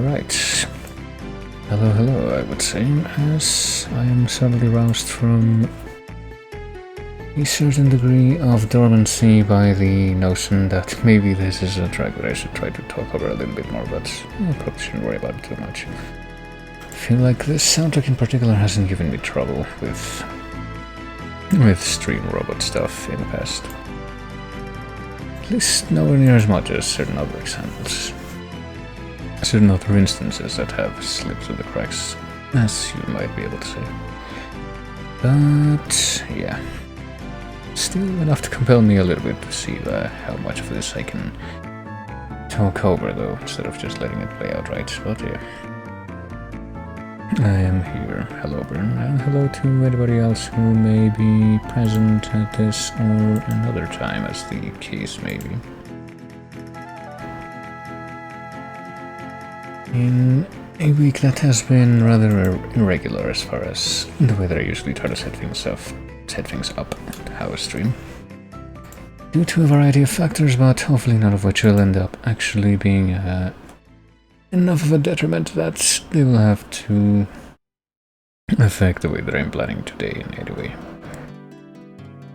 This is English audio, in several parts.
Alright. Hello, I would say, as I am suddenly roused from a certain degree of dormancy by the notion that maybe this is a track that I should try to talk over a little bit more, but I probably shouldn't worry about it too much. I feel like this soundtrack in particular hasn't given me trouble with stream robot stuff in the past. At least nowhere near as much as certain other examples. Certain other instances that have slipped through the cracks, as you might be able to say. But yeah, still enough to compel me a little bit to see how much of this I can talk over, though, instead of just letting it play out right. But yeah, I am here. Hello, Bern, and hello to anybody else who may be present at this or another time, as the case may be. In a week that has been rather irregular as far as the way that I usually try to set things up and how I stream. Due to a variety of factors, but hopefully none of which will end up actually being enough of a detriment that they will have to affect the way that I'm planning today in any way.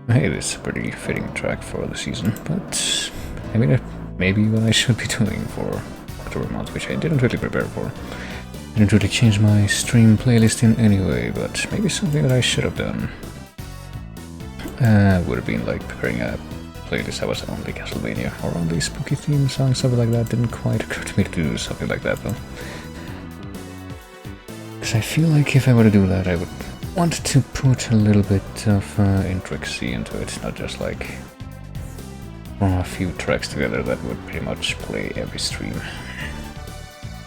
Hey, this is a pretty fitting track for the season, but I mean, maybe what I should be doing for month, which I didn't really prepare for. Didn't really change my stream playlist in any way, but maybe something that I should have done would have been like preparing a playlist that was only Castlevania or only spooky theme songs, something like that. Didn't quite occur to me to do something like that though. Because I feel like if I were to do that, I would want to put a little bit of intricacy into it, not just like a few tracks together that would pretty much play every stream.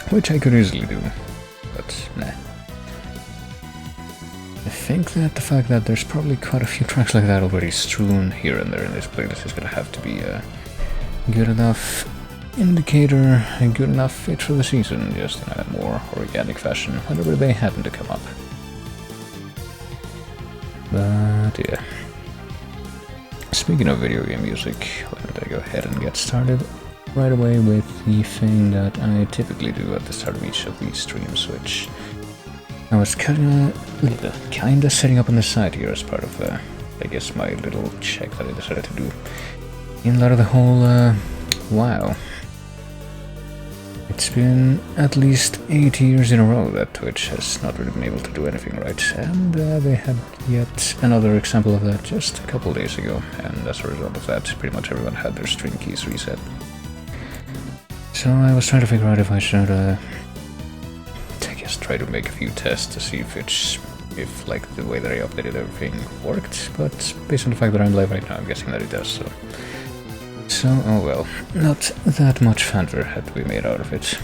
Which I could easily do, but nah. I think that the fact that there's probably quite a few tracks like that already strewn here and there in this playlist is gonna have to be a good enough indicator, a good enough fit for the season, just in a more organic fashion, whenever they happen to come up. But yeah. Speaking of video game music, why don't I go ahead and get started right away with the thing that I typically do at the start of each of these streams, which I was kinda setting up on the side here as part of, I guess, my little check that I decided to do in light of the whole, wow. It's been at least 8 years in a row that Twitch has not really been able to do anything right, and they had yet another example of that just a couple days ago, and as a result of that, pretty much everyone had their stream keys reset. So I was trying to figure out if I should, I guess, try to make a few tests to see if like the way that I updated everything worked, but based on the fact that I'm live right now, I'm guessing that it does, so oh well, not that much fanfare had to be made out of it.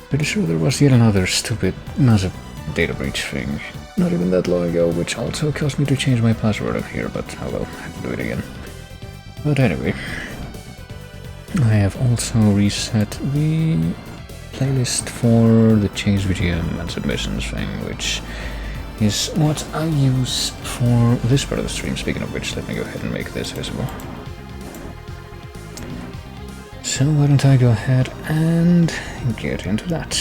Pretty sure there was yet another stupid, massive data breach thing not even that long ago, which also caused me to change my password up here, but oh well, I have to do it again. But anyway, I have also reset the playlist for the Change VGM and submissions thing, which is what I use for this part of the stream. Speaking of which, let me go ahead and make this visible. So why don't I go ahead and get into that.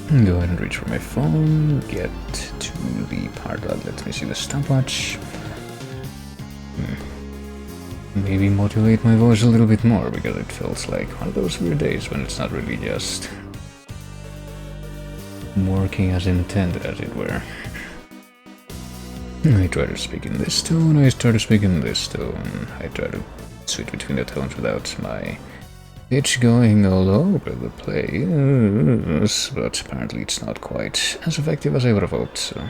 Go ahead and reach for my phone, get to the part that lets me see the stopwatch. Maybe modulate my voice a little bit more, because it feels like one of those weird days when it's not really just working as intended, as it were. I try to speak in this tone, I try to speak in this tone, I try to switch between the tones without my pitch going all over the place, but apparently it's not quite as effective as I would have hoped, so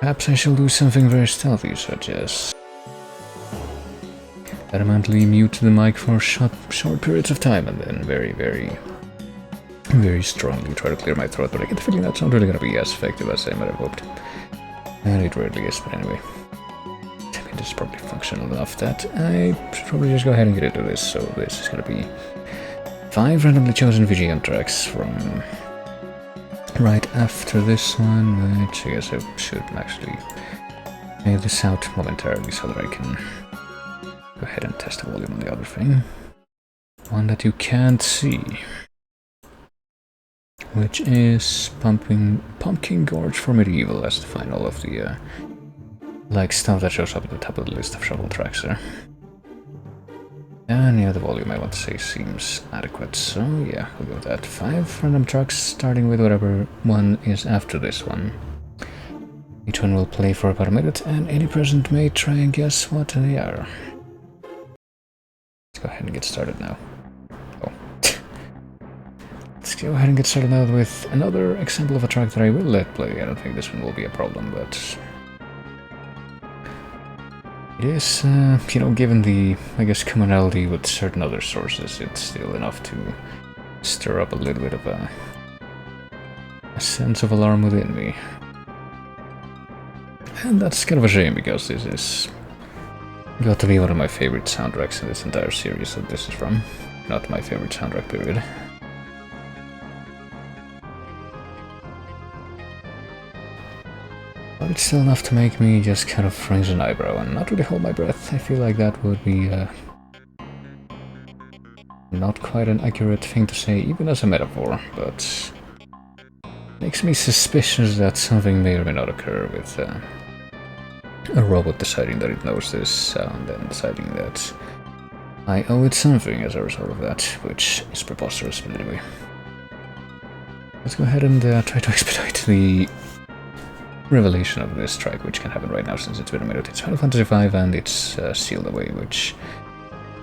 perhaps I shall do something very stealthy, such as adamantly mute the mic for short periods of time and then very strongly try to clear my throat, but I get the feeling that's not really going to be as effective as I might have hoped. And it rarely is, but anyway. I mean, this is probably functional enough that I should probably just go ahead and get into this, so this is going to be 5 randomly chosen VGM tracks from right after this one, which I guess I should actually make this out momentarily so that I can go ahead and test the volume on the other thing. One that you can't see. Which is Pumpkin Gorge for Medieval. That's the final of the like stuff that shows up at the top of the list of shovel tracks there. And yeah, the volume I want to say seems adequate, so yeah, we'll go with that. 5 random tracks, starting with whatever one is after this one. Each one will play for about a minute, and any present may try and guess what they are. Let's go ahead and get started now. Oh. Let's go ahead and get started now with another example of a track that I will let play. I don't think this one will be a problem, but it is, you know, given the, I guess, commonality with certain other sources, it's still enough to stir up a little bit of a sense of alarm within me. And that's kind of a shame, because this is got to be one of my favorite soundtracks in this entire series that this is from. Not my favorite soundtrack, period. But it's still enough to make me just kind of raise an eyebrow and not really hold my breath. I feel like that would be not quite an accurate thing to say, even as a metaphor, but makes me suspicious that something may or may not occur with a robot deciding that it knows this sound and deciding that I owe it something as a result of that, which is preposterous, but anyway. Let's go ahead and try to expedite the revelation of this track, which can happen right now since it's been a minute. It's Final Fantasy V and it's sealed away, which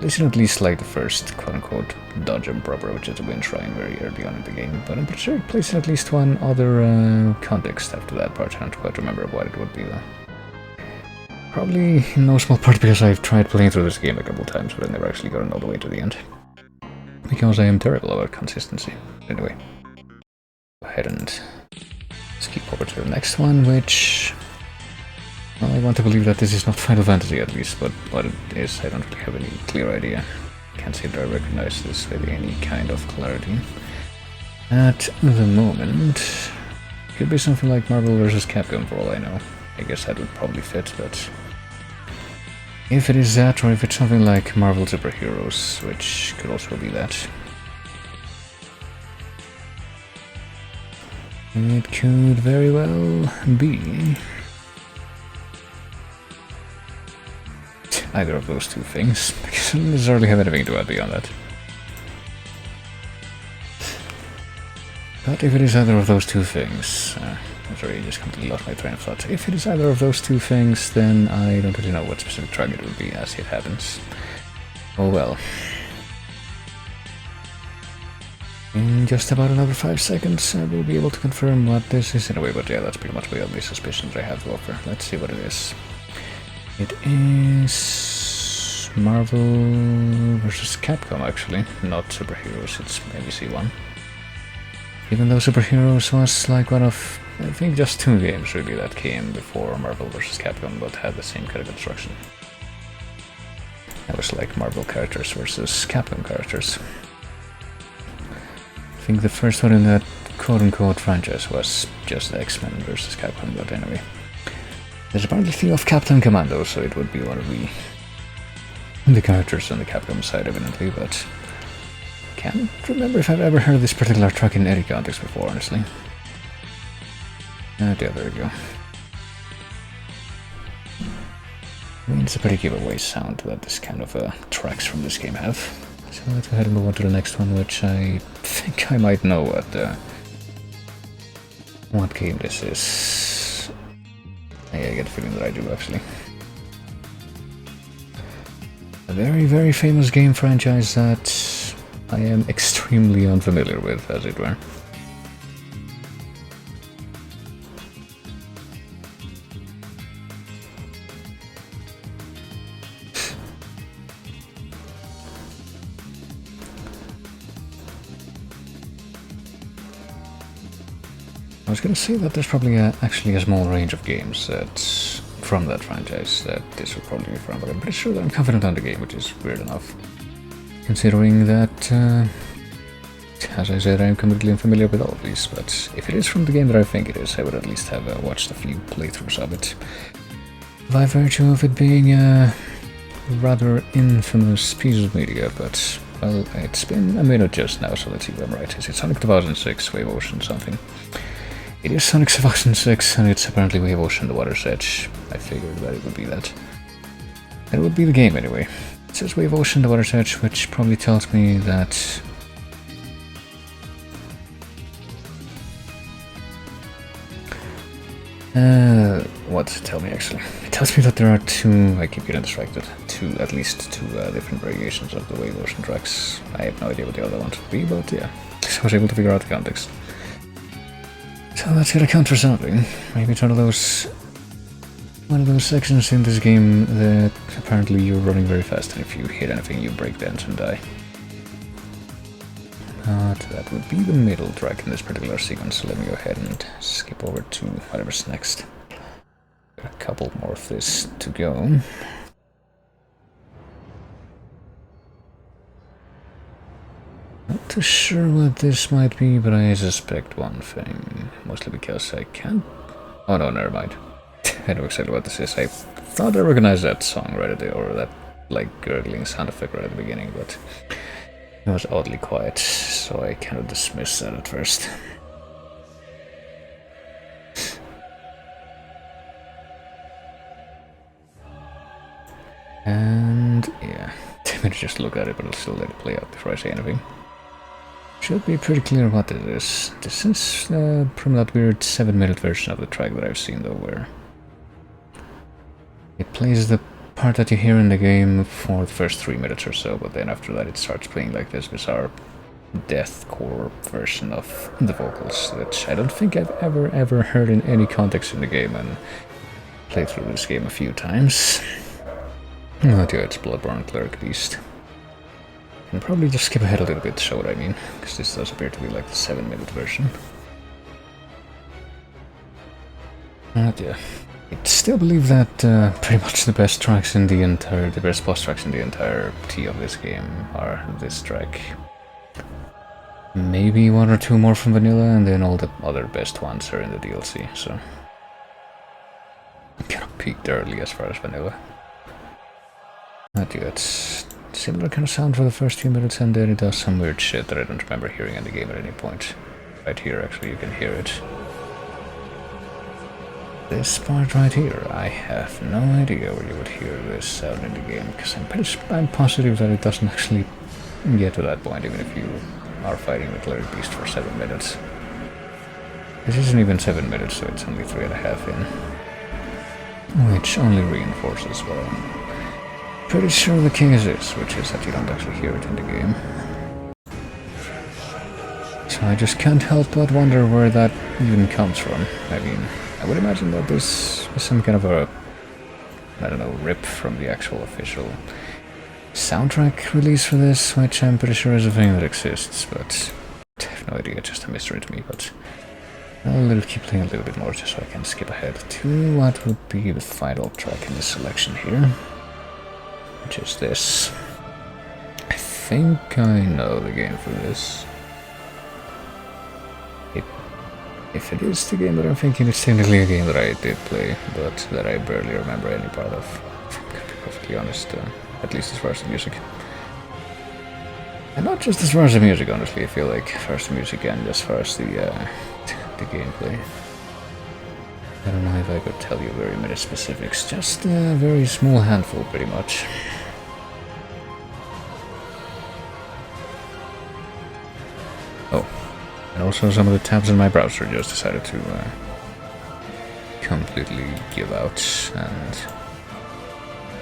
isn't at least like the first quote-unquote dungeon proper, which is a wind shrine very early on in the game, but I'm pretty sure it plays in at least one other context after that part. I don't quite remember what it would be though. Probably in no small part because I've tried playing through this game a couple times, but I've never actually gotten all the way to the end. Because I am terrible about consistency. Anyway, go ahead and skip over to the next one, which, well, I want to believe that this is not Final Fantasy at least, but what it is, I don't really have any clear idea. Can't say that I recognize this with any kind of clarity at the moment. Could be something like Marvel vs. Capcom for all I know. I guess that would probably fit, but if it is that, or if it's something like Marvel Superheroes, which could also be that. It could very well be either of those two things, because I don't necessarily have anything to add beyond that. But if it is either of those two things, I'm sorry, I just completely lost my train of thought. If it is either of those two things, then I don't really know what specific track it would be as it happens. Oh well. In just about another 5 seconds, I will be able to confirm what this is in a way, but yeah, that's pretty much the only suspicions I have to offer. Let's see what it is. It is Marvel vs. Capcom, actually, not Superheroes, it's ABC1. Even though Superheroes was like one of, I think, just 2 games really that came before Marvel vs. Capcom, but had the same kind of construction. That was like Marvel characters versus Capcom characters. I think the first one in that quote-unquote franchise was just X-Men vs. Capcom, but anyway. There's apparently 3 of Captain Commando, so it would be one of the characters on the Capcom side, evidently, but can't remember if I've ever heard this particular track in any context before, honestly. Yeah, there we go. I mean, it's a pretty giveaway sound that this kind of tracks from this game have. So let's go ahead and move on to the next one, which I think I might know what game this is. Yeah, I get the feeling that I do, actually. A very, very famous game franchise that I am extremely unfamiliar with, as it were. I was gonna say that there's probably actually a small range of games from that franchise that this would probably be from, but I'm pretty sure that I'm confident on the game, which is weird enough. Considering that, as I said, I'm completely unfamiliar with all of these, but if it is from the game that I think it is, I would at least have watched a few playthroughs of it. By virtue of it being rather infamous piece of media, but, well, it's been a minute just now, so let's see if I'm right. Is it Sonic 2006, Wave Ocean something? It is Sonic 2006, and it's apparently Wave Ocean The Water's Edge. I figured that it would be that. It would be the game anyway. It says Wave Ocean The Water's Edge, which probably tells me that... what does it tell me actually? It tells me that there are two, I keep getting distracted, at least two different variations of the Wave Ocean tracks. I have no idea what the other ones would be, but yeah, I was able to figure out the context. So let's get a counter something. Maybe it's one of those sections in this game that apparently you're running very fast, and if you hit anything you break dance and die. That would be the middle track in this particular sequence, so let me go ahead and skip over to whatever's next. A couple more of this to go. Not too sure what this might be, but I suspect one thing. Mostly because I can't... Oh no, never mind. I know exactly what this is. I thought I recognized that song right at the... or that, like, gurgling sound effect right at the beginning, but... it was oddly quiet, so I kind of dismissed that at first. And yeah, I'm gonna just look at it, but I'll still let it play out before I say anything. Should be pretty clear what it is. This is from that weird 7-minute version of the track that I've seen though, where it plays the part that you hear in the game for the first 3 minutes or so, but then after that it starts playing like this bizarre deathcore version of the vocals, which I don't think I've ever heard in any context in the game, and played through this game a few times. But yeah, it's Bloodborne Cleric Beast. And probably just skip ahead a little bit to show what I mean, because this does appear to be like the 7-minute version. But yeah. I still believe that pretty much the best tracks in the best boss tracks in the entirety of this game are this track. Maybe one or two more from vanilla, and then all the other best ones are in the DLC, so... kind of peaked early as far as vanilla. But yeah, it's similar kind of sound for the first few minutes, and then it does some weird shit that I don't remember hearing in the game at any point. Right here, actually, you can hear it. This part right here, I have no idea where you would hear this sound in the game, because I'm positive that it doesn't actually get to that point, even if you are fighting the Cleric Beast for 7 minutes. This isn't even 7 minutes, so it's only 3.5 in. Which only reinforces what I'm pretty sure the case is, which is that you don't actually hear it in the game. So I just can't help but wonder where that even comes from. I mean, I would imagine that this is some kind of a, I don't know, rip from the actual official soundtrack release for this, which I'm pretty sure is a thing that exists, but I have no idea, it's just a mystery to me, but I'll keep playing a little bit more just so I can skip ahead to what would be the final track in this selection here, which is this. I think I know the game for this. If it is the game that I'm thinking, it's technically a game that I did play, but that I barely remember any part of, if I'm gonna be perfectly honest, at least as far as the music. And not just as far as the music, honestly, I feel like as far as the music and as far as the gameplay. I don't know if I could tell you very many specifics, just a very small handful pretty much. Oh. And also some of the tabs in my browser just decided to completely give out and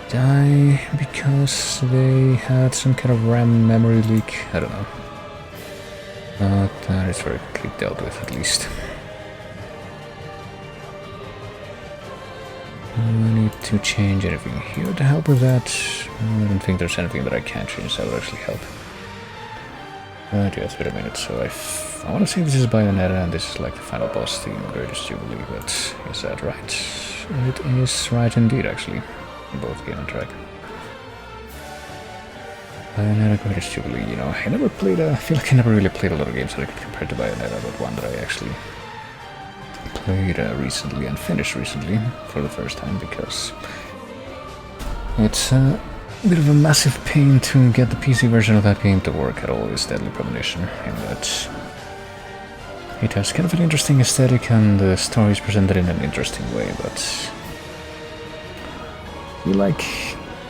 die because they had some kind of RAM memory leak. I don't know. But that is very quickly dealt with, at least. Do I need to change anything here to help with that? I don't think there's anything that I can change that would actually help. But yeah, wait a minute, so I want to say this is Bayonetta and this is like the final boss theme, Greatest Jubilee, but is that right? It is right indeed, actually, in both game and track. Bayonetta, Greatest Jubilee, you know, I feel like I never really played a lot of games that I could compare to Bayonetta, but one that I actually played recently and finished recently for the first time, because it's a bit of a massive pain to get the PC version of that game to work at all is Deadly Premonition, in that it has kind of an interesting aesthetic and the story is presented in an interesting way, but you like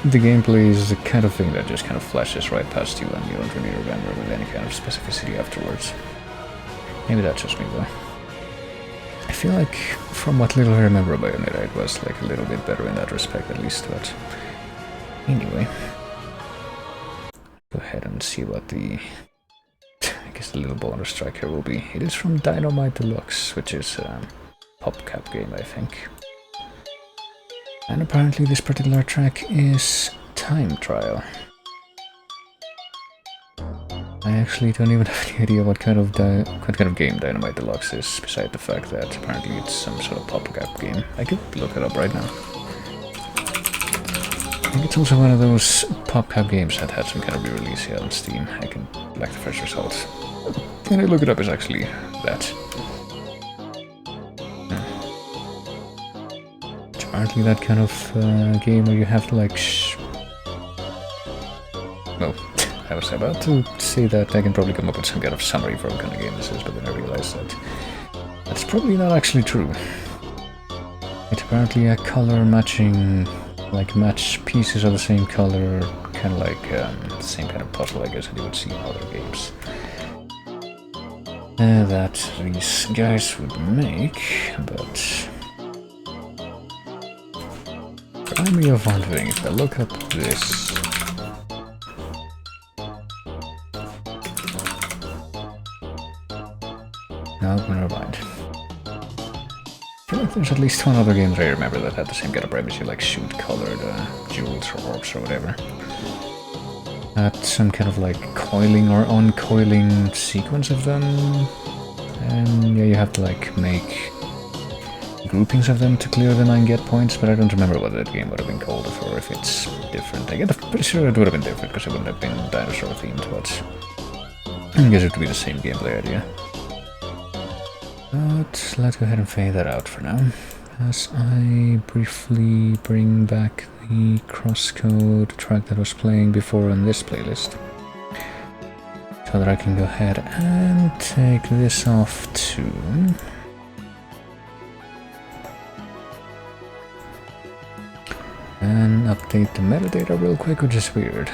the gameplay is the kind of thing that just kind of flashes right past you and you don't really remember with any kind of specificity afterwards. Maybe that's just me though. I feel like from what little I remember about Bayonetta, it was like a little bit better in that respect at least, but anyway. Go ahead and see what the I guess the little bonus track here will be. It is from Dynamite Deluxe, which is a PopCap game, I think. And apparently this particular track is Time Trial. I actually don't even have any idea what kind of game Dynamite Deluxe is, beside the fact that apparently it's some sort of PopCap game. I could look it up right now. I think it's also one of those PopCap games that had some kind of re-release here on Steam. I can like the first results. And I look it up, is actually that. Apparently that kind of game where you have to like well, I was about to say that I can probably come up with some kind of summary for what kind of game this is, but then I realized that that's probably not actually true. It's apparently a color matching, like match pieces of the same color, kind of like the same kind of puzzle, I guess, that you would see in other games. That these guys would make, but remind me of one thing. If I look up this, no, never mind. I feel like there's at least one other game that I remember that had the same kind of premise. You like shoot colored jewels or orbs or whatever. Had some kind of like coiling or uncoiling sequence of them, and yeah, you have to like make groupings of them to clear the 9 get points, but I don't remember what that game would have been called or if it's different. I'm pretty sure it would have been different because it wouldn't have been dinosaur themed, but I guess it would be the same gameplay idea. But let's go ahead and fade that out for now, as I briefly bring back the crosscode track that was playing before on this playlist, so that I can go ahead and take this off too. And update the metadata real quick, which is weird.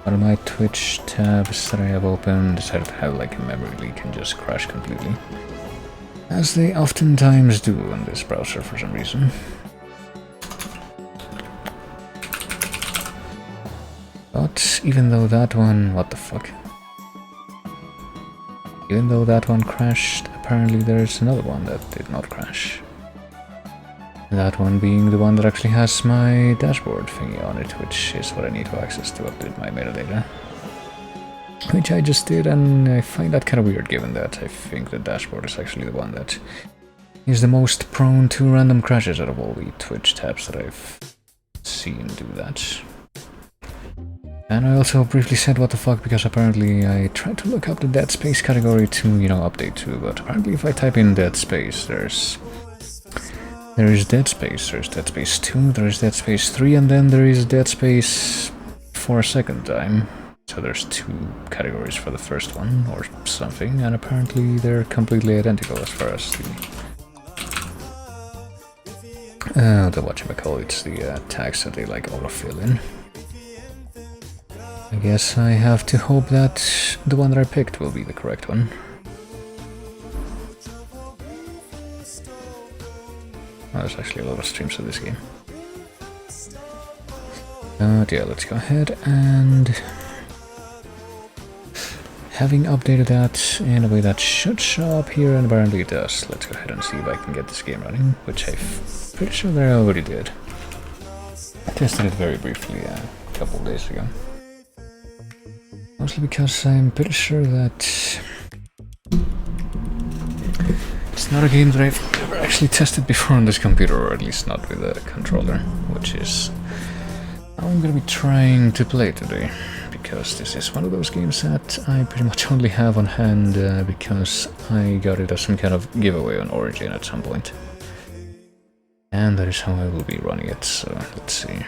One of my Twitch tabs that I have open decided to have like a memory leak and just crash completely, as they oftentimes do on this browser for some reason. But even though that one... what the fuck? Even though that one crashed, apparently there's another one that did not crash. That one being the one that actually has my dashboard thingy on it, which is what I need to access to update my metadata. Which I just did, and I find that kind of weird given that I think the dashboard is actually the one that is the most prone to random crashes out of all the Twitch tabs that I've seen do that. And I also briefly said what the fuck because apparently I tried to look up the Dead Space category to, you know, update to, but apparently if I type in Dead Space, there is Dead Space, there's Dead Space 2, there's Dead Space 3, and then there is Dead Space for a second time. So there's 2 categories for the first one, or something, and apparently they're completely identical as far as the whatchamacallit, the tags that they like autofill in. I guess I have to hope that the one that I picked will be the correct one. Oh, there's actually a lot of streams of this game. But yeah, let's go ahead and... having updated that in a way that should show up here, and apparently it does. Let's go ahead and see if I can get this game running, which I'm pretty sure that I already did. I tested it very briefly a couple of days ago. Mostly because I'm pretty sure that it's not a game that I've ever actually tested before on this computer, or at least not with a controller, which is how I'm gonna be trying to play today, because this is one of those games that I pretty much only have on hand because I got it as some kind of giveaway on Origin at some point. And that is how I will be running it, so let's see.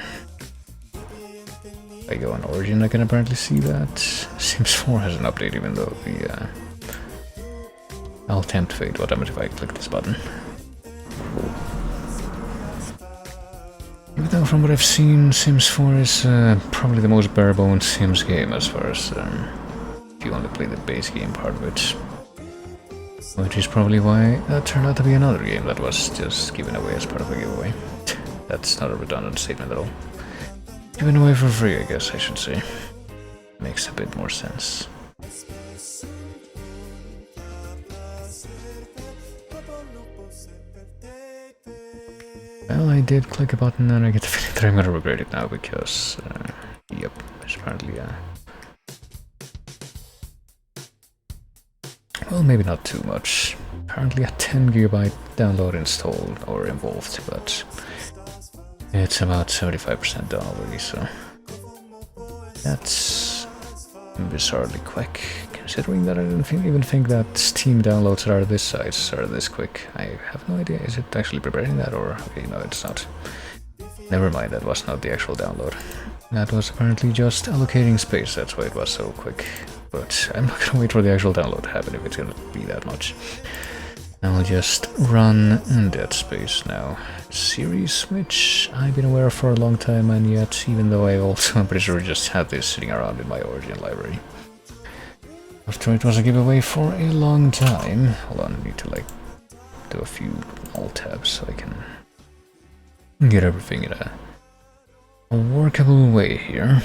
If I go on Origin, I can apparently see that Sims 4 has an update, even though the... I'll tempt fate what happens if I click this button. Even though from what I've seen, Sims 4 is probably the most bare-bones Sims game as far as if you only play the base game part of it. Which is probably why that turned out to be another game that was just given away as part of a giveaway. That's not a redundant statement at all. Given away for free, I guess I should say. Makes a bit more sense. Well, I did click a button and I get the feeling that I'm gonna regret it now because, yep, there's apparently well, maybe not too much. Apparently a 10 GB download installed or involved, but it's about 75% done already, so that's bizarrely quick. Considering that I didn't even think that Steam downloads are this size, are this quick. I have no idea, is it actually preparing that or... okay, no, it's not. Never mind, that was not the actual download. That was apparently just allocating space, that's why it was so quick. But I'm not gonna wait for the actual download to happen if it's gonna be that much. I'll just run Dead Space now. Series, which I've been aware of for a long time, and yet, even though I also, I'm pretty sure, just had this sitting around in my Origin library. After it was a giveaway for a long time. Hold on, I need to like do a few alt tabs so I can get everything in a workable way here.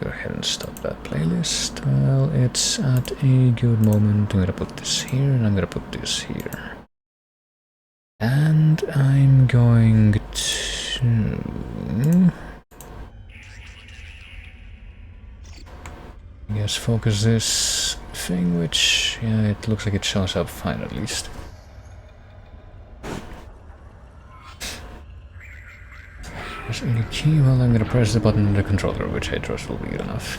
Go ahead and stop that playlist. Well, it's at a good moment. I'm gonna put this here and I'm gonna put this here. And I'm going to... I guess focus this thing, which, yeah, it looks like it shows up fine at least. Press any key, well, I'm gonna press the button on the controller, which I trust will be good enough.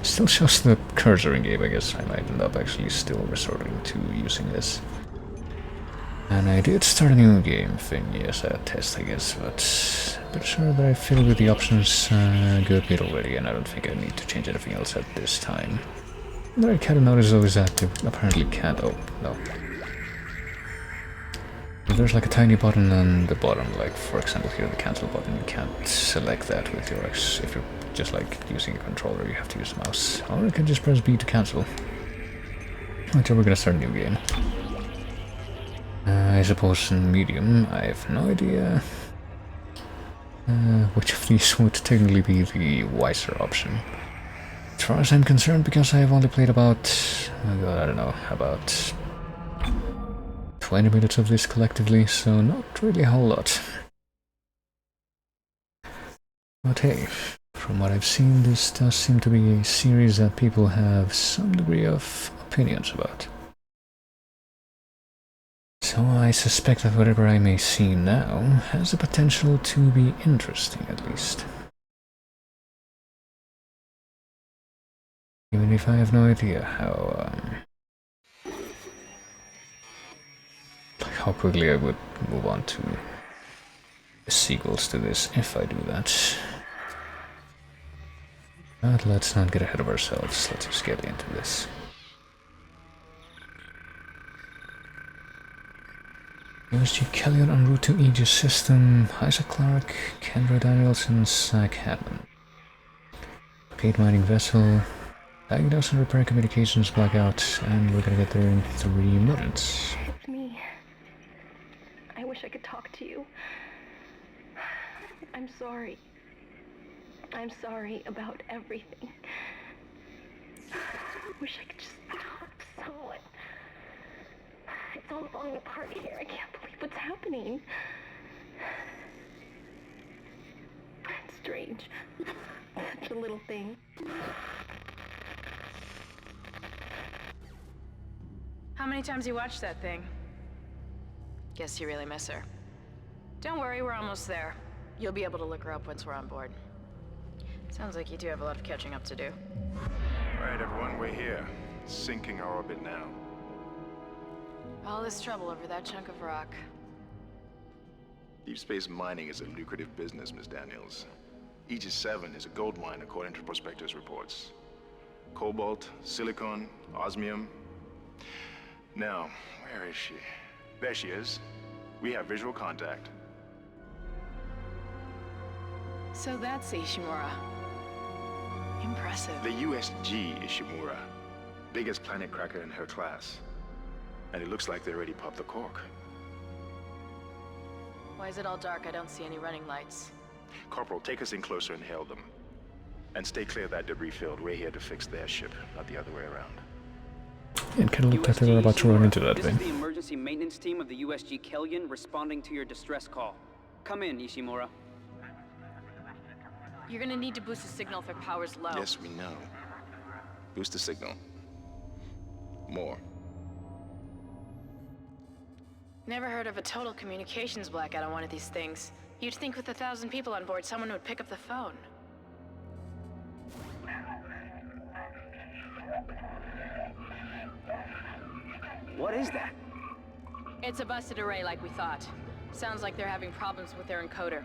Still shows the cursor in game, I guess I might end up actually still resorting to using this. And I did start a new game thing, yes, a test I guess, but I'm pretty sure that I filled with the options a good bit already, and I don't think I need to change anything else at this time. What I kind of noticed though is that you apparently can't, oh, no. If there's like a tiny button on the bottom, like for example here the cancel button, you can't select that with your X. If you're just like using a controller, you have to use the mouse. Or you can just press B to cancel. Until we're gonna start a new game. I suppose in medium, I have no idea which of these would technically be the wiser option. As far as I'm concerned, because I have only played about, oh god, I don't know, about 20 minutes of this collectively, so not really a whole lot. But hey, from what I've seen, this does seem to be a series that people have some degree of opinions about. So I suspect that whatever I may see now has the potential to be interesting, at least. Even if I have no idea how quickly I would move on to the sequels to this if I do that. But let's not get ahead of ourselves, let's just get into this. USG Kellyon en route to Aegis System, Isaac Clarke, Kendra Danielson, Zach Hadman. Paid mining vessel, diagnose and repair communications blackout, and we're gonna get there in 3 minutes. It's me. I wish I could talk to you. I'm sorry. I'm sorry about everything. I wish I could just talk to someone. It's all falling apart here. I can't believe what's happening. It's strange. Such a little thing. How many times you watched that thing? Guess you really miss her. Don't worry, we're almost there. You'll be able to look her up once we're on board. Sounds like you do have a lot of catching up to do. Alright, everyone, we're here. Sinking our orbit now. All this trouble over that chunk of rock. Deep space mining is a lucrative business, Miss Daniels. Aegis 7 is a gold mine according to prospectors' reports. Cobalt, silicon, osmium. Now, where is she? There she is. We have visual contact. So that's Ishimura. Impressive. The USG Ishimura. Biggest planet cracker in her class. And it looks like they already popped the cork. Why is it all dark? I don't see any running lights. Corporal, take us in closer and hail them. And stay clear of that debris field. We're here to fix their ship, not the other way around. It kind of looked like they were about to run into that This thing. is the emergency maintenance team of the USG Kellion responding to your distress call. Come in, Ishimura. You're gonna need to boost the signal if it power's low. Yes, we know. Boost the signal. More. Never heard of a total communications blackout on one of these things. You'd think with 1,000 people on board, someone would pick up the phone. What is that? It's a busted array like we thought. Sounds like they're having problems with their encoder.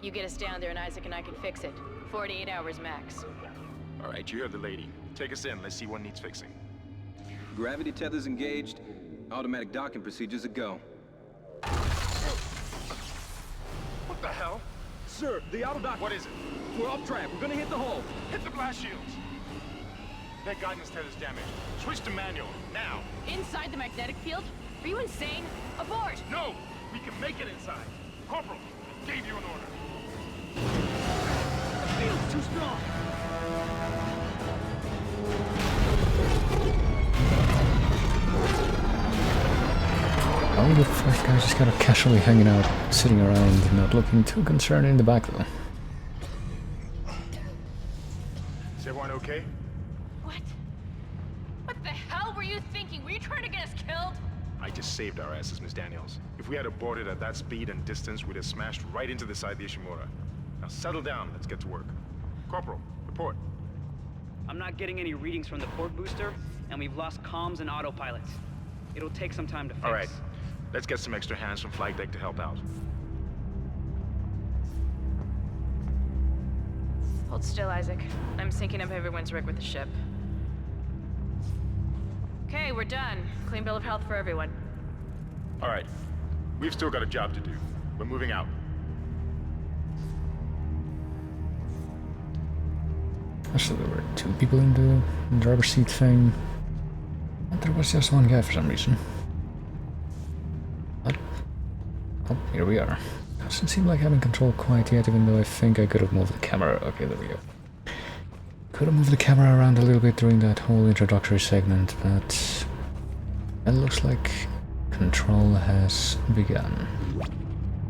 You get us down there and Isaac and I can fix it. 48 hours max. All right, you heard the lady. Take us in. Let's see what needs fixing. Gravity tethers engaged. Automatic docking procedures a go. What the hell? Sir, the auto dock. What is it? We're off track. We're gonna hit the hull. Hit the blast shields. Their guidance tether's damaged. Switch to manual, now. Inside the magnetic field? Are you insane? Abort! No! We can make it inside. Corporal, I gave you an order. The field's too strong. All the five guys just kind of casually hanging out, sitting around, not looking too concerned in the back though. Is everyone okay? What? What the hell were you thinking? Were you trying to get us killed? I just saved our asses, Miss Daniels. If we had aborted at that speed and distance, we'd have smashed right into the side of the Ishimura. Now settle down, let's get to work. Corporal, report. I'm not getting any readings from the port booster, and we've lost comms and autopilots. It'll take some time to fix. All right, let's get some extra hands from flight deck to help out. Hold still, Isaac. I'm syncing up everyone's rig with the ship. Okay, we're done. Clean bill of health for everyone. All right, we've still got a job to do. We're moving out. So there were two people in the driver's seat thing. But there was just one guy for some reason. But, oh, here we are. Doesn't seem like having control quite yet, even though I think I could have moved the camera. Okay, there we go. Could have moved the camera around a little bit during that whole introductory segment, but it looks like control has begun.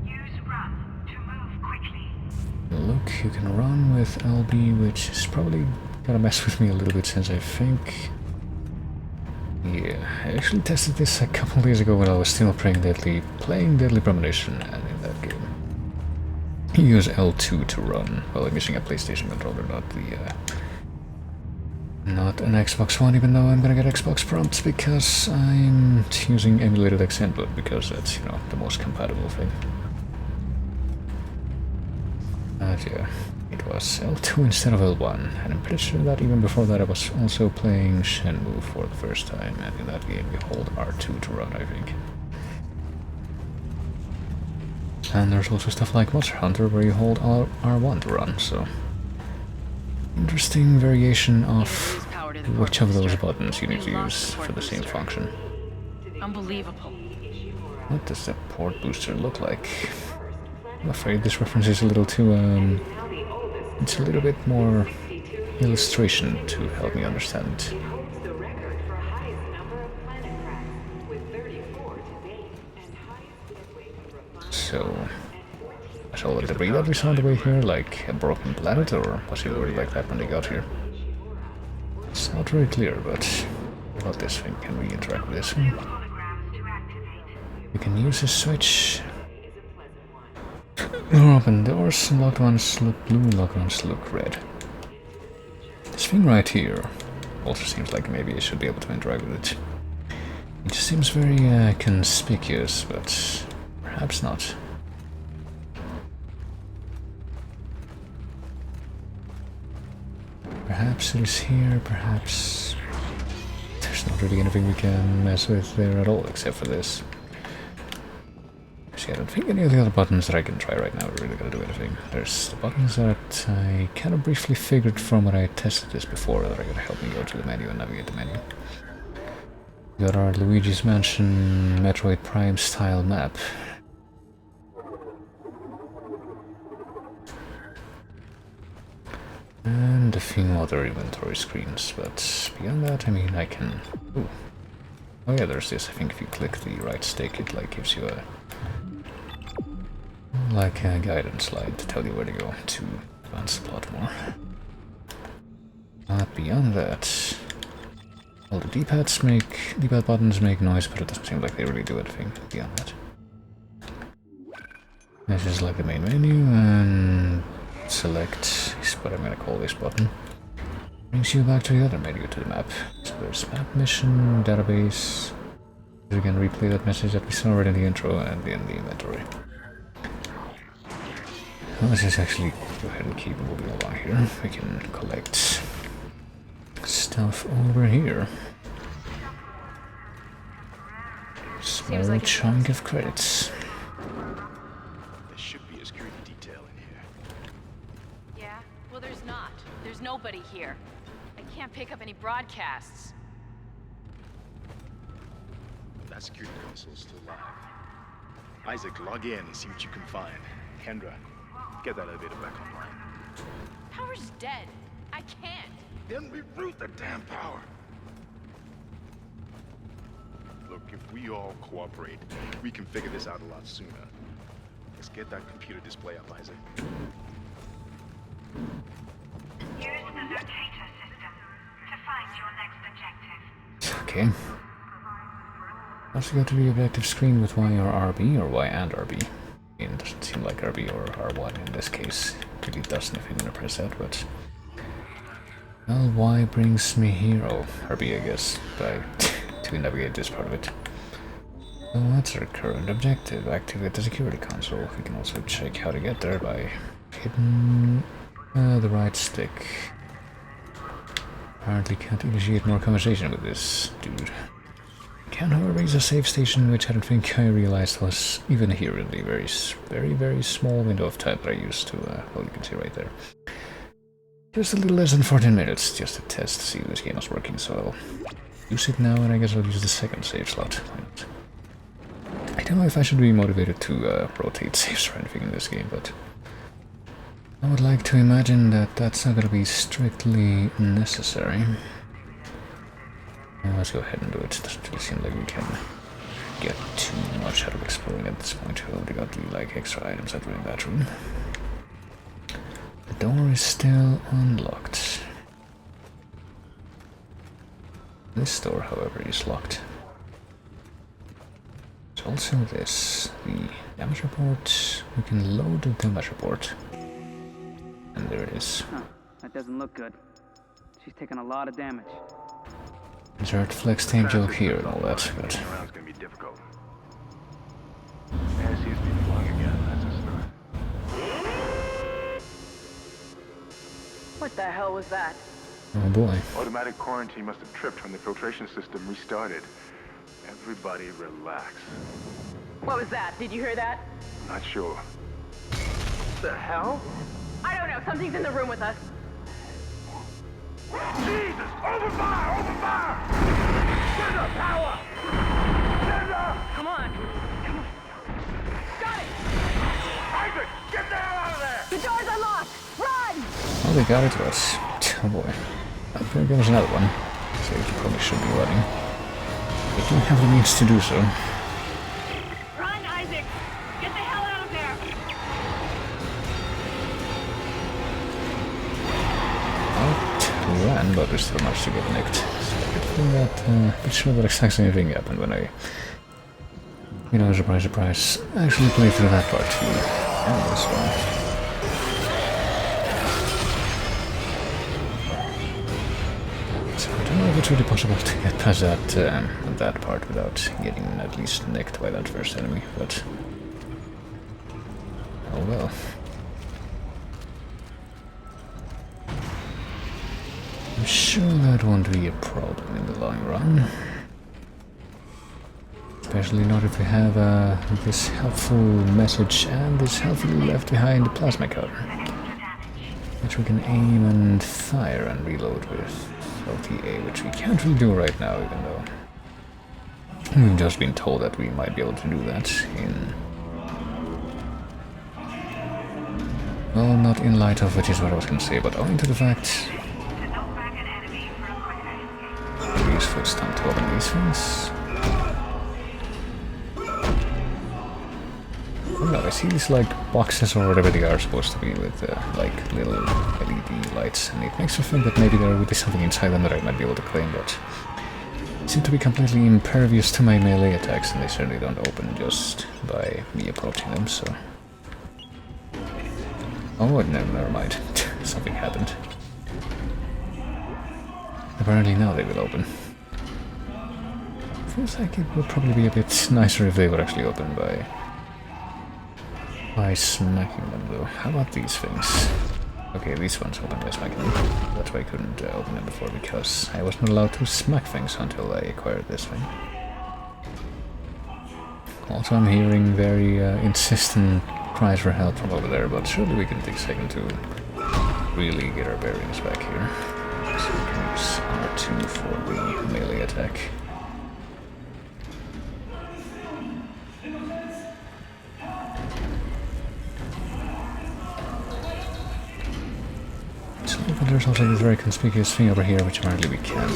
Use run to move quickly. Look, you can run with LB, which is probably gonna mess with me a little bit since I think... Yeah, I actually tested this a couple days ago when I was still playing Deadly Premonition, and in that game you use L2 to run. Well, I'm using a PlayStation controller, not an Xbox One, even though I'm gonna get Xbox prompts because I'm using emulated Xinput, because that's, you know, the most compatible thing. But yeah, it was L2 instead of L1, and I'm pretty sure that even before that I was also playing Shenmue for the first time, and in that game you hold R2 to run, I think. And there's also stuff like Monster Hunter where you hold R1 to run, so... Interesting variation of which of those buttons you need to use for the same function. Unbelievable. What does the port booster look like? I'm afraid this reference is a little too, it's a little bit more illustration to help me understand. Holds the record for highest number of planet cracks, with 34 to date, and highest dead weight of refined So, was all the debris that we saw on the way here like a broken planet, or was it already like that when they got here? It's not very clear, but what about this thing? Can we interact with this thing? holograms to activate. We can use a switch. Open doors, locked ones look blue, locked ones look red. This thing right here also seems like maybe I should be able to interact with it. It just seems very conspicuous, but perhaps not. Perhaps it is here, perhaps... There's not really anything we can mess with there at all, except for this. See, I don't think any of the other buttons that I can try right now are really gonna do anything. There's the buttons that I kind of briefly figured from when I tested this before that are gonna help me go to the menu and navigate the menu. We got our Luigi's Mansion Metroid Prime style map. And a few other inventory screens, but beyond that, I mean, I can... Ooh. Oh yeah, there's this. I think if you click the right stick, it like gives you a... like a guidance slide to tell you where to go to advance the plot more. But beyond that... All the D-pad buttons make noise, but it doesn't seem like they really do anything beyond that. This is like the main menu, and... select is what I'm gonna call this button. Brings you back to the other menu, to the map. So there's map, mission, database. You can replay that message that we saw already in the intro and in the inventory. Well, let's just actually go ahead and keep moving along here. We can collect stuff over here. Small like chunk of credits. There should be a security detail in here. Yeah? Well, there's not. There's nobody here. I can't pick up any broadcasts. That security console's still live. Isaac, log in and see what you can find. Kendra, get that elevator back online. Power's dead. I can't. Then reroute the damn power. Look, if we all cooperate, we can figure this out a lot sooner. Let's get that computer display up, Isaac. Use the locator system to find your next objective. Okay. Also go to the objective screen with Y or RB, or Y and RB. It doesn't seem like RB or R1 in this case. It really doesn't if you're gonna press that, but... Well, Y brings me here. Oh, RB I guess, to navigate this part of it. So that's our current objective. Activate the security console. We can also check how to get there by hitting the right stick. Apparently can't initiate more conversation with this dude. Can however use a save station, which I don't think I realized was even here in the very small window of time that I used to, well, you can see right there. Just a little less than 14 minutes, just to test to see if this game is working, so I'll use it now, and I guess I'll use the second save slot. I don't know if I should be motivated to rotate saves or anything in this game, but I would like to imagine that that's not going to be strictly necessary. Let's go ahead and do it. It doesn't really seem like we can get too much out of exploring at this point. We already got the like extra items that were in that room. The door is still unlocked. This door, however, is locked. There's also this, the damage report. We can load the damage report. And there it is. Huh, that doesn't look good. She's taken a lot of damage. Insert flex tape joke here and all that, but... Getting around's gonna be difficult. Man seems to be flowing again, that's a start. What the hell was that? Oh boy. Automatic quarantine must have tripped when the filtration system restarted. Everybody relax. What was that? Did you hear that? Not sure. What the hell? I don't know. Something's in the room with us. Jesus! Open fire! Open fire! Send power! Send Come on. Come on. Got it! Isaac! Get the hell out of there! The door's unlocked! Run! Oh, they got it to us. Oh boy. There goes another one. So you probably should be running. But you have the means to do so. Run, Isaac! Get the hell out of there! Ran, but we still managed to get nicked. So I could feel that, pretty sure that exact same thing happened when I, you know, surprise, surprise, actually played through that part too. And this one. So I don't know if it's really possible to get past that part without getting at least nicked by that first enemy, but... oh well. sure that won't be a problem in the long run. Especially not if we have this helpful message and this helpfully left behind plasma cutter, which we can aim and fire and reload with LTA, which we can't really do right now, even though we've just been told that we might be able to do that in... Well, not in light of, which is what I was going to say, but owing to the fact... Use foot stomp to open these things. Oh no, I see these like boxes or whatever they are supposed to be with like little LED lights, and it makes me think that maybe there would be something inside them that I might be able to claim, but seem to be completely impervious to my melee attacks, and they certainly don't open just by me approaching them, so... Oh, no, never mind. Something happened. Apparently now they will open. Feels like it would probably be a bit nicer if they were actually opened by smacking them, though. How about these things? Okay, these ones open by smacking them. That's why I couldn't open them before, because I wasn't allowed to smack things until I acquired this thing. Also, I'm hearing very insistent cries for help from over there, but surely we can take a second to really get our bearings back here. So we can use R2 for the melee attack. But there's also this very conspicuous thing over here, which apparently we can't,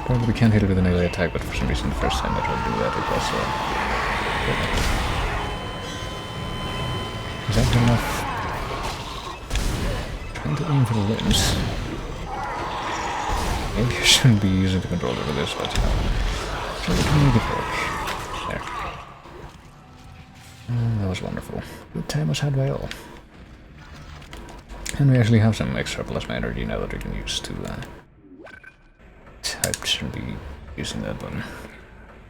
apparently we can't hit it with a melee attack, but for some reason the first time I tried to do that, it was, is that good enough? Trying to aim for the limbs. Maybe I shouldn't be using the controller for this, but, try to make it work. There. That was wonderful. Good time was had by all. And we actually have some extra plasma energy now that we can use to I shouldn't be using that button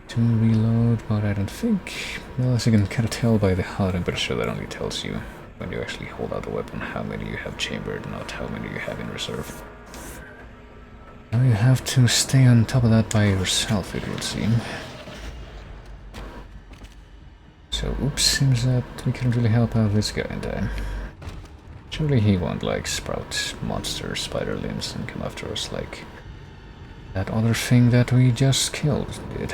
to reload, but I don't think... Well, as you can kind of tell by the HUD, I'm pretty sure that only tells you when you actually hold out the weapon how many you have chambered, not how many you have in reserve. Now you have to stay on top of that by yourself, it would seem. So, oops, seems that we couldn't really help out this guy in time. Surely he won't, like, sprout monster spider limbs and come after us like that other thing that we just killed did.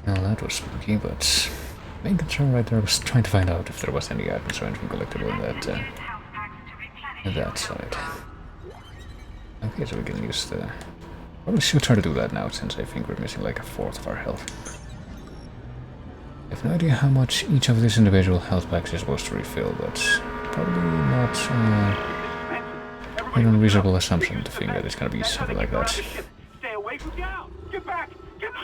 Well, that was spooky, but main concern right there was trying to find out if there was any items or anything collectible in that side. Okay, so we can use the... Probably should try to do that now, since I think we're missing like a fourth of our health. I have no idea how much each of these individual health packs is supposed to refill, but probably not an unreasonable assumption to think that it's gonna be something like that. Stay away from now! Get back! Get back!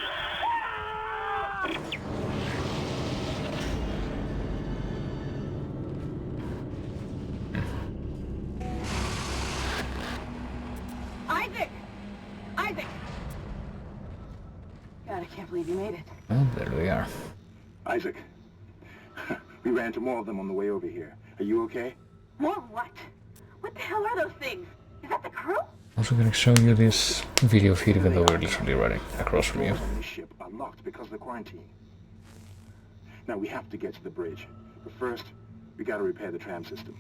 Isaac! God, I can't believe you made it. Well, there they are. Isaac, we ran into more of them on the way over here. Are you okay? More what? What the hell are those things? Is that the crew? Also gonna show you this video feed even though we're literally running across from you. This ship are locked because of the quarantine. Now we have to get to the bridge. But first, we gotta repair the tram system.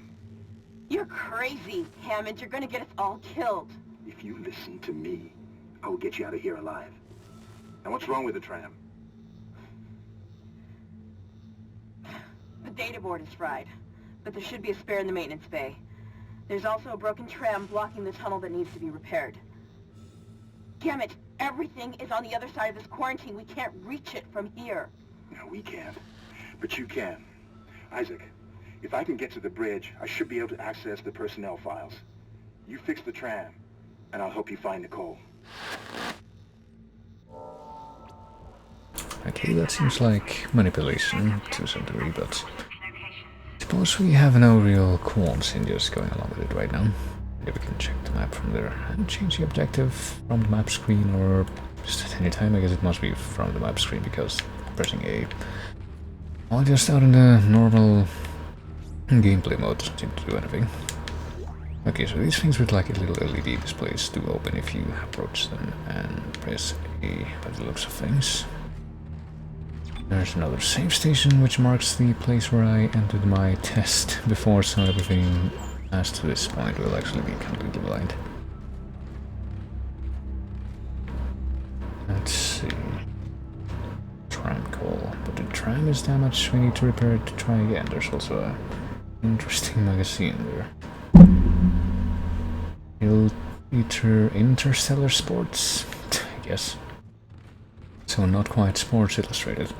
You're crazy, Hammond. You're gonna get us all killed. If you listen to me, I will get you out of here alive. Now what's wrong with the tram? The data board is fried, but there should be a spare in the maintenance bay. There's also a broken tram blocking the tunnel that needs to be repaired. Damn it! Everything is on the other side of this quarantine. We can't reach it from here. No, we can't. But you can. Isaac, if I can get to the bridge, I should be able to access the personnel files. You fix the tram, and I'll help you find Nicole. Okay, that seems like manipulation to some degree, but I suppose we have no real qualms in just going along with it right now. Maybe we can check the map from there and change the objective from the map screen, or just at any time. I guess it must be from the map screen because pressing A while just out in the normal gameplay mode doesn't seem to do anything. Okay, so these things with like little LED displays do open if you approach them and press A by the looks of things. There's another save station which marks the place where I entered my test before, so everything as to this point will actually be completely blind. Let's see. Tram call, but the tram is damaged, we need to repair it to try again. There's also a interesting magazine there. Interstellar Sports, I guess. So not quite Sports Illustrated.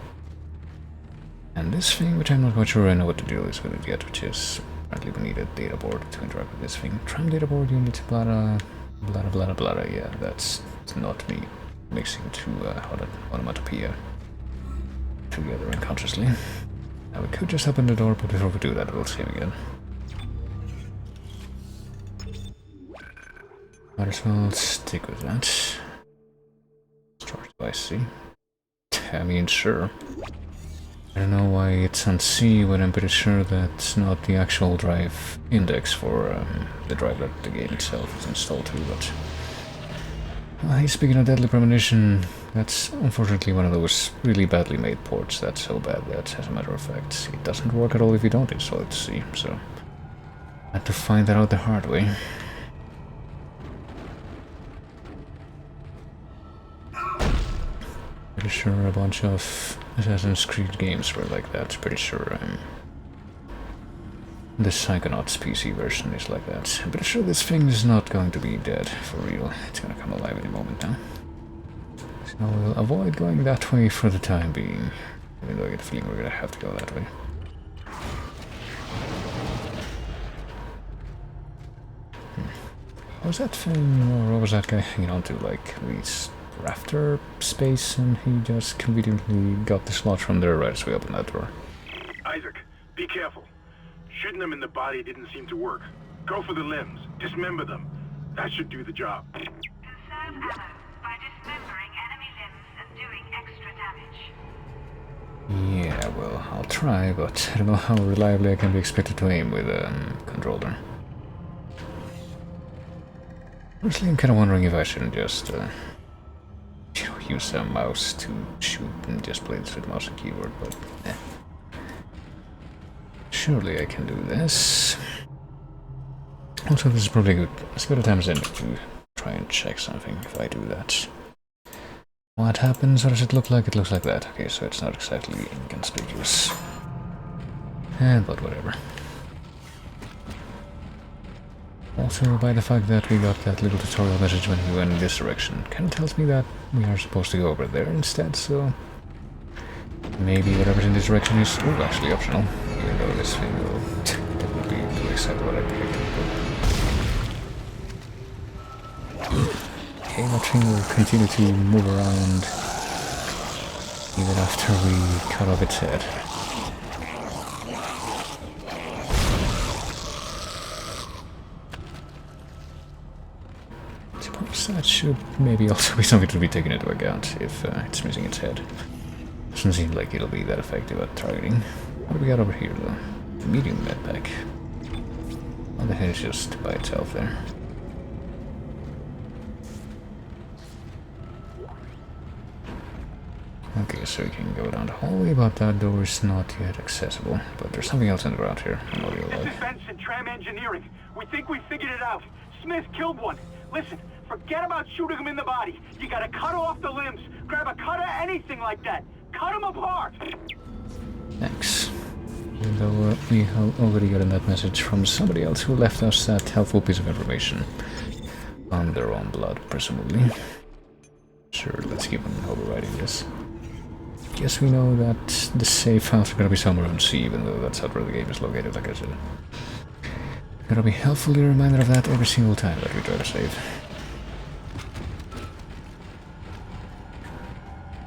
And this thing, which I'm not quite sure I know what the deal is with it yet, which is apparently we need a data board to interact with this thing. Tram data board unit, blah blah blah blah. Yeah, that's not me mixing two onomatopoeia together unconsciously. Now we could just open the door, but before we do that, we'll save again. Might as well stick with that. Storage device C. I mean, sure. I don't know why it's on C when I'm pretty sure that's not the actual drive index for the drive that the game itself is installed to, but... Hey, speaking of Deadly Premonition, that's unfortunately one of those really badly made ports that's so bad that, as a matter of fact, it doesn't work at all if you don't install it to C, so... I had to find that out the hard way. Pretty sure a bunch of Assassin's Creed games were like that. Pretty sure the Psychonauts PC version is like that. I'm pretty sure this thing is not going to be dead for real. It's gonna come alive any moment now. So we'll avoid going that way for the time being. Even though I get the feeling we're gonna have to go that way. What was that thing, or what was that guy hanging on to, like these rafter space, and he just conveniently got the slot from there right as we opened that door. Isaac, be careful. Shooting them in the body didn't seem to work. Go for the limbs. Dismember them. That should do the job. Conserve ammo by dismembering enemy limbs and doing extra damage. Yeah, well, I'll try, but I don't know how reliably I can be expected to aim with a controller. Honestly, I'm kind of wondering if I shouldn't just use a mouse to shoot and just play this with mouse and keyboard, but surely I can do this. Also, this is probably good. As good a time as any to try and check something if I do that. What happens? What does it look like? It looks like that. Okay, so it's not exactly inconspicuous. But whatever. Also, by the fact that we got that little tutorial message when we went in this direction, kind of tells me that we are supposed to go over there instead, so... Maybe whatever's in this direction is actually optional, even though this thing will definitely do exactly what I predicted. Okay, that thing will continue to move around even after we cut off its head. That should maybe also be something to be taken into account if it's missing its head. Doesn't seem like it'll be that effective at targeting. What do we got over here though? The medium medpack. Oh, the head is just by itself there. Okay, so we can go down the hallway, but that door is not yet accessible. But there's something else in the ground here. This is Benson, Tram Engineering. We think we figured it out. Smith killed one. Listen, forget about shooting him in the body. You gotta cut off the limbs. Grab a cutter, anything like that. Cut them apart. Thanks. Even though we already gotten that message from somebody else who left us that helpful piece of information. On their own blood, presumably. Sure, let's keep on overriding this. Guess we know that the safe house is gonna be somewhere on C, even though that's not where the game is located, like I said. Gotta be helpfully reminded of that every single time that we try to save.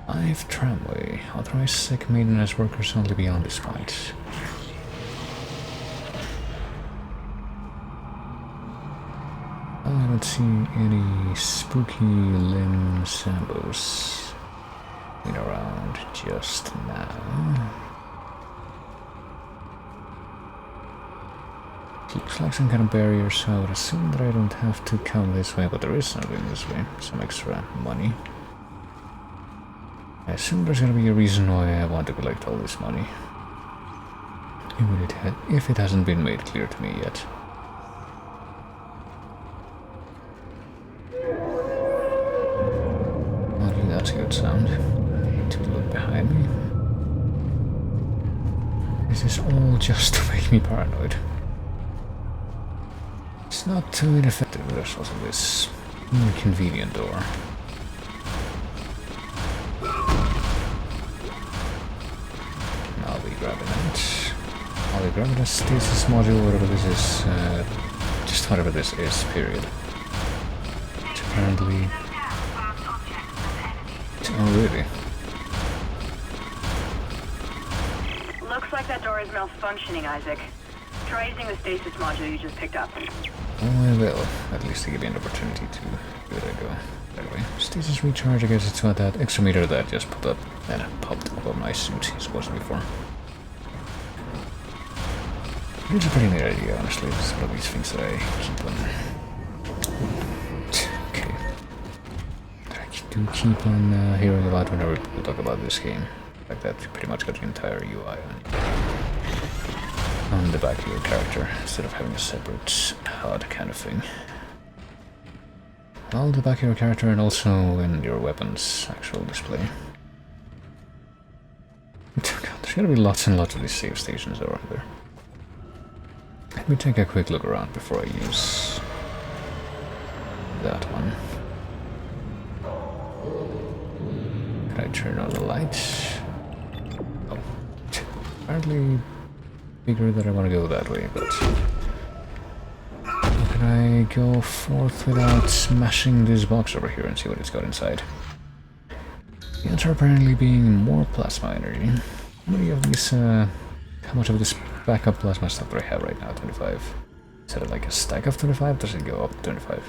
I've tramway. Authorized sick maintenance workers only beyond this point. I don't see any spooky limb symbols around just now. Looks like some kind of barrier, so I would assume that I don't have to come this way, but there is something this way, some extra money. I assume there's gonna be a reason why I want to collect all this money. If it hasn't been made clear to me yet. Okay, that's a good sound. To look behind me. This is all just to make me paranoid. It's not too ineffective. There's also this inconvenient door. I'll be grabbing it. I'll be grabbing a stasis module, whatever this is. Just whatever this is, period. It's apparently... Oh, really? Looks like that door is malfunctioning, Isaac. Try using the stasis module you just picked up. Oh, I will. At least to give you an opportunity to give it a go. Anyway, stasis recharge, I guess it's what that extra meter that just popped up and popped up on my suit is supposed to be for. It's a pretty neat idea, honestly. It's one of these things that I keep on... Okay. That I do keep on hearing about whenever people talk about this game. Like that, you pretty much got the entire UI on the back of your character, instead of having a separate HUD kind of thing. Well, the back of your character and also in your weapons actual display. God, there's gonna be lots and lots of these save stations around there. Let me take a quick look around before I use that one. Can I turn on the lights? Oh, apparently figured that I want to go that way, but can I go forth without smashing this box over here and see what it's got inside? The answer apparently being more plasma energy. How many of these, how much of this backup plasma stuff do I have right now? 25. Is that like a stack of 25? Does it go up 25?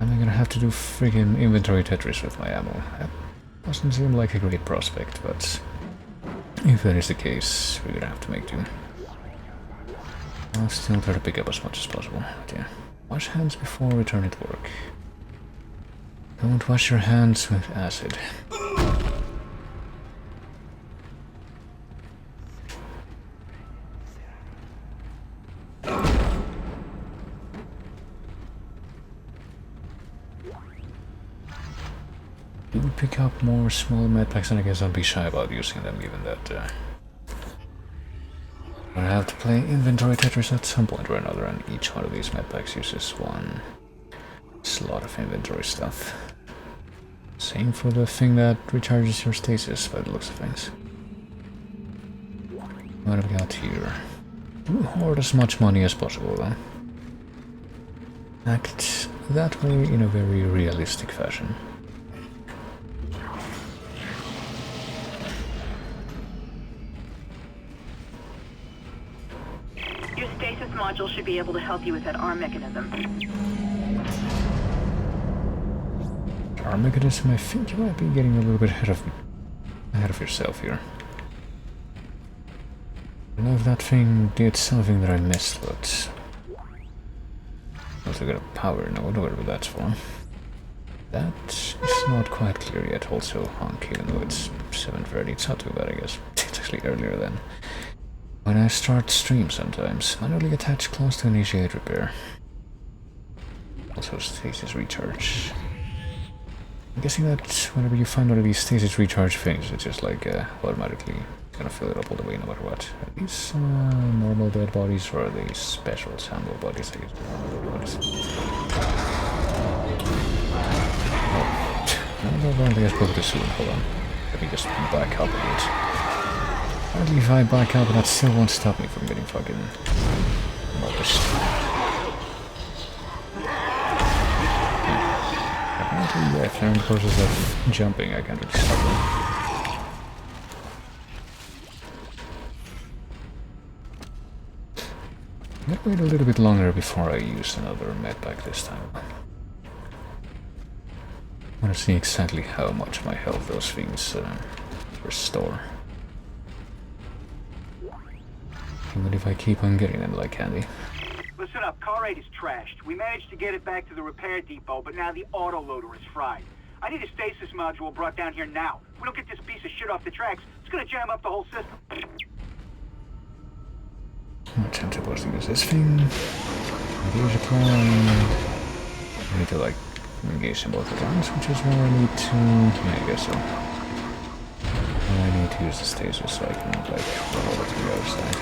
Am I gonna have to do friggin' inventory Tetris with my ammo? That doesn't seem like a great prospect, but if that is the case, we're gonna have to make do. I'll still try to pick up as much as possible. But yeah, wash hands before returning to work. Don't wash your hands with acid. Do pick up more small medpacks, and I guess I'll be shy about using them, given that I have to play inventory Tetris at some point or another, and each one of these medpacks uses one slot of inventory stuff. Same for the thing that recharges your stasis, by the looks of things. What have we got here? Do hoard as much money as possible, though. Act that way in a very realistic fashion. Your stasis module should be able to help you with that arm mechanism. Arm mechanism, I think you might be getting a little bit ahead of yourself here. I don't know if that thing did something that I missed, but also got a power node, whatever that's for. That is not quite clear yet. Also honk, even though it's 7:30, it's not too bad, I guess. It's actually earlier than when I start stream sometimes. Manually attach close to initiate repair. Also stasis recharge. I'm guessing that whenever you find one of these stasis recharge things, it's just like automatically gonna fill it up all the way no matter what. Are these normal dead bodies, or are they special sample bodies? I guess normal bodies. Oh, I don't think I spoke too soon. Hold on. Let me just back up a bit. Apparently if I back up, that still won't stop me from getting fucking demolished. Apparently, if they're in the process of jumping, I can't really stop them. I'm gonna wait a little bit longer before I use another medpack this time. I want to see exactly how much my health those things restore. Even if I keep on getting them like candy. Listen up, car 8 is trashed. We managed to get it back to the repair depot, but now the autoloader is fried. I need a stasis module brought down here now. If we don't get this piece of shit off the tracks, it's gonna jam up the whole system. What I'm supposed to use this thing? Engage applied. I need to like engage them both at once, which is where I need to. Yeah, I guess so. I need to use the stasis so I can like run over to the other side.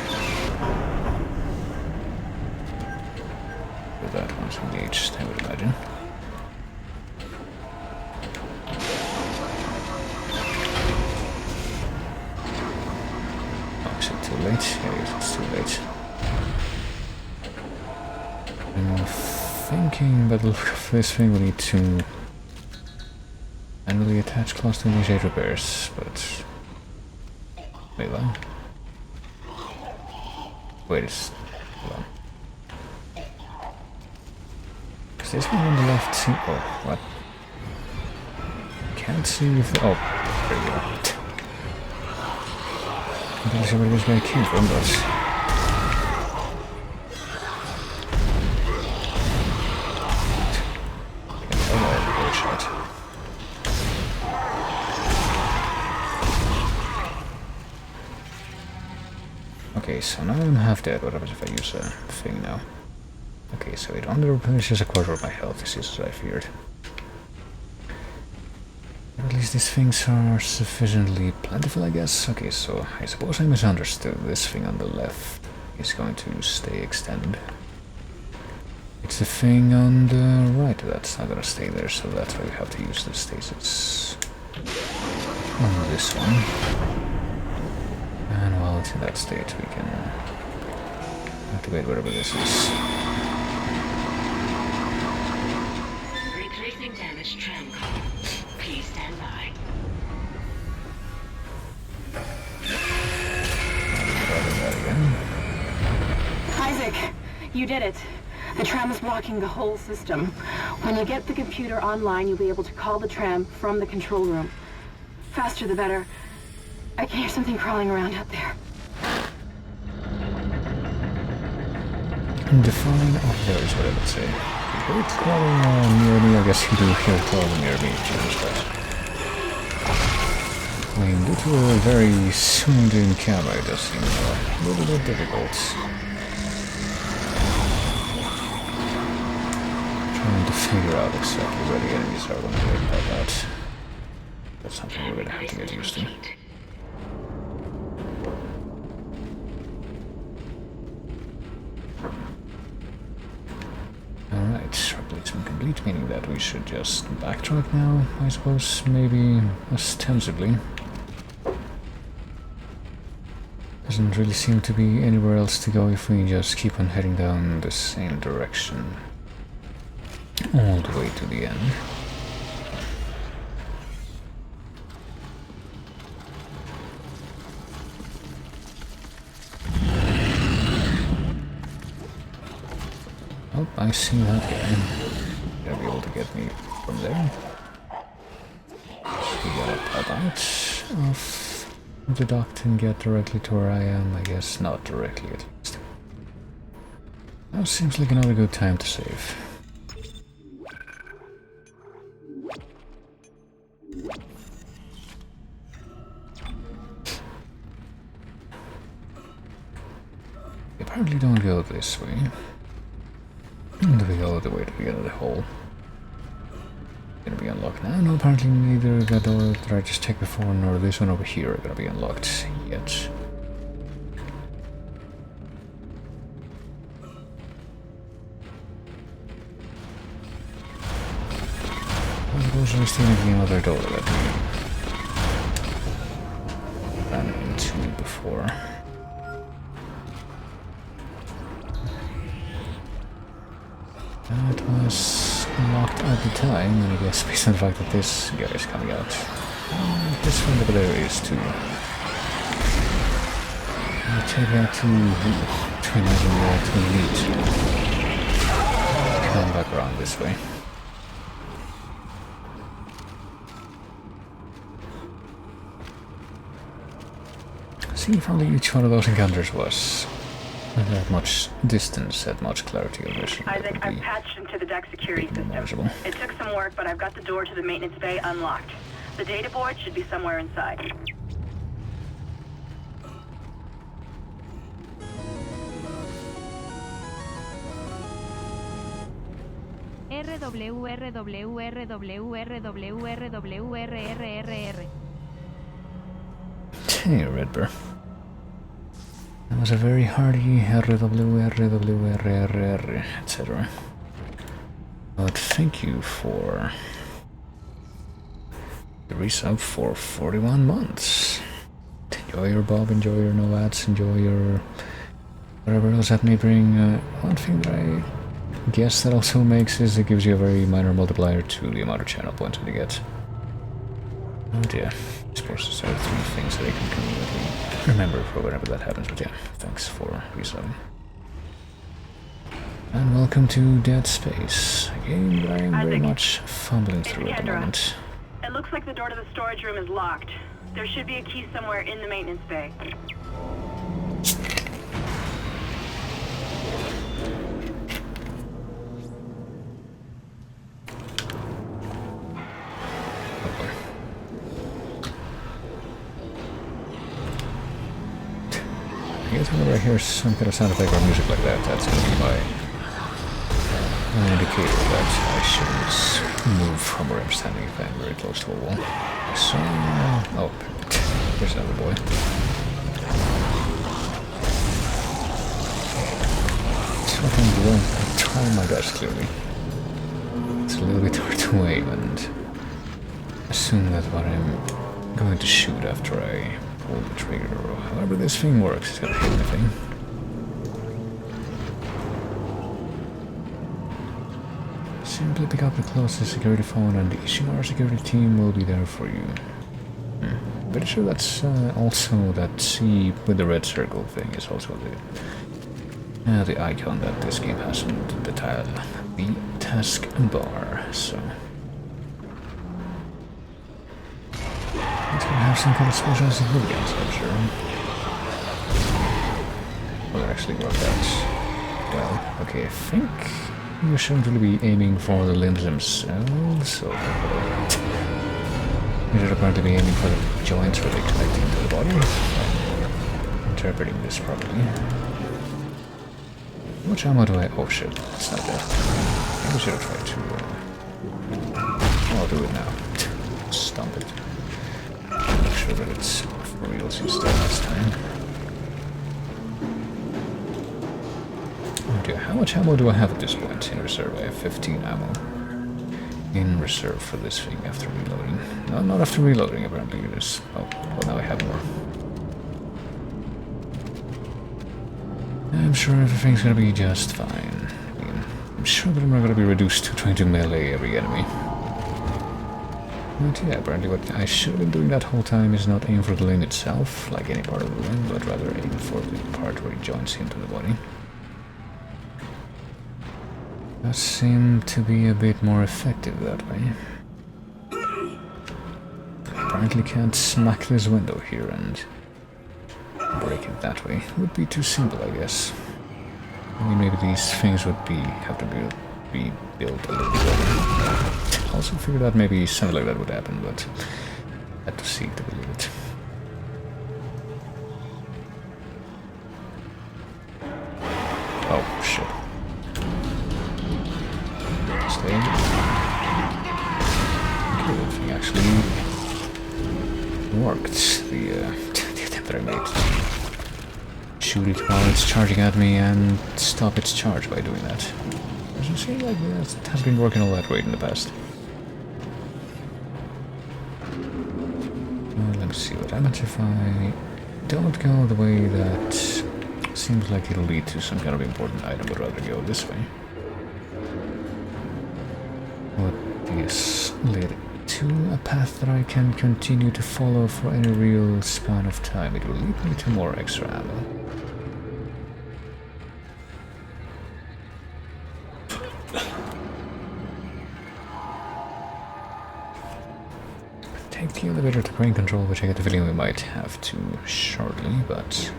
With that once engaged, I would imagine. Oh, is it too late? Yeah, yes, it's too late. I'm thinking by the look of this thing we need to manually attach class to initiate repairs, but wait, what? Wait, hold on. Is this one on the left? See? Oh, what? Can't see if. Oh, there you go. I can't see where this guy came from, but. Okay, so now I'm half dead. What happens if I use a thing now? Okay, so it only replenishes a quarter of my health. This is as I feared. At least these things are sufficiently plentiful, I guess. Okay, so I suppose I misunderstood. This thing on the left is going to stay extended. It's the thing on the right that's not gonna stay there, so that's why we have to use the stasis on this one. And while it's in that state, we can activate whatever this is. Replacing damaged tram columns. Please stand by. Isaac, you did it. The tram is blocking the whole system. When you get the computer online, you'll be able to call the tram from the control room. Faster the better. I can hear something crawling around out there. Define. Oh, there is what I would say. If it's crawling near me, I guess you do hear it crawling near me. Jesus Christ. I mean, due to a very zoomed-in camera, it does seem a little bit difficult. Trying to figure out exactly where the enemies are when they pop out. That's something we're gonna have to get used to. Alright, replacement complete, meaning that we should just backtrack now, I suppose, maybe ostensibly. Doesn't really seem to be anywhere else to go if we just keep on heading down the same direction. All the way to the end. Oh, I see that guy. Gonna be able to get me from there. We gotta pop out of the duct and get directly to where I am. I guess not directly, at least. Now seems like another good time to save. We apparently don't go this way. Do we go the way to the end of the hole? Gonna be unlocked now? No, apparently neither the door that I just checked before nor this one over here are gonna be unlocked yet. I suppose we still need another door that we ran into before. That was locked at the time, and I guess based on the fact that this guy is coming out. This one over there is too. take that to imagine that we need to come back around this way. See if only each one of those encounters was at that much distance, that much clarity of vision. Isaac, I've patched into the deck security system. Manageable. It took some work, but I've got the door to the maintenance bay unlocked. The data board should be somewhere inside. Hey, Redbur. That was a very hearty RWR, etc. But thank you for the resub for 41 months. Enjoy your Bob, enjoy your no ads, enjoy your whatever else that may bring. One thing that I guess that also makes is it gives you a very minor multiplier to the amount of channel points that you get. Oh dear. I suppose those are 3 things that I can conveniently remember for whenever that happens, but yeah, thanks for resubbing. And welcome to Dead Space, a game that I am very much fumbling through at the moment. It looks like the door to the storage room is locked. There should be a key somewhere in the maintenance bay. I guess whenever I hear some kind of sound effect or music like that, that's going to be my indicator that I shouldn't move from where I'm standing if I'm very close to a wall. So, oh, there's another boy. It's what I'm doing. I'm trying my best, clearly. It's a little bit hard to aim and assume that what I'm going to shoot after I pull the trigger, or however this thing works, it's gonna hit the thing. Simply pick up the closest security phone and the Ishimara security team will be there for you. Pretty sure that's also that C with the red circle thing is also the icon that this game has on the tile, the task bar, so... It's gonna have some kind of special significance, I'm sure. Will it actually work out well? Okay, I think you shouldn't really be aiming for the limbs themselves, so you should apparently be aiming for the joints where they connect into the body. If I'm interpreting this properly. How much ammo do I... Oh shit, it's not there. Maybe I should have tried to... I'll do it now. Stomp it. Make sure that it's for real since last time. Oh dear, how much ammo do I have at this point in reserve? I have 15 ammo in reserve for this thing after reloading. No, not after reloading, apparently it is. Oh, well now I have more. I'm sure everything's gonna be just fine. I mean, I'm sure that I'm not gonna be reduced to trying to melee every enemy. But yeah, apparently what I should have been doing that whole time is not aim for the limb itself, like any part of the limb, but rather aim for the part where it joins into the body. That seemed to be a bit more effective that way. I apparently can't smack this window here and break it that way. It would be too simple, I guess. I mean, maybe these things would have to be built a little bit better. I also figured out maybe something like that would happen, but I had to see to believe it. Oh, shit. Stay. Okay, that thing actually worked. The attempt that I made to shoot it while it's charging at me and stop its charge by doing that. Doesn't seem like that has been working all that great in the past. Let me see what happens if I don't go the way that seems like it'll lead to some kind of important item, but rather go this way. What is lead to a path that I can continue to follow for any real span of time. It will lead me to more extra ammo. take the elevator to crane control, which I get the feeling we might have to shortly, but...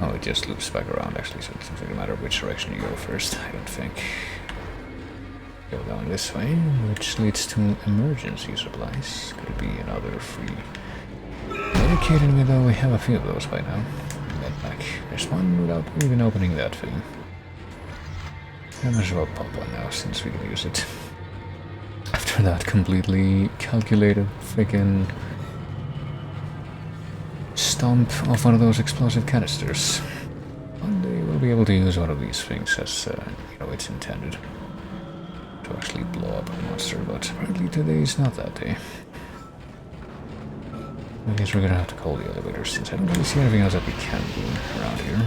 Oh, it just loops back around actually, so it doesn't really matter which direction you go first, I don't think. Go down this way, which leads to emergency supplies. Could it be another free medicated enemy, though? We have a few of those by now. Medpack. There's one without even opening that thing. I might as well pop one now, since we can use it. After that completely calculated freaking stomp of one of those explosive canisters. One day we'll be able to use one of these things as, you know, it's intended. To actually blow up a monster, but apparently today is not that day. I guess we're gonna have to call the elevator since I don't really see anything else that we can do around here.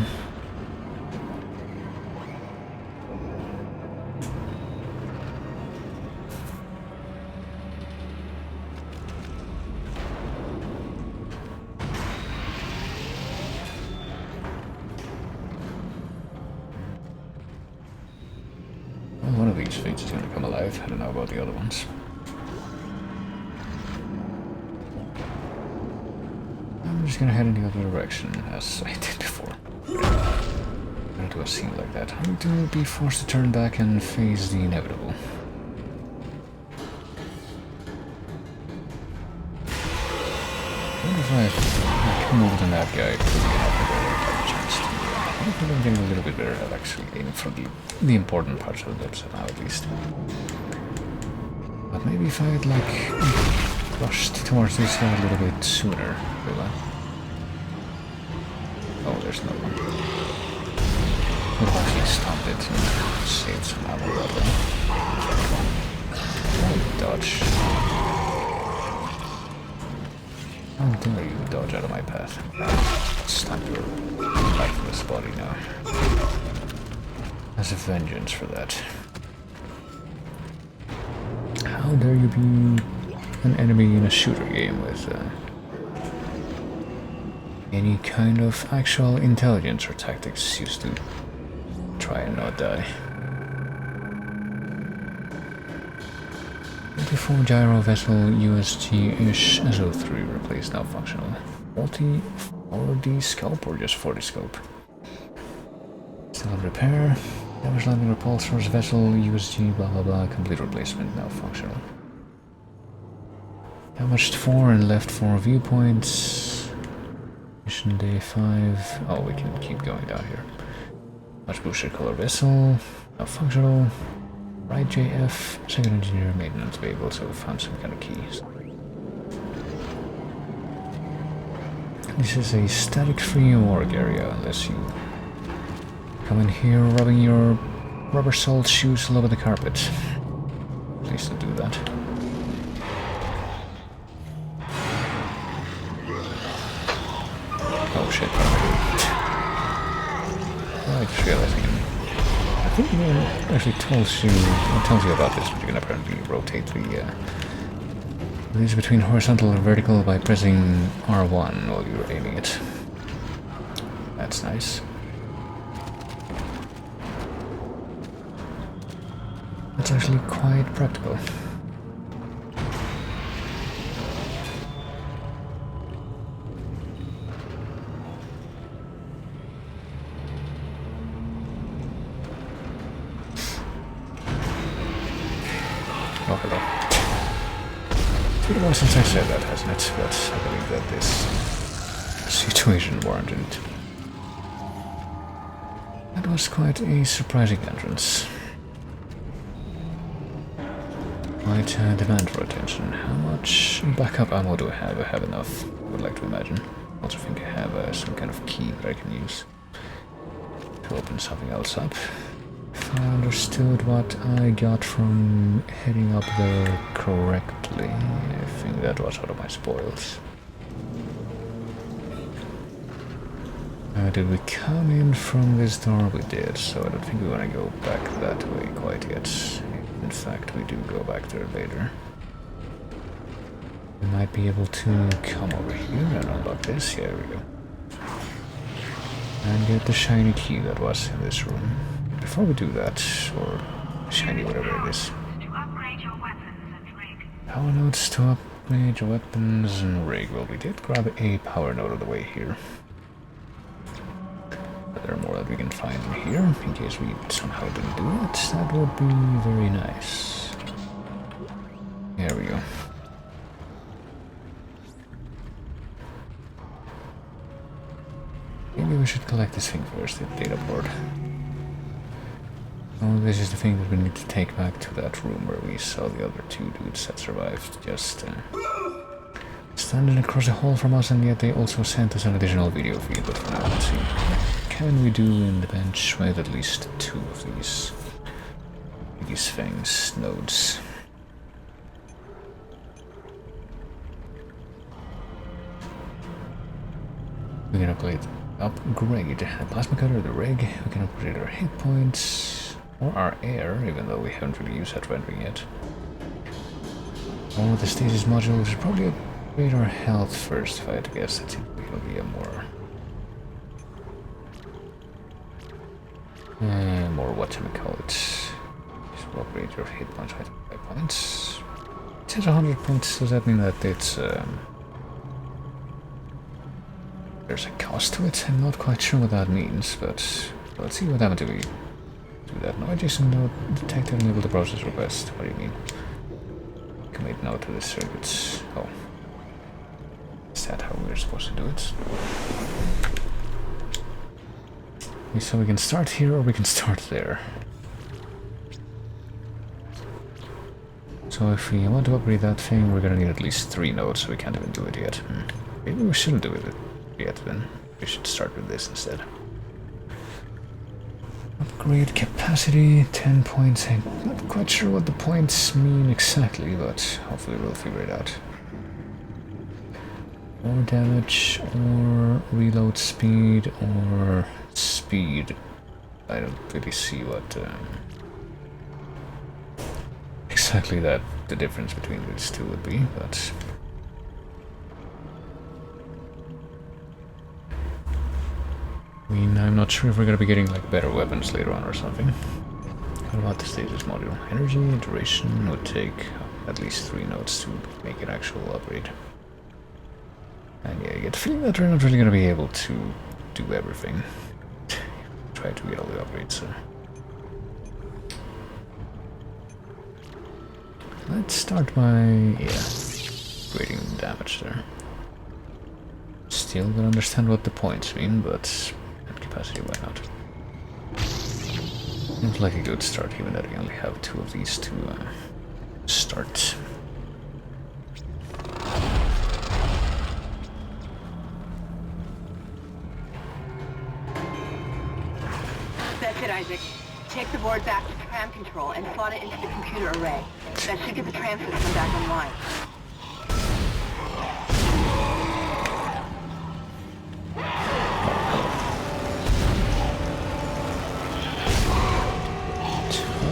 Well, one of these things is gonna come alive. I don't know about the other ones. I'm just gonna head in the other direction, as I did before. Gonna do a scene like that. I'm going to be forced to turn back and face the inevitable. I wonder if I come over to that guy, could have a chance to... I think I'm getting a little bit better at actually aiming for the important parts of the episode now, at least. But maybe if I had, like, rushed towards this guy a little bit sooner, will I? Oh, there's no one. Could have actually stopped it and saved some ammo that way. Dodge. How dare you dodge out of my path? Stamp your lifeless body now. As a vengeance for that. How dare you be an enemy in a shooter game with any kind of actual intelligence or tactics used to try and not die. 24 gyro vessel USG-ish SO3 replaced, now functional. 40 4D scope or just 40 scope? Still in repair. Damage landing repulsors vessel USG blah blah blah, complete replacement, now functional. Damaged 4 and left 4 viewpoints. Mission day 5. Oh, we can keep going down here. Much boosted color vessel, now functional. Right JF, second engineer maintenance vehicle, so found some kind of keys. This is a static-free work area, unless you come in here rubbing your rubber-soled shoes all over the carpet. Please don't do that. Oh shit. I just realizing. I think the game actually tells you about this, but you can apparently rotate the these between horizontal and vertical by pressing R1 while you're aiming it. That's nice. That's actually quite practical. Oh, hello. It's been a while since I said that, hasn't it? But I believe that this situation warranted it. That was quite a surprising entrance. Might demand for attention. How much backup ammo do I have? I have enough, I would like to imagine. I also think I have some kind of key that I can use to open something else up. If I understood what I got from heading up there correctly, I think that was one of my spoils. Did we come in from this door? We did, so I don't think we want to go back that way quite yet. In fact, we do go back there later. We might be able to come over here and unlock this. Here we go. And get the shiny key that was in this room. Before we do that, or shiny whatever it is. Power nodes to Major weapons and rig. Well, we did grab a power node on the way here. But there are more that we can find in here, in case we somehow didn't do it. That would be very nice. There we go. Maybe we should collect this thing first, the data board. Oh, this is the thing that we need to take back to that room where we saw the other two dudes that survived, just standing across the hall from us, and yet they also sent us an additional video feed. But for now, let's see. What can we do in the bench with at least two of these things, nodes? We can upgrade the plasma cutter, the rig. We can upgrade our hit points. Or our air, even though we haven't really used that rendering yet. Oh, the stasis module, we should probably upgrade our health first, if I had to guess. That seems like it'll be a more whatchamacallit. Just upgrade your hit points by 5 points. It says 100 points, does that mean that it's there's a cost to it? I'm not quite sure what that means, but let's see what happens if we do that. No adjacent node detected, enable the process request. What do you mean? Commit node to the circuits. Oh. Is that how we're supposed to do it? Okay, so we can start here or we can start there. So if we want to upgrade that thing, we're gonna need at least 3 nodes, so we can't even do it yet. Maybe we shouldn't do it yet then. We should start with this instead. Upgrade capacity, 10 points. I'm not quite sure what the points mean exactly, but hopefully we'll figure it out. Or damage, or reload speed, or speed. I don't really see what exactly that the difference between these two would be, but I mean, I'm not sure if we're gonna be getting like better weapons later on or something. What about the status module? Energy duration would take at least 3 nodes to make an actual upgrade. And yeah, I get the feeling that we're not really gonna be able to do everything. Try to get all the upgrades, so. Let's start by, grading damage there. Still don't understand what the points mean, but capacity, why not? Seems like a good start, even that we only have 2 of these to start. That's it, Isaac. Take the board back to tram control and slot it into the computer array. That should get the tram system back online.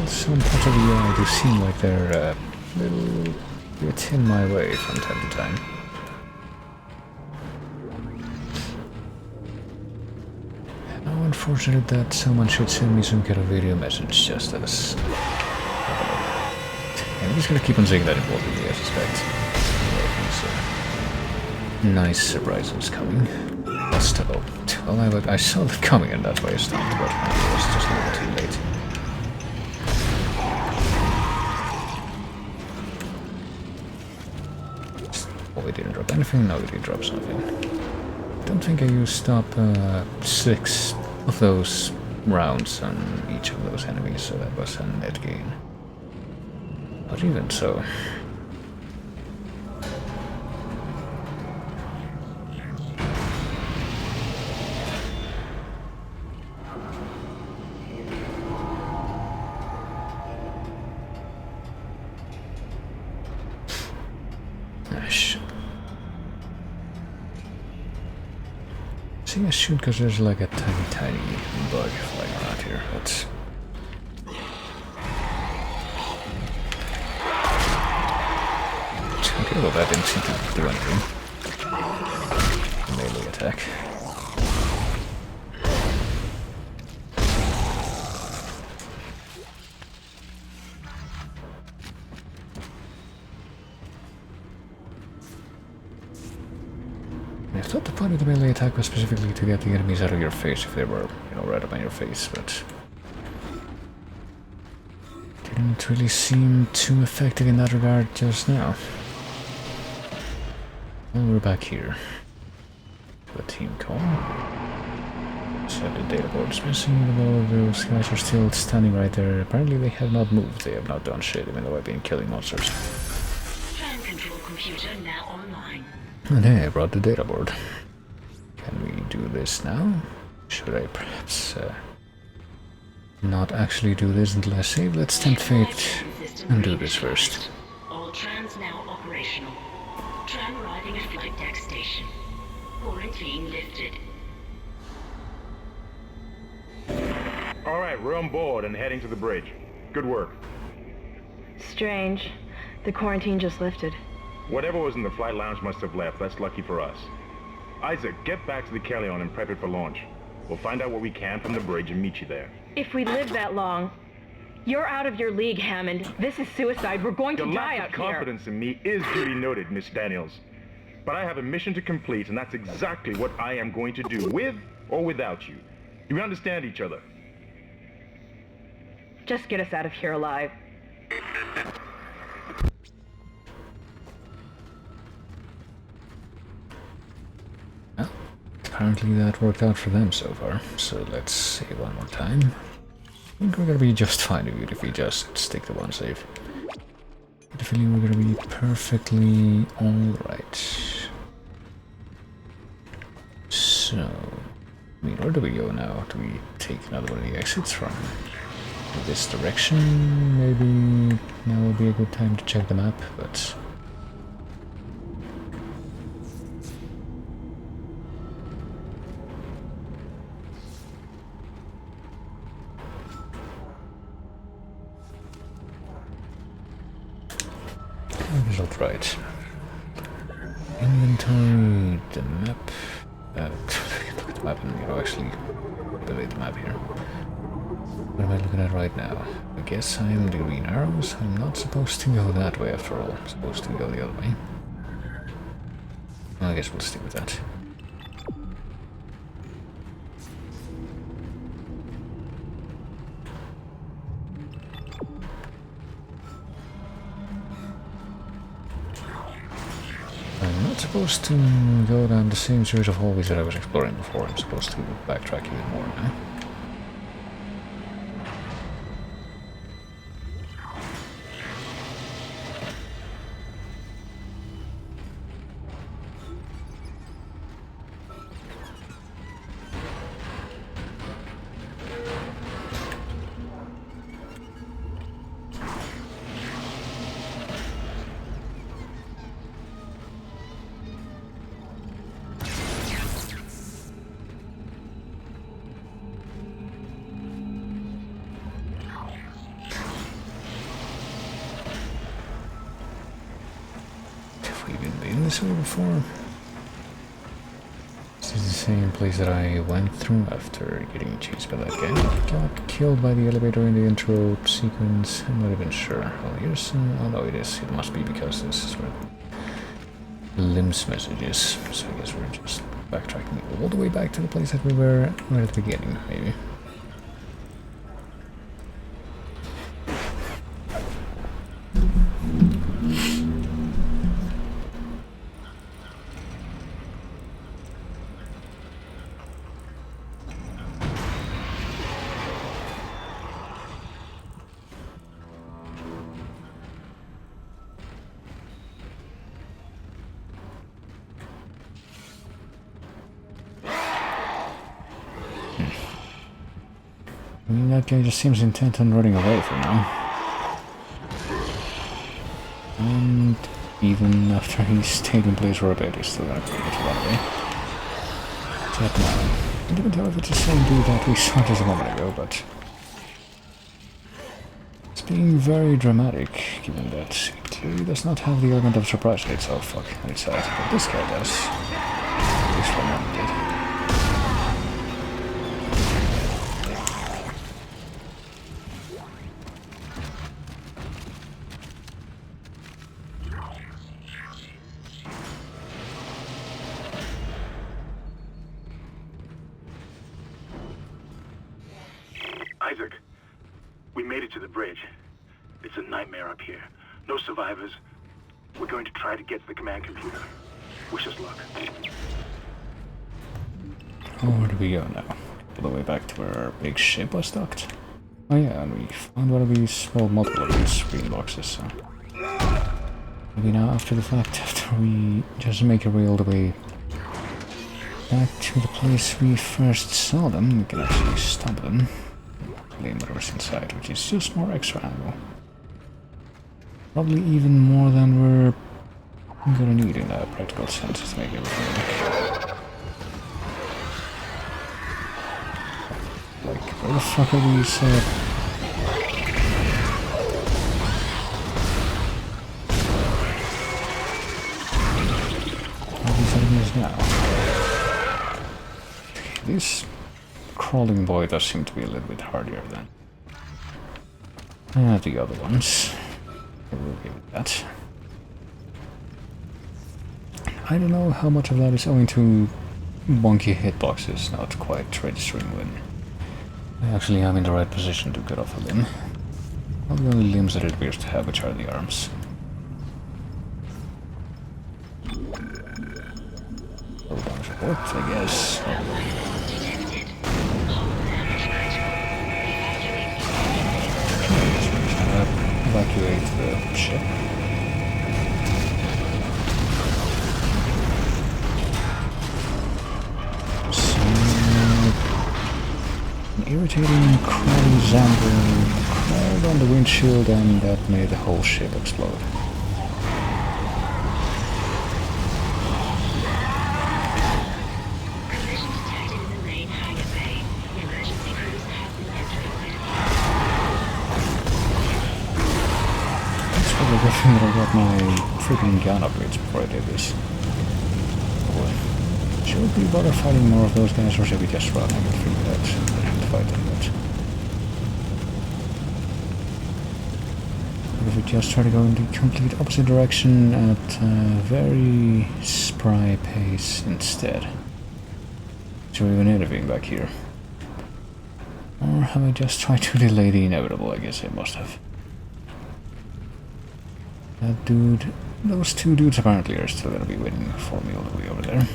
Some parts of the UI do seem like they're a little bit in my way from time to time. How unfortunate that someone should send me some kind of video message just as... I'm just gonna keep on saying that involvingly, I suspect. Nice surprises coming. Well, I saw that coming and that's why I stopped, but it was just a little too late. We didn't drop anything, now we did drop something. I don't think I used up 6 of those rounds on each of those enemies, so that was a net gain. But even so... I should, because there's like a tiny bug flying around here, but... Okay, well that didn't seem to do anything. Melee attack. thought the point of the melee attack was specifically to get the enemies out of your face if they were, right up on your face, but didn't really seem too effective in that regard just now. Well, we're back here. To a team call. So the data board is missing, even though those guys are still standing right there. Apparently they have not moved, they have not done shit, even though I've been killing monsters. Tram control computer now online. And hey, I brought the data board. Can we do this now? Should I perhaps not actually do this until I save? Let's tempt fate and do this first. All trams now operational. Tram arriving at flight deck station. Quarantine lifted. All right, we're on board and heading to the bridge. Good work. Strange. The quarantine just lifted. Whatever was in the flight lounge must have left. That's lucky for us. Isaac, get back to the Kellion and prep it for launch. We'll find out what we can from the bridge and meet you there. If we live that long, you're out of your league, Hammond. This is suicide. We're going to die out here. Your lack of confidence in me is duly noted, Miss Daniels. But I have a mission to complete, and that's exactly what I am going to do, with or without you. Do we understand each other? Just get us out of here alive. Well, apparently that worked out for them so far, so let's save one more time. I think we're gonna be just fine if we just stick to one save. I have a feeling we're gonna be perfectly alright. So, I mean, where do we go now? Do we take another one of the exits from this direction? Maybe now will be a good time to check the map, but result right. Inventory, the map. Look at the map and actually evaluate the map here. What am I looking at right now? I guess I'm the green arrows. I'm not supposed to go that way after all. I'm supposed to go the other way. Well, I guess we'll stick with that. I'm not supposed to go down the same series of hallways that I was exploring before. I'm supposed to backtrack even more now. This way before? This is the same place that I went through after getting chased by that guy. Got killed by the elevator in the intro sequence. I'm not even sure. Oh, here's oh no, it is. It must be because this is where Lim's message is. So I guess we're just backtracking all the way back to the place that we were right at the beginning, maybe. I mean, that guy just seems intent on running away for now. And even after he stayed in place for a bit, he's still gonna try to run away. Check now. I can't even tell if it's the same dude that we saw just a moment ago, but it's being very dramatic, given that it clearly does not have the element of surprise on its on its side. But this guy does. At least for a moment did. made it to the bridge. It's a nightmare up here. No survivors. We're going to try to get to the command computer. Wish us luck. Where do we go now? All the way back to where our big ship was docked? Oh yeah, and we found one of these, well, multiple of these green boxes, so... Maybe now, after the fact, after we just make our way all the way back to the place we first saw them, we can actually stop them. Claim whatever's inside, which is just more extra ammo. Probably even more than we're gonna need in a practical sense to make everything work. Like, where the fuck are these, enemies now? This crawling boy does seem to be a little bit harder than the other ones. I will give it that. I don't know how much of that is owing to wonky hitboxes not quite registering when I actually am in the right position to get off a limb. Well, the only limbs that it appears to have, which are the arms. What, I guess. Evacuate the ship. So, an irritating crawly zombie crawled on the windshield and that made the whole ship explode. I think I got my freaking gun upgrades before I did this. Boy. Should we bother fighting more of those guys, or should we just run? I get free that I have to fight them much. If we just try to go in the complete opposite direction at a very spry pace instead. Is there even anything back here? Or have I just tried to delay the inevitable? I guess I must have. That dude, those two dudes apparently are still gonna be waiting for me all the way over there.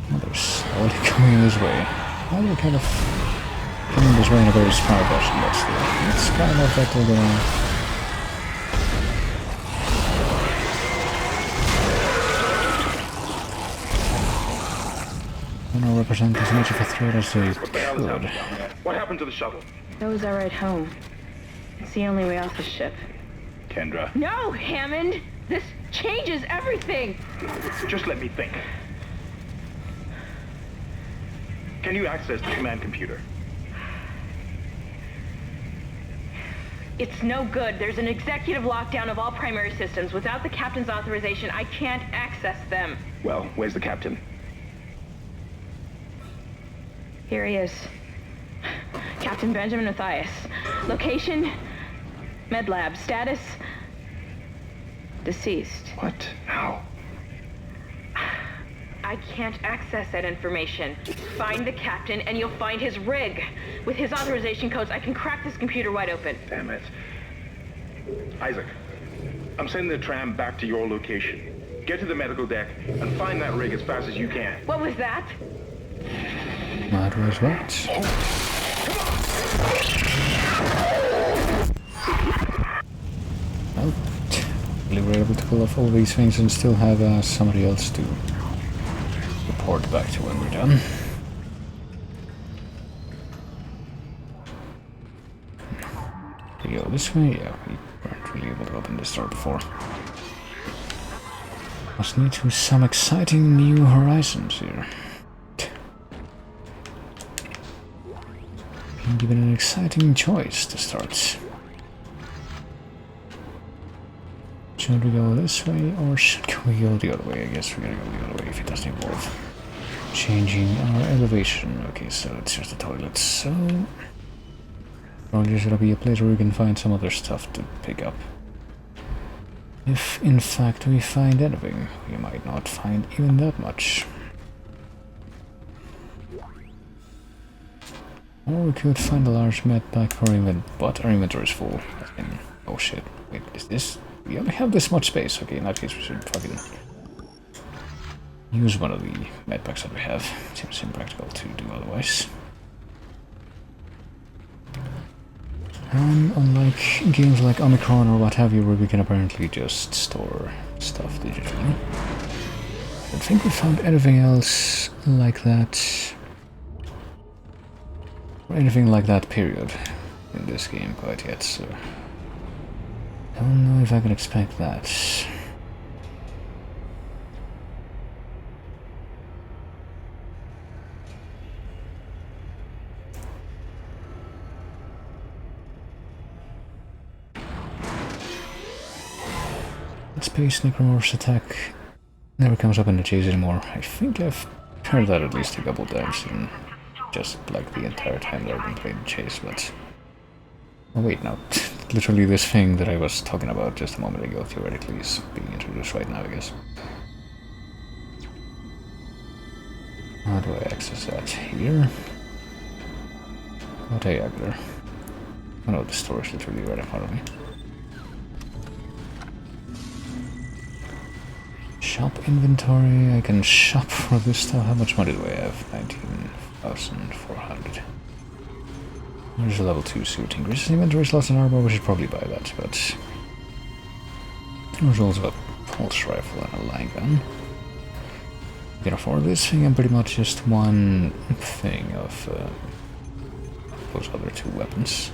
Well, they're slowly coming this way. Well, they're kind of coming this way in a very smart fashion, but still, it's kind of like they're gonna... represent as much of a threat as they could. What happened to the shuttle? That was our ride home. It's the only way off the ship. Kendra. No, Hammond! This changes everything! Just let me think. Can you access the command computer? It's no good. There's an executive lockdown of all primary systems. Without the captain's authorization, I can't access them. Well, where's the captain? Here he is. Captain Benjamin Mathias. Location? Med lab. Status? Deceased. What? How? I can't access that information. Find the captain and you'll find his rig. With his authorization codes, I can crack this computer wide open. Damn it. Isaac, I'm sending the tram back to your location. Get to the medical deck and find that rig as fast as you can. What was that? That was right. Well, we were able to pull off all these things and still have somebody else to report back to when we're done. We go this way? Yeah, we weren't really able to open this door before. Must lead to some exciting new horizons here. Being given an exciting choice to start. Should we go this way or should we go the other way? I guess we're gonna go the other way if it doesn't involve changing our elevation. Okay, so it's just the toilet, so probably there's gonna be a place where we can find some other stuff to pick up. If in fact we find anything, we might not find even that much. Or we could find a large med pack for but our inventory is full. I mean, oh shit. Wait, is this... We only have this much space. Okay, in that case we should fucking use one of the med packs that we have. Seems impractical to do otherwise. Unlike games like Omicron or what have you, where we can apparently just store stuff digitally. I don't think we found anything else like that. Or anything like that, period, in this game quite yet, so... Don't know if I can expect that. Space Necromorph's attack never comes up in the chase anymore. I think I've heard that at least a couple times in just like the entire time that I've been playing the chase, but... Oh wait, no. Literally this thing that I was talking about just a moment ago theoretically is being introduced right now, I guess. How do I access that? Here? Oh, diagonal. Oh no, the store is literally right in front of me. Shop inventory, I can shop for this stuff. How much money do I have? 19,400. There's a level 2 suit. Increases inventory slots and armor, we should probably buy that, but... There's also a pulse rifle and a line gun. You can afford this thing and pretty much just one thing of those other 2 weapons.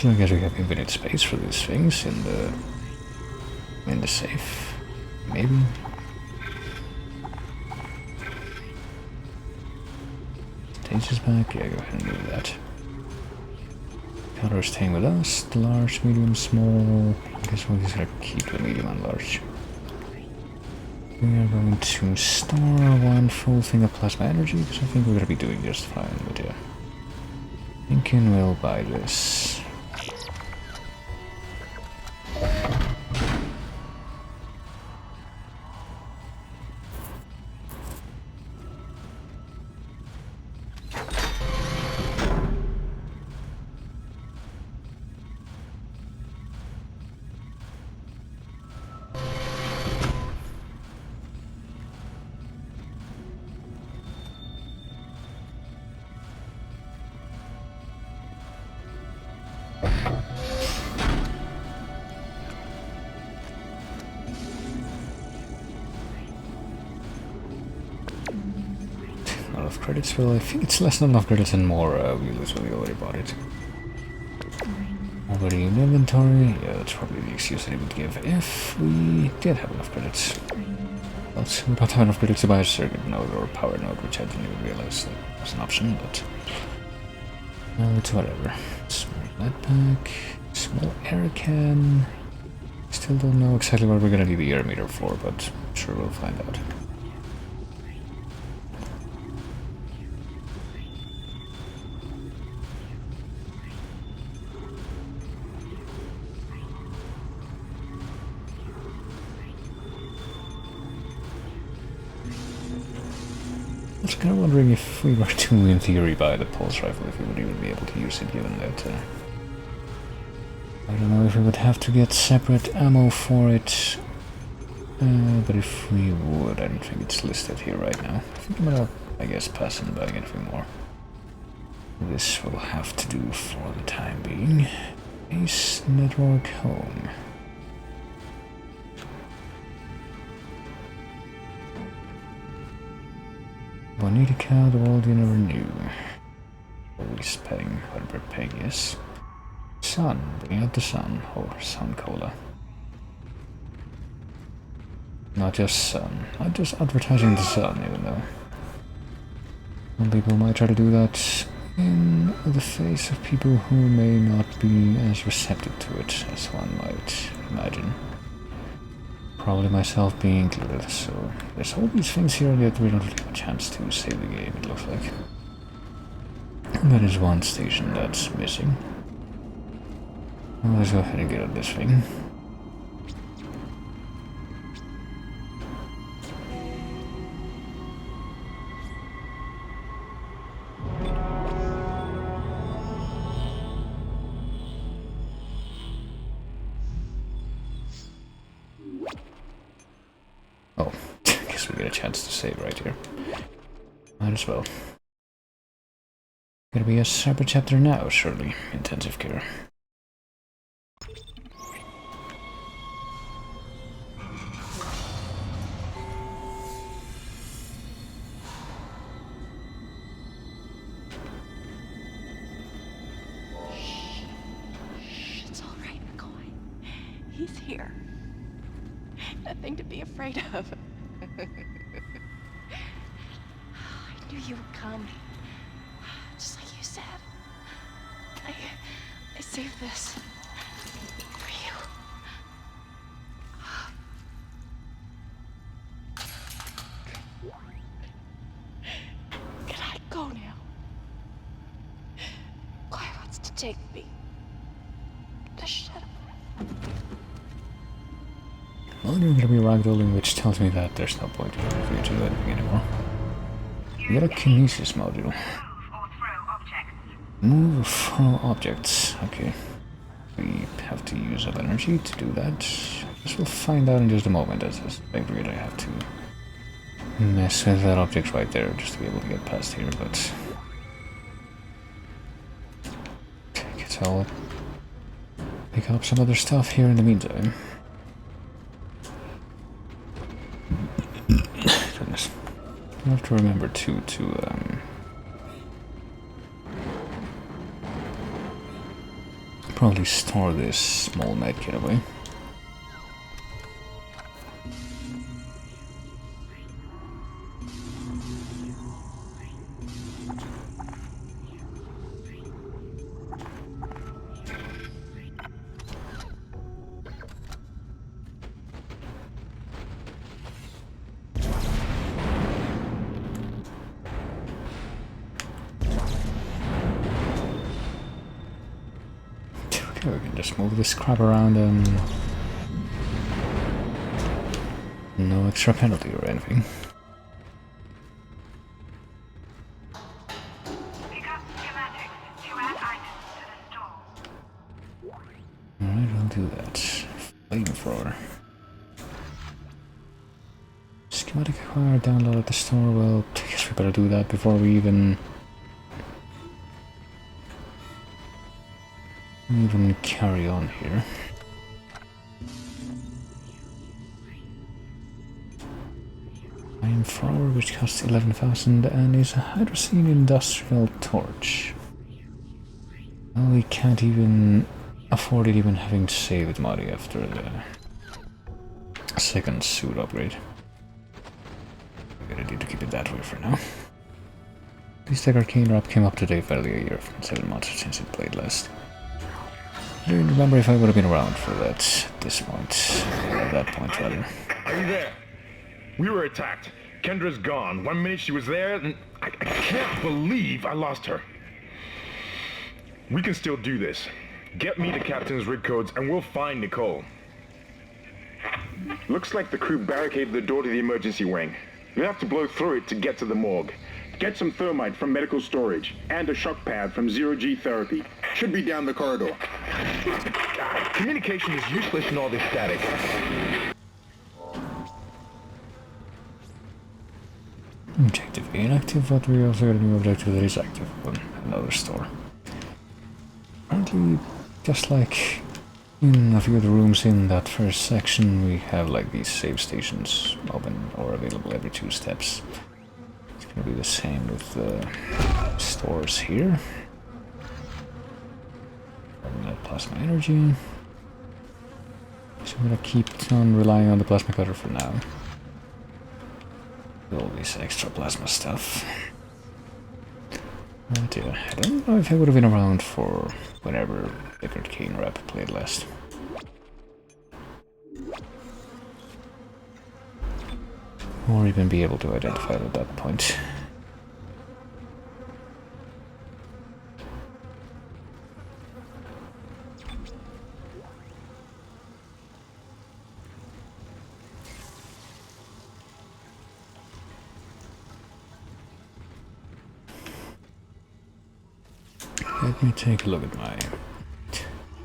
I guess we have infinite space for these things in the safe, maybe. Stage is back. Yeah, go ahead and do that. Color is staying with us. The large, medium, small. I guess we're just gonna keep the medium and large. We are going to store one full thing of plasma energy because I think we're gonna be doing just fine. But yeah, thinking we'll buy this. Credits, well, I think it's less than enough credits and more, we literally already bought it. Already in inventory, yeah, that's probably the excuse that it would give if we did have enough credits. But we don't have enough credits to buy a circuit node or power node, which I didn't even realize that was an option, but... Well, it's whatever. Small med pack, small air can... Still don't know exactly what we're gonna need the air meter for, but sure we'll find out. I was kind of wondering if we were to, in theory, buy the pulse rifle, if we would even be able to use it, given that... I don't know if we would have to get separate ammo for it, but if we would, I don't think it's listed here right now. I think I'm gonna, I guess, pass on buying anything more. This will have to do for the time being. Base network home. Bonitica, the world you never knew. Always paying whatever paying is. Sun, bring out the sun, or sun cola. Not just sun, not just advertising the sun, even though some people might try to do that in the face of people who may not be as receptive to it as one might imagine. Probably myself being included, so there's all these things here that we don't really have a chance to save the game, it looks like. That is one station that's missing. Well, let's go ahead and get on this thing. Oh, guess we get a chance to save right here. Might as well. Gonna be a separate chapter now, surely. Intensive care. It's all right, McCoy. He's here. Nothing to be afraid of. I knew you would come. Just like you said. I saved this for you. Can I go now? Claire wants to take me. Just shut up. Well, you're gonna be ragdolling, which tells me that there's no point for you to do anything anymore. You got a kinesis module. Move all objects. Okay. We have to use up energy to do that. Guess we'll find out in just a moment, as I figured I have to mess with that object right there just to be able to get past here, but I guess I'll pick up some other stuff here in the meantime. Goodness. I have to remember to probably store this small medkit away. We can just move this crap around and no extra penalty or anything. Pick up schematics to add items to the store. Alright, I'll do that. Flamethrower. Schematic acquired, download at the store. Well, I guess we better do that before we even carry on here. Flamethrower, which costs 11,000 and is a hydrazine industrial torch. Well, we can't even afford it, even having saved money after the second suit upgrade. We're gonna need to keep it that way for now. This arcane wrap came up today, fairly a year and 7 months since it played last. I don't remember if I would have been around for that at this point, or at that point rather. Are you there? We were attacked. Kendra's gone. 1 minute she was there, and I can't believe I lost her. We can still do this. Get me the captain's rig codes, and we'll find Nicole. Looks like the crew barricaded the door to the emergency wing. You'll have to blow through it to get to the morgue. Get some thermite from medical storage, and a shock pad from zero-G therapy. Should be down the corridor. Communication is useless in all this static. Objective inactive, but we also got a new objective that is active on another store. Apparently, just like in a few of the rooms in that first section, we have like these save stations open or available every 2 steps. It's gonna be the same with the stores here. Plasma energy. So I'm gonna keep on relying on the plasma cutter for now. All this extra plasma stuff. But yeah, I don't know if I would have been around for whenever Deckard Cain Rap played last. Or even be able to identify it at that point. Let me take a look at my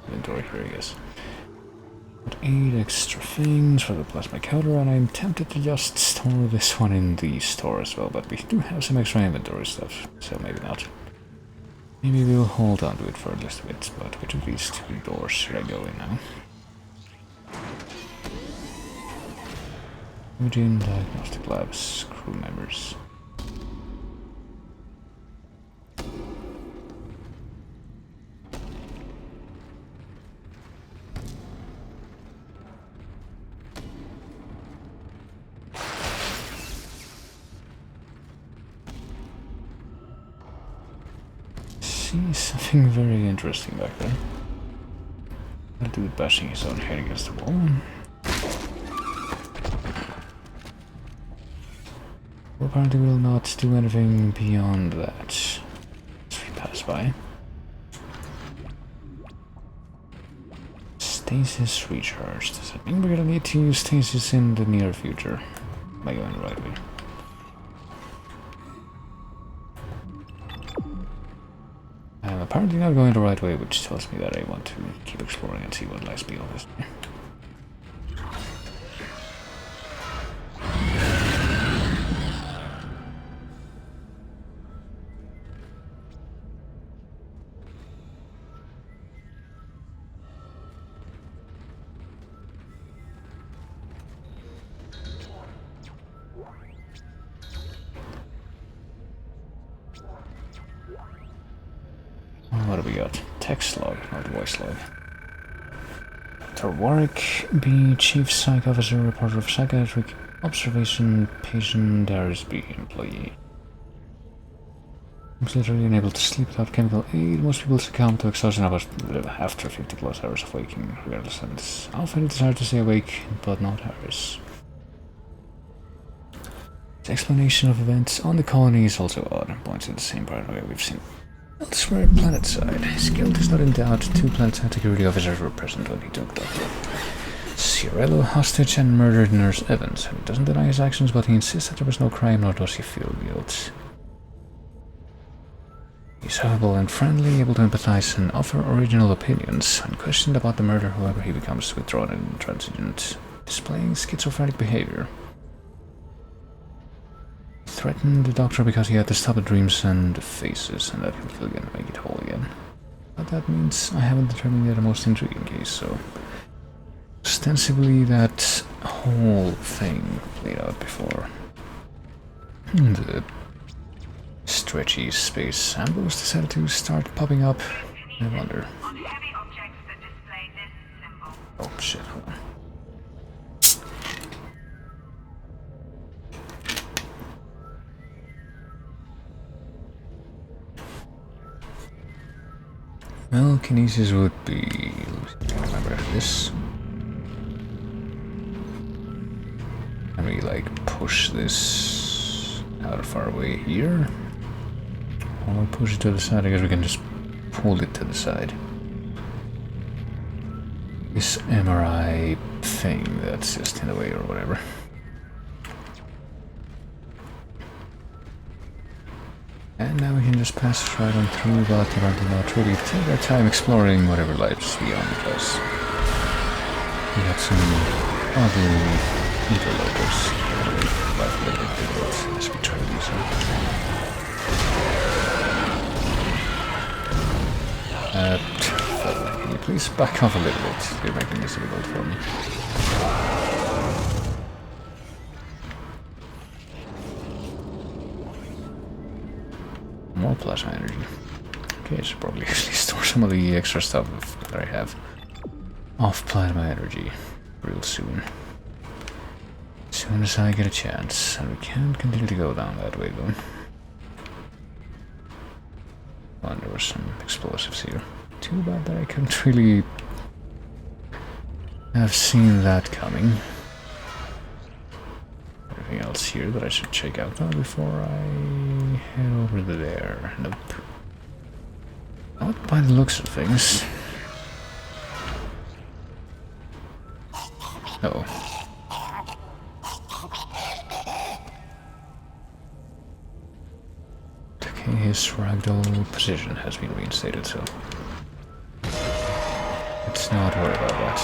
inventory here, I guess. Got 8 extra things for the plasma counter, and I'm tempted to just store this one in the store as well, but we do have some extra inventory stuff, so maybe not. Maybe we'll hold on to it for a little bit, but which of these 2 doors should I go in now? Imaging Diagnostic Labs, crew members. See something very interesting back there. A dude bashing his own head against the wall. Apparently will not do anything beyond that as we pass by. Stasis recharged. Does that mean we're gonna need to use stasis in the near future? Am I going the right way? I'm apparently not going the right way, which tells me that I want to keep exploring and see what lies beyond this. What do we got? Text log, not voice log. Dr. Warwick B. Chief Psych Officer, reporter of psychiatric observation, patient Daresby employee. I'm literally unable to sleep without chemical aid. Most people succumb to exhaustion after 50 plus hours of waking, regardless of this. Often it's hard to stay awake, but not ours. The explanation of events on the colony is also odd, and points to the same paranoia we've seen elsewhere planetside. His guilt is not in doubt. 2 planetside security officers were present when he took Dr. Ciarello hostage and murdered Nurse Evans. He doesn't deny his actions, but he insists that there was no crime, nor does he feel guilt. He's affable and friendly, able to empathize and offer original opinions. Unquestioned about the murder, however, he becomes withdrawn and intransigent, displaying schizophrenic behavior. Threatened the doctor because he had to stop the dreams and the faces, and that he'll kill again to make it whole again. But that means I haven't determined yet the most intriguing case, so... ostensibly that whole thing played out before. The stretchy space samples decided to start popping up. I wonder. Oh shit, hold on. Well, kinesis would be... remember this. Can we, like, push this out far away here? Or push it to the side? I guess we can just pull it to the side. This MRI thing that's just in the way or whatever. And now we can just pass right on through, but apparently not really take our time exploring whatever lies beyond, because we got some other interlopers life a little bit difficult as we try to do so. Can you please back off a little bit? You're making this difficult for me. More plasma energy. Okay, I should probably actually store some of the extra stuff that I have off plasma energy real soon. As soon as I get a chance. And we can't continue to go down that way though. Oh, and there were some explosives here. Too bad that I couldn't really have seen that coming. Anything else here that I should check out though before I head over there? Nope. Not by the looks of things. Uh-oh. Okay, his this ragdoll position has been reinstated, so let's not worry about that.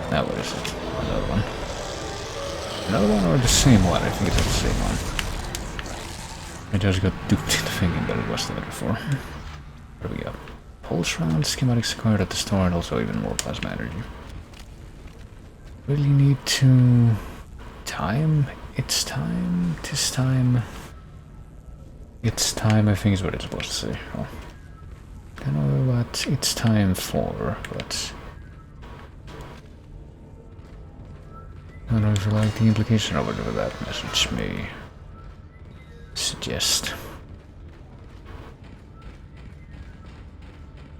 Now what is it? Another one. Another one or the same one? I think it's the same one. I just got duped into thinking that it was the other before. There we go. Pulse round, schematics acquired at the store, and also even more plasma energy. Really need to... Time? It's time? Tis time? It's time, I think is what it's supposed to say. Oh. I don't know what it's time for, but... I don't know if you like the implication of whatever that message may suggest.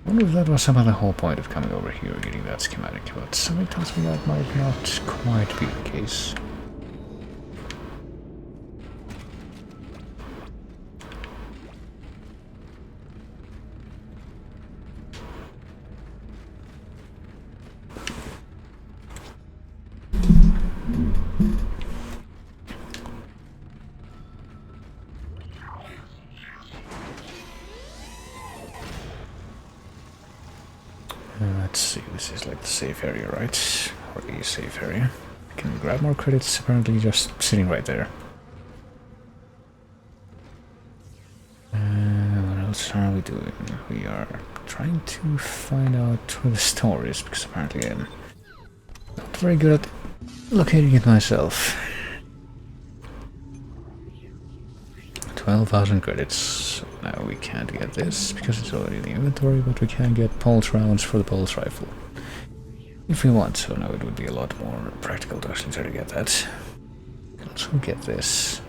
I wonder if that was somehow the whole point of coming over here, getting that schematic, but something tells me that might not quite be the case. Let's see, this is like the safe area, right? Or the safe area. I can grab more credits, apparently just sitting right there. What else are we doing? We are trying to find out where the store is, because apparently I'm not very good at locating it myself. 12,000 credits. Now we can't get this because it's already in the inventory, but we can get pulse rounds for the pulse rifle if we want. So now it would be a lot more practical to actually try to get that. We can also get this.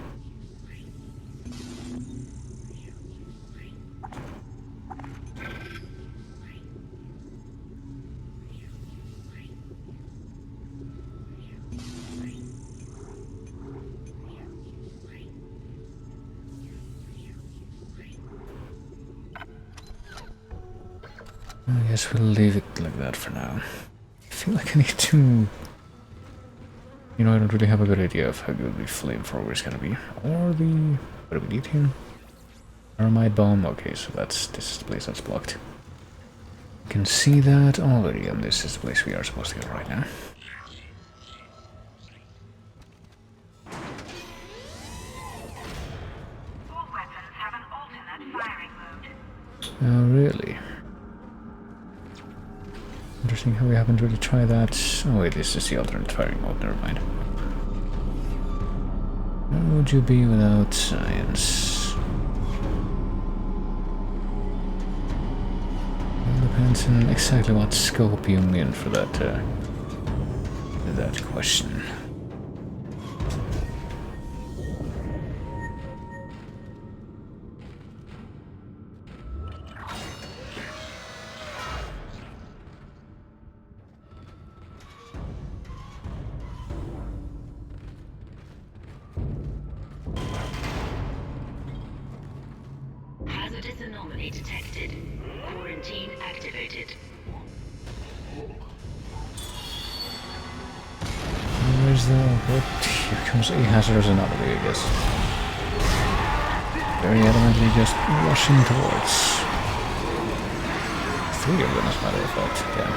I guess we'll leave it like that for now. I feel like I need to... You know, I don't really have a good idea of how good the flamethrower is gonna be. Or the... What do we need here? Aramite bomb. Okay, so this is the place that's blocked. You can see that already, and this is the place we are supposed to go right now. All weapons have an alternate firing mode. Oh, really? Interesting how we haven't really tried that. Oh wait, this is the alternate firing mode, never mind. Where would you be without science? It depends on exactly what scope you mean for that, that question. Hazardous anomaly detected. Quarantine activated. Where's the... What? Here comes a hazardous anomaly, I guess. Very adamantly just rushing towards. 3 of them, as a matter of fact, yeah.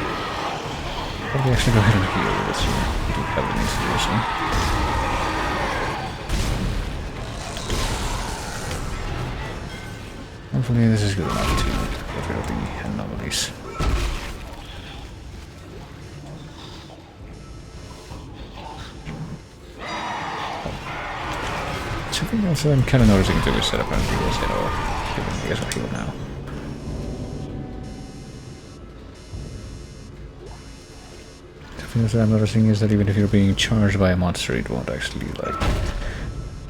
Probably actually go ahead and heal with this here. We do have the needs to do so. Hopefully this is good enough to get rid of the anomalies. Something else I'm kind of noticing too is that apparently this I guess I'll heal now. Something else that I'm noticing is that even if you're being charged by a monster, it won't actually like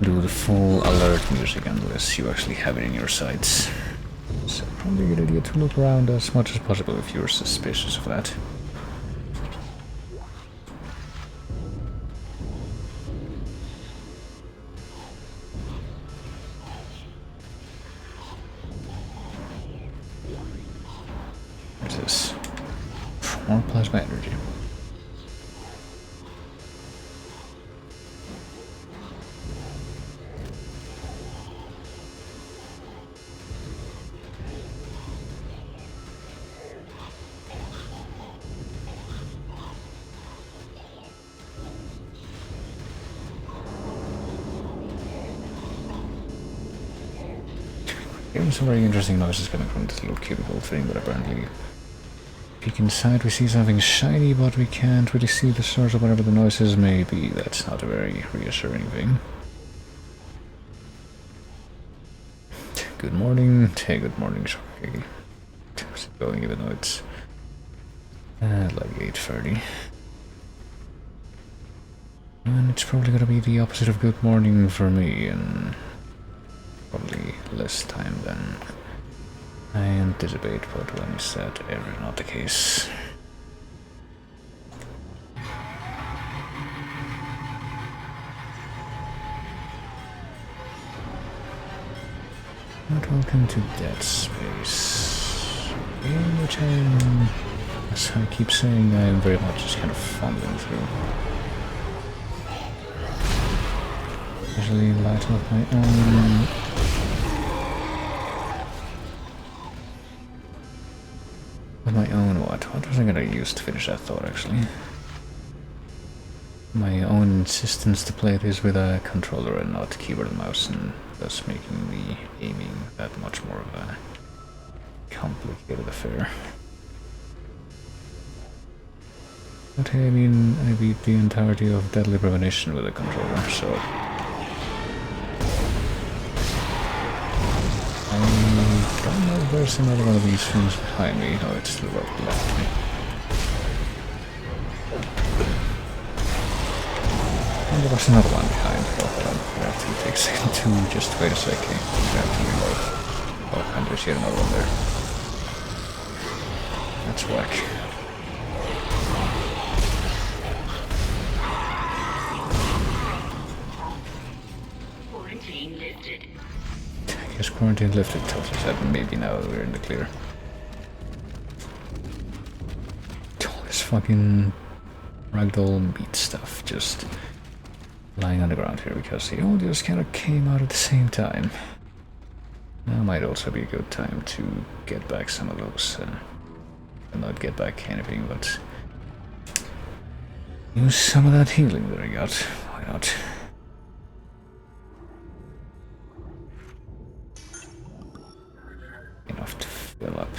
do the full alert music unless you actually have it in your sights. So probably a good idea to look around as much as possible if you're suspicious of that. What's this? More plasma energy. Hearing some very interesting noises coming from this little cubicle thing, but apparently peek inside, we see something shiny, but we can't really see the source of whatever the noises may be. That's not a very reassuring thing. Good morning. Hey, good morning, sorry. How's it going, even though it's like 8:30. And it's probably gonna be the opposite of good morning for me, and probably less time than I anticipate, but when is that ever not the case? But welcome to Dead Space, in which I'm, as I keep saying, I'm very much just kind of fumbling through. Usually light up my own. With my own what? What was I gonna use to finish that thought, actually? My own insistence to play this with a controller and not keyboard and mouse, and thus making the aiming that much more of a complicated affair. But hey, I mean, I beat the entirety of Deadly Premonition with a controller, so I don't know if there's another one of these things behind me. Oh, it's to the left of me. And there was another one behind. Oh, I have to take a second to just wait a second. I have to reload. Oh, and there's yet another one there. That's whack. Quarantine lifted. I guess quarantine lifted tells us that maybe now we're in the clear. All this fucking ragdoll meat stuff just lying on the ground here because they all just kind of came out at the same time. Now might also be a good time to get back some of those, not get back anything, but use some of that healing that I got. Why not? Enough to fill up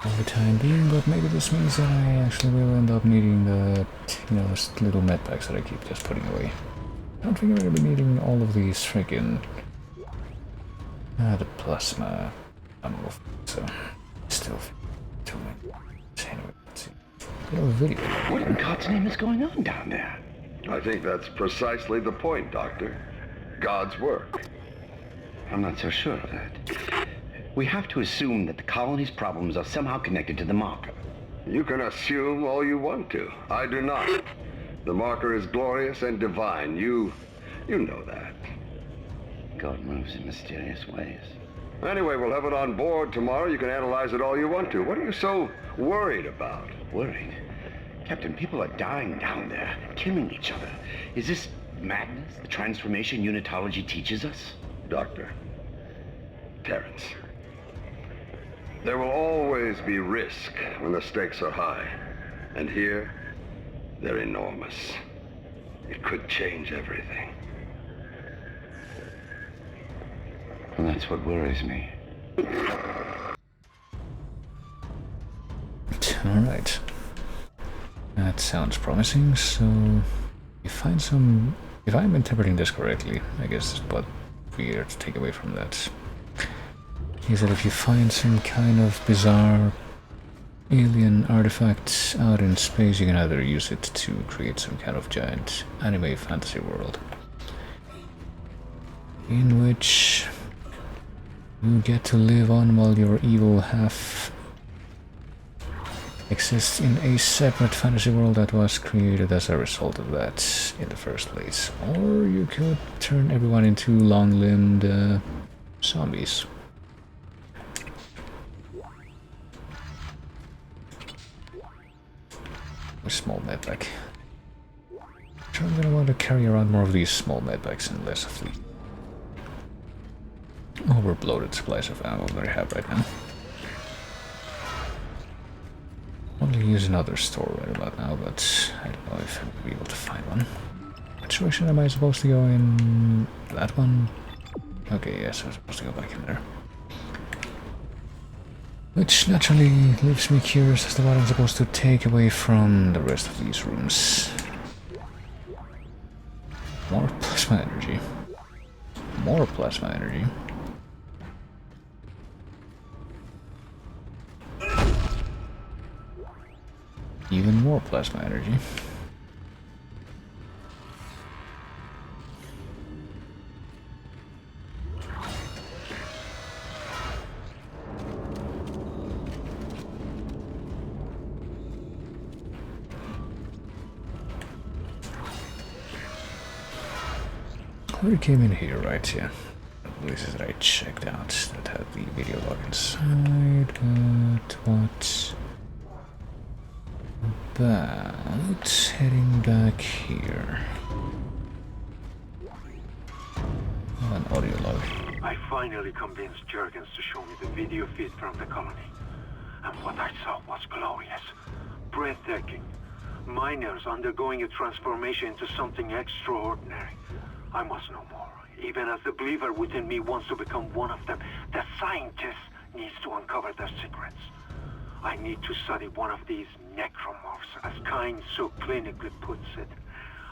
for the time being, but maybe this means that I actually will end up needing the, those little med packs that I keep just putting away. I don't think I'm going to be needing all of these freaking the plasma ammo, so still too many. Anyway, let's see. Little video. What in God's name is going on down there? I think that's precisely the point, Doctor. God's work. I'm not so sure of that. We have to assume that the colony's problems are somehow connected to the marker. You can assume all you want to. I do not. The marker is glorious and divine. You know that. God moves in mysterious ways. Anyway, we'll have it on board tomorrow. You can analyze it all you want to. What are you so worried about? Worried? Captain, people are dying down there, killing each other. Is this madness the transformation unitology teaches us? Doctor, Terrence, there will always be risk when the stakes are high. And here, they're enormous. It could change everything. Well, that's what worries me. Alright. That sounds promising, so if I'm interpreting this correctly, I guess what we are to take away from that is that if you find some kind of bizarre alien artifact out in space, you can either use it to create some kind of giant anime fantasy world in which you get to live on while your evil half exists in a separate fantasy world that was created as a result of that in the first place. Or you could turn everyone into long-limbed zombies. A small medpack. I'm gonna want to carry around more of these small medpacks and less of the overbloated supplies of ammo that I have right now. Only use another store right about now, but I don't know if I'll be able to find one. Which direction am I supposed to go in? That one? Okay, yes, I'm supposed to go back in there. Which naturally leaves me curious as to what I'm supposed to take away from the rest of these rooms. More plasma energy. More plasma energy. Even more plasma energy. We came in here, right? Yeah. Places that I checked out that had the video log inside, but what about heading back here? An audio log. I finally convinced Jurgens to show me the video feed from the colony. And what I saw was glorious. Breathtaking. Miners undergoing a transformation into something extraordinary. I must know more. Even as the believer within me wants to become one of them, the scientist needs to uncover their secrets. I need to study one of these necromorphs, as Kyne so clinically puts it.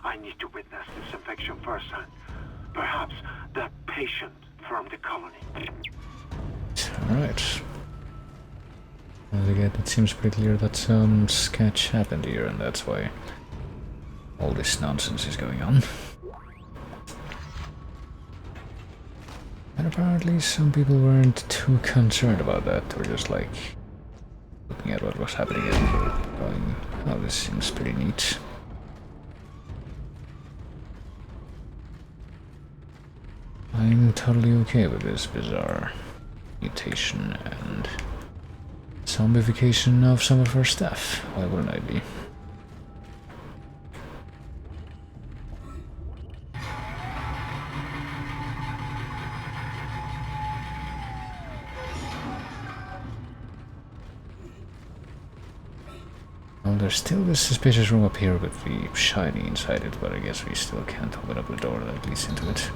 I need to witness this infection firsthand. Perhaps that patient from the colony. Alright. Well, again, it seems pretty clear that some sketch happened here, and that's why all this nonsense is going on. And apparently some people weren't too concerned about that. They were just like looking at what was happening and going, oh, this seems pretty neat. I'm totally okay with this bizarre mutation and zombification of some of our staff. Why wouldn't I be? Well, there's still this suspicious room up here with the shiny inside it, but I guess we still can't open up the door that leads into it.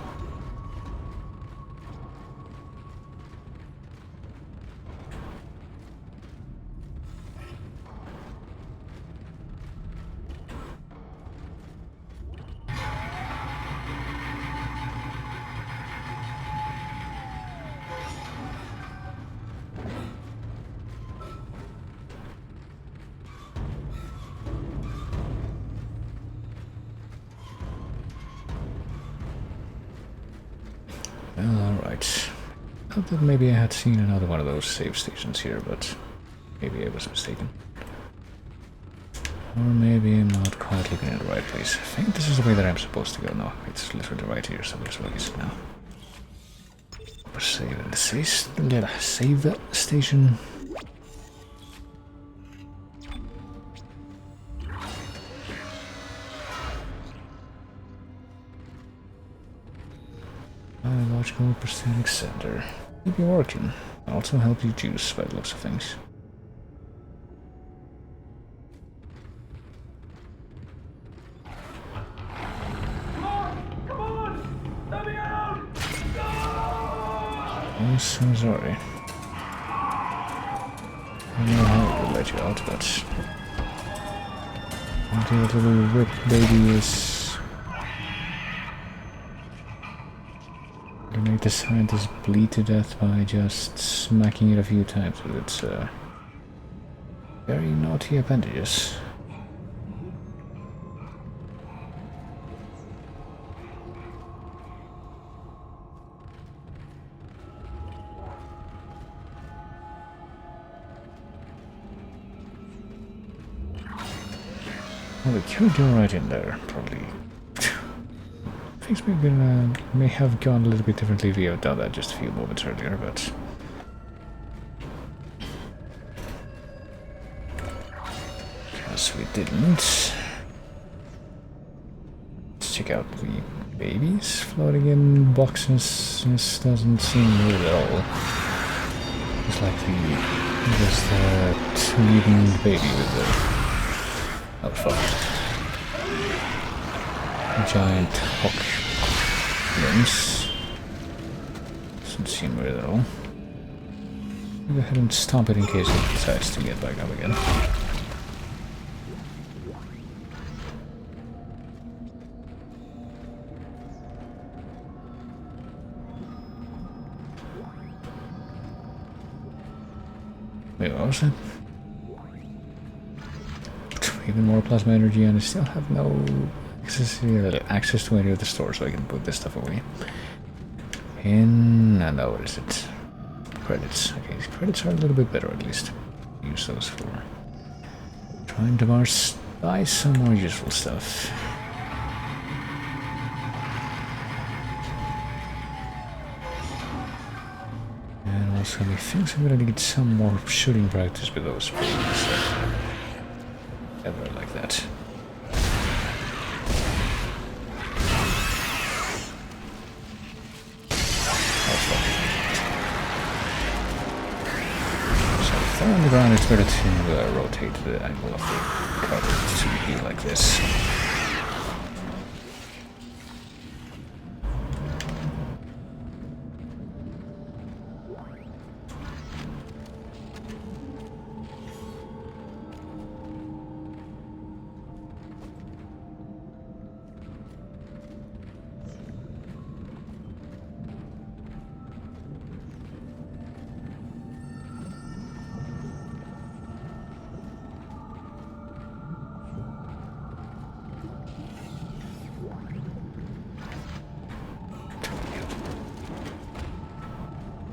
Alright. Thought that maybe I had seen another one of those save stations here, but maybe I was mistaken. Or maybe I'm not quite looking in the right place. I think this is the way that I'm supposed to go. No, it's literally right here, so that's what I guess now. Save in the save the station. Biological prosthetic center. Keep you working. Also help you juice by the looks of things. I'm so sorry. I don't know how I could let you out, but I think the little whip baby is gonna make the scientist bleed to death by just smacking it a few times with its very naughty appendages. Well, we could go right in there, probably. Things may have gone a little bit differently if we had done that just a few moments earlier, but... guess we didn't. Let's check out the babies floating in boxes. This doesn't seem weird at all. It's like there's the living baby with the... oh fuck. Giant hawk limbs. Doesn't seem weird at all. Go ahead and stomp it in case it decides to get back up again. Wait, what was that? Even more plasma energy, and I still have no access to any of the stores, so I can put this stuff away. No, what is it? Credits. Okay, these credits are a little bit better at least. Use those for trying to buy some more useful stuff. And also, I think I'm gonna need some more shooting practice with those things. Ever like that. On the ground, it's better to rotate the angle of the cover to be like this.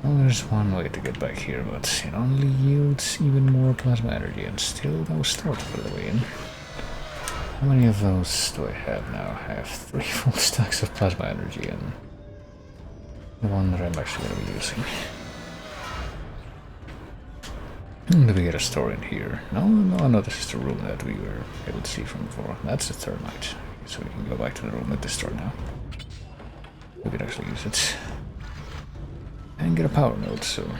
Well, there's one way to get back here, but it only yields even more plasma energy and still no Spooktoberween. How many of those do I have now? I have 3 full stacks of plasma energy and the one that I'm actually going to be using. Do we get a store in here? No, this is the room that we were able to see from before. That's the thermite. So we can go back to the room with the store now. We could actually use it. And get a power node, so...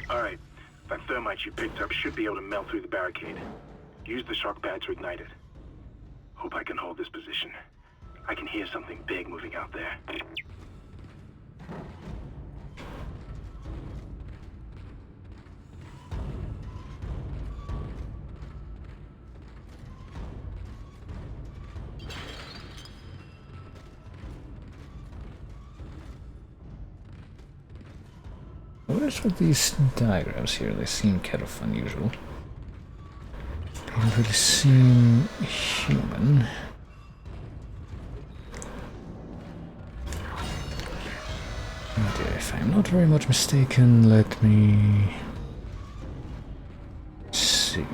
Alright, that thermite you picked up should be able to melt through the barricade. Use the shock pad to ignite it. Hope I can hold this position. I can hear something big moving out there. What is with these diagrams here? They seem kind of unusual. They don't really seem human. Okay, if I'm not very much mistaken, let me see.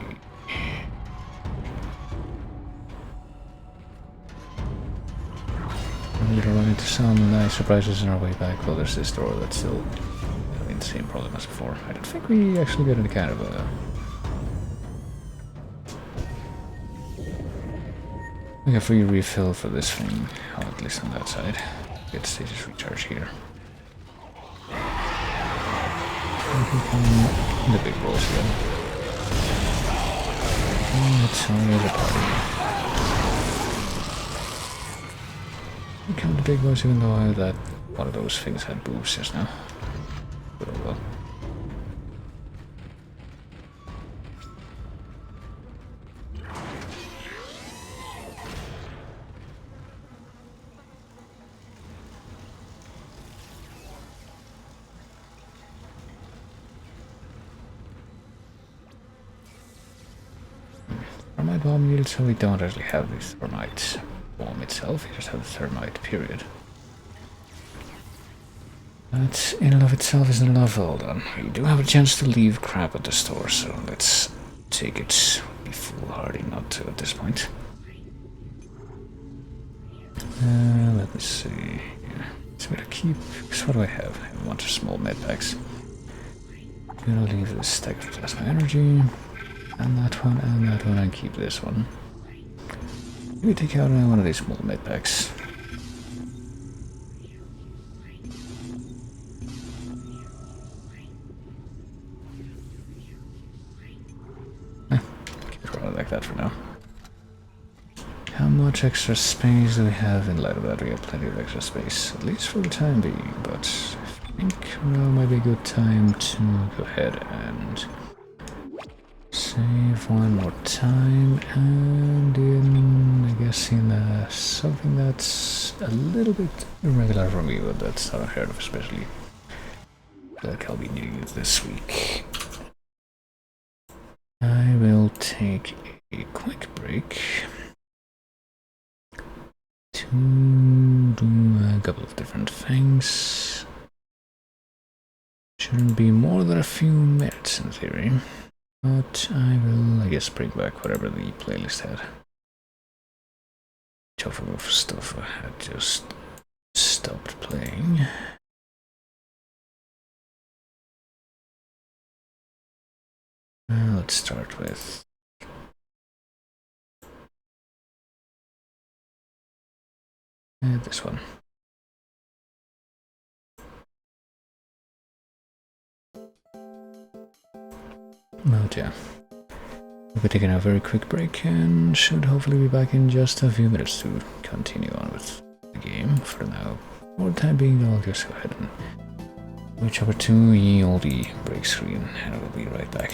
We're gonna run into some nice surprises on our way back. Well, there's this door that's still having the same problem as before. I don't think we actually got any kind of a... We have free refill for this thing, or at least on that side. Get status recharge here. The big boys again. Let's only the party. Become the big boys, even though that one of those things had boobs just now. But oh well. Thermite bomb yield, so we don't actually have this thermite bomb itself, we just have the thermite period. That in and of itself isn't enough. Hold on. We do have a chance to leave crap at the store, so let's take it. Be foolhardy not to at this point. Let me see. Yeah. So I'm gonna keep. What do I have? I have a bunch of small med packs. I'm gonna leave this stack of plasma energy, and that one, and keep this one. Maybe take out one of these small med packs. Keep it running like that for now. How much extra space do we have? In light of that, we have plenty of extra space, at least for the time being, but I think now might be a good time to go ahead and save one more time, and I guess in something that's a little bit irregular for me, but that's not unheard of, especially like I'll be needing it this week. I will take a quick break to do a couple of different things. Shouldn't be more than a few minutes in theory, but I will, I guess, bring back whatever the playlist had. Chopping off stuff I had just stopped playing. Let's start with this one. But yeah, we'll be taking a very quick break and should hopefully be back in just a few minutes to continue on with the game. For now, for the time being, I'll just go ahead and switch over to ye olde break screen, and I'll be right back.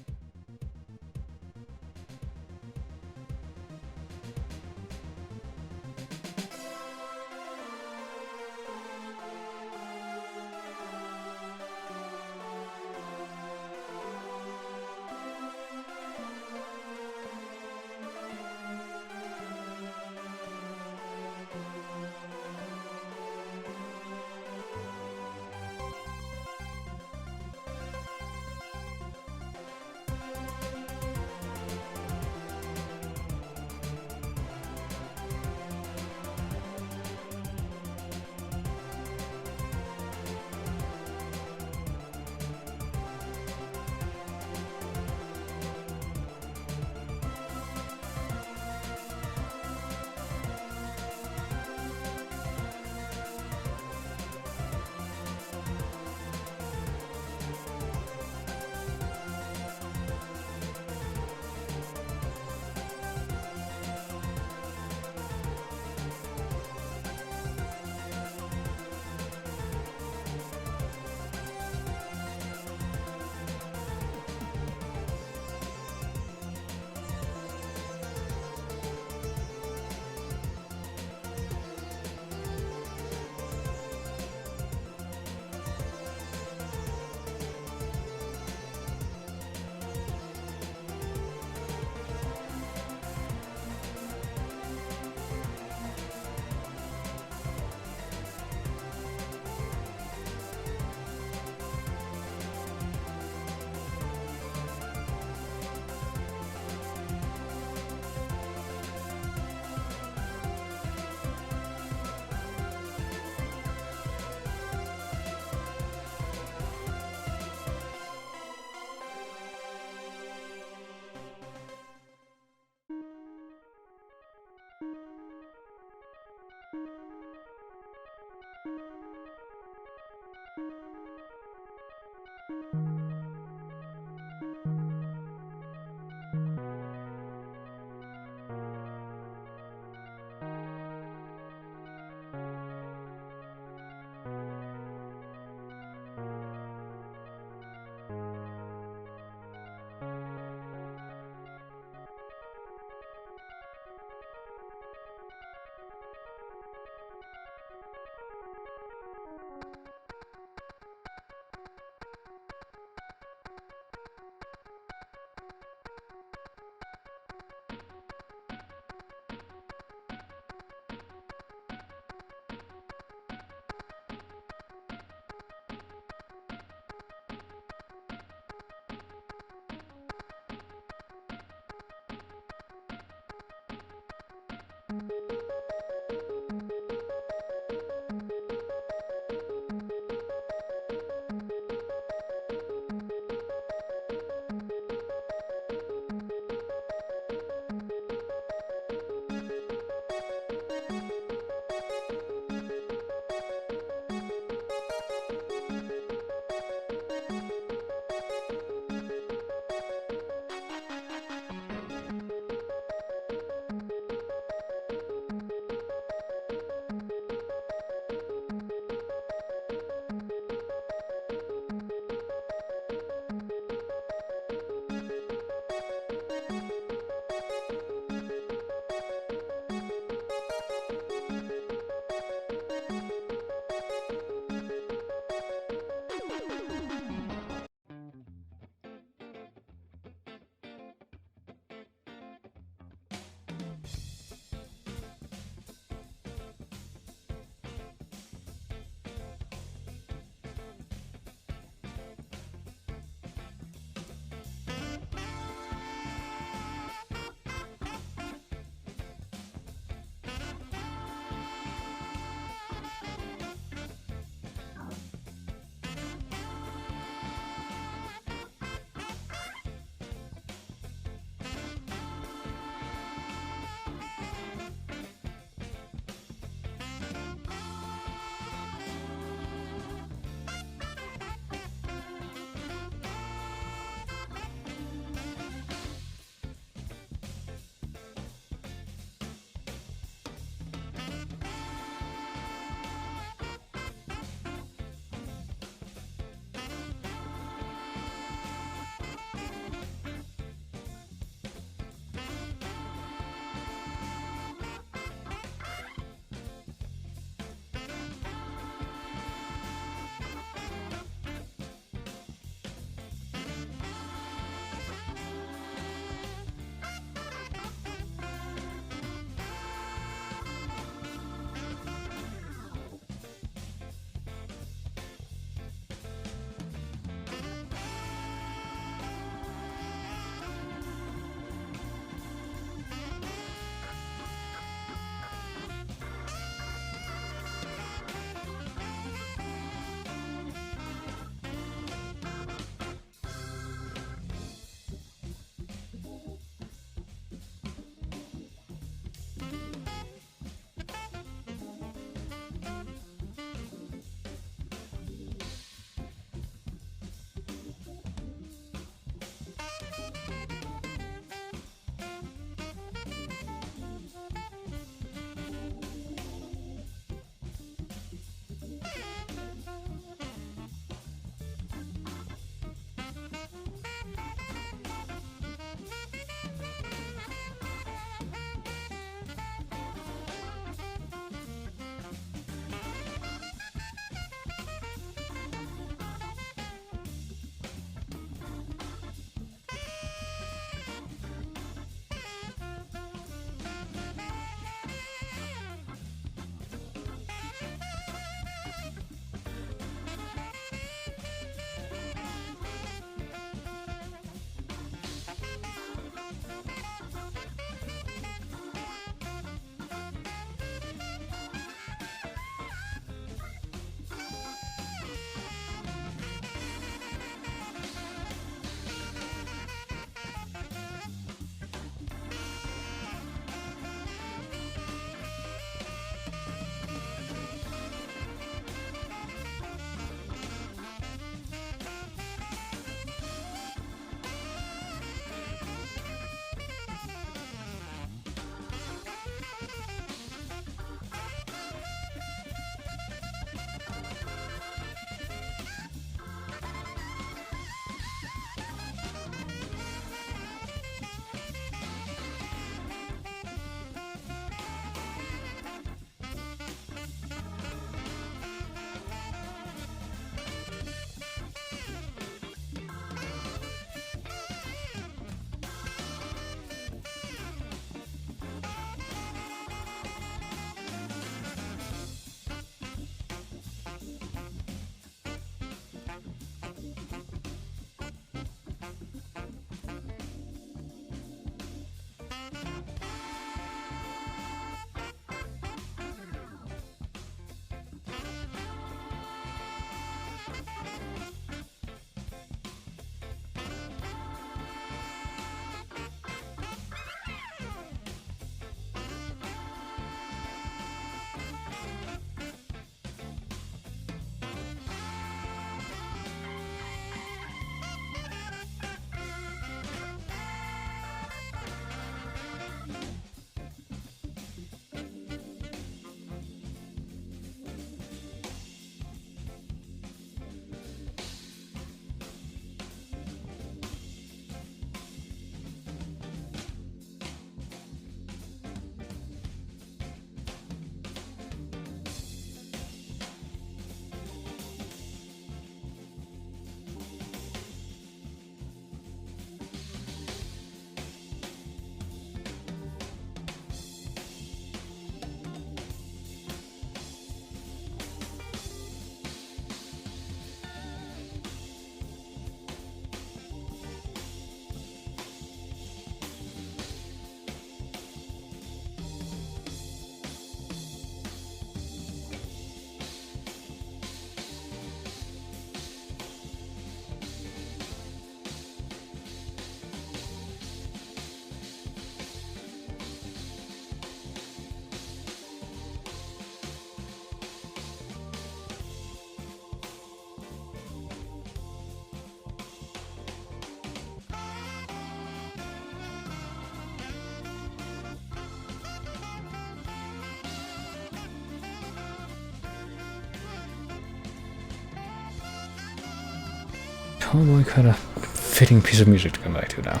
cowboy, quite a fitting piece of music to come back to now.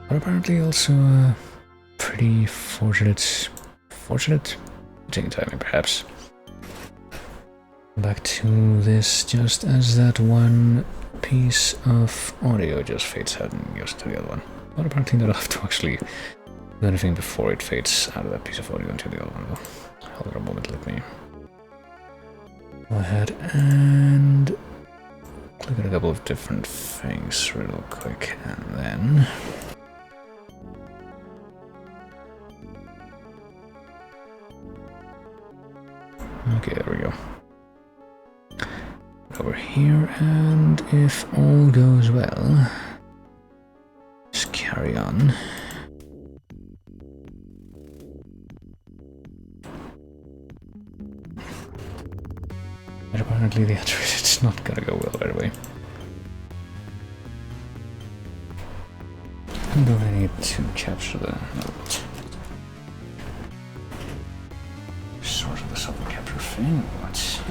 But apparently also a pretty fortunate timing, perhaps. Back to this just as that one piece of audio just fades out and goes to the other one. But apparently not have to actually do anything before it fades out of that piece of audio into the other one, though. Hold on a moment, let me go ahead and click on a couple of different things real quick, and then okay, there we go. Over here, and if all goes well, just carry on. But apparently the answer is it's not gonna go well right away. Do I need to capture the source of the self-capture thing? What?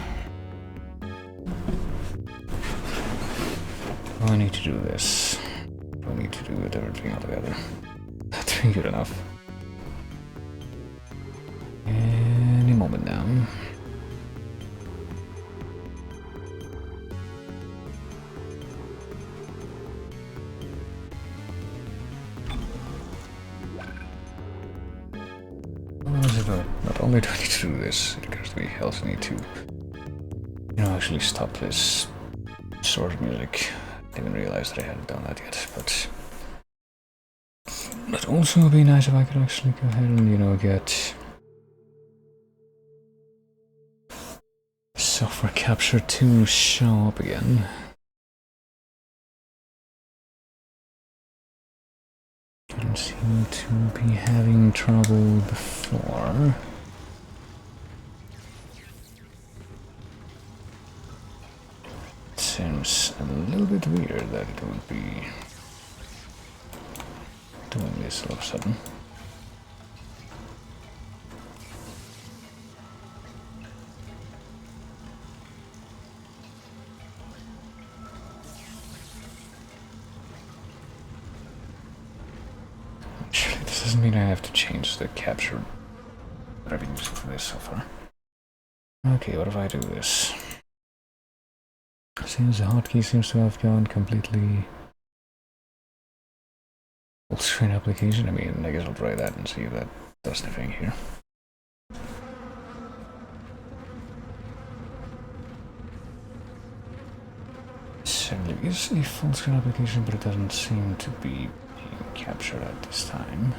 I need to do this. I need to do a different thing altogether. That's good enough. Any moment now. Not only do I need to do this, it occurs to me I also need to, actually stop this sort of music. Didn't realize that I hadn't done that yet, but it'd also be nice if I could actually go ahead and, get software capture to show up again. Didn't seem to be having trouble before. Seems a little bit weird that it would be doing this all of a sudden. Actually, this doesn't mean I have to change the capture that I've been using for this so far. Okay, what if I do this? Since the hotkey seems to have gone completely full screen application, I guess I'll try that and see if that does anything here. Certainly is a full screen application, but it doesn't seem to be being captured at this time,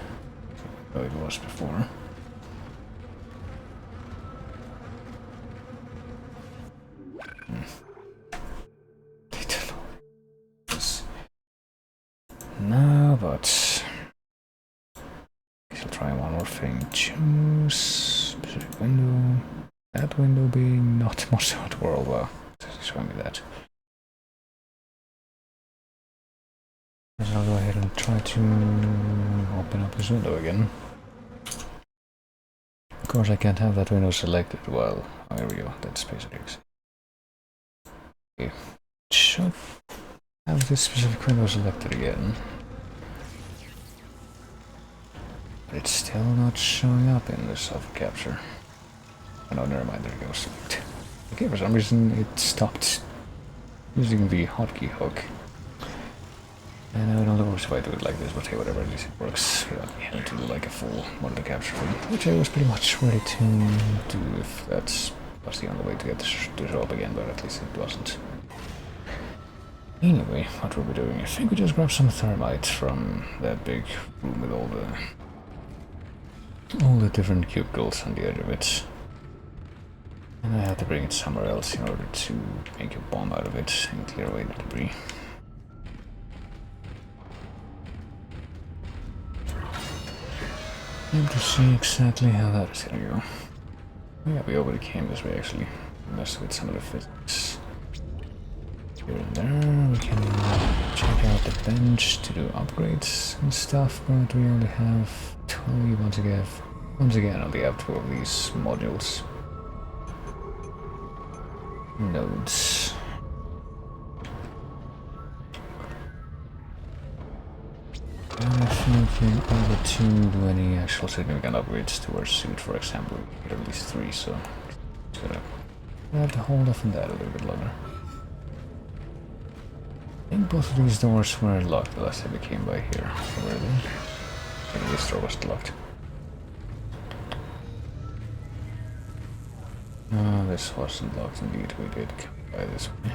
though it was before. No, but I'll try one more thing. Choose specific window. That window being not much out world. Well, it's showing me that. So I'll go ahead and try to open up this window again. Of course, I can't have that window selected while. Oh, here we go. That's basically it. Okay. Should have this specific window selected again. But it's still not showing up in the self-capture. Oh no, never mind, there it goes. Okay, for some reason it stopped using the hotkey hook. And I don't know if I do it like this, but hey, whatever, at least it works without me having to do like a full monitor capture thing, which I was pretty much ready to do if that's the only way to get this to show up again, but at least it wasn't. Anyway, what were we doing? I think we just grabbed some thermite from that big room with all the different cubicles on the edge of it. And I had to bring it somewhere else in order to make a bomb out of it and clear away the debris. And to see exactly how that is gonna go. Yeah, we already came this way actually. Messed with some of the physics. Here and there, we can check out the bench to do upgrades and stuff, but we only have 12 once again, only have 2 of these modules. Nodes. Okay, over to do any actual significant upgrades to our suit, for example. We get at least 3, so just gotta have to hold off on that a little bit longer. I think both of these doors were locked the last time we came by here. Were they? Maybe this door was locked. No, this wasn't locked indeed. We did come by this way.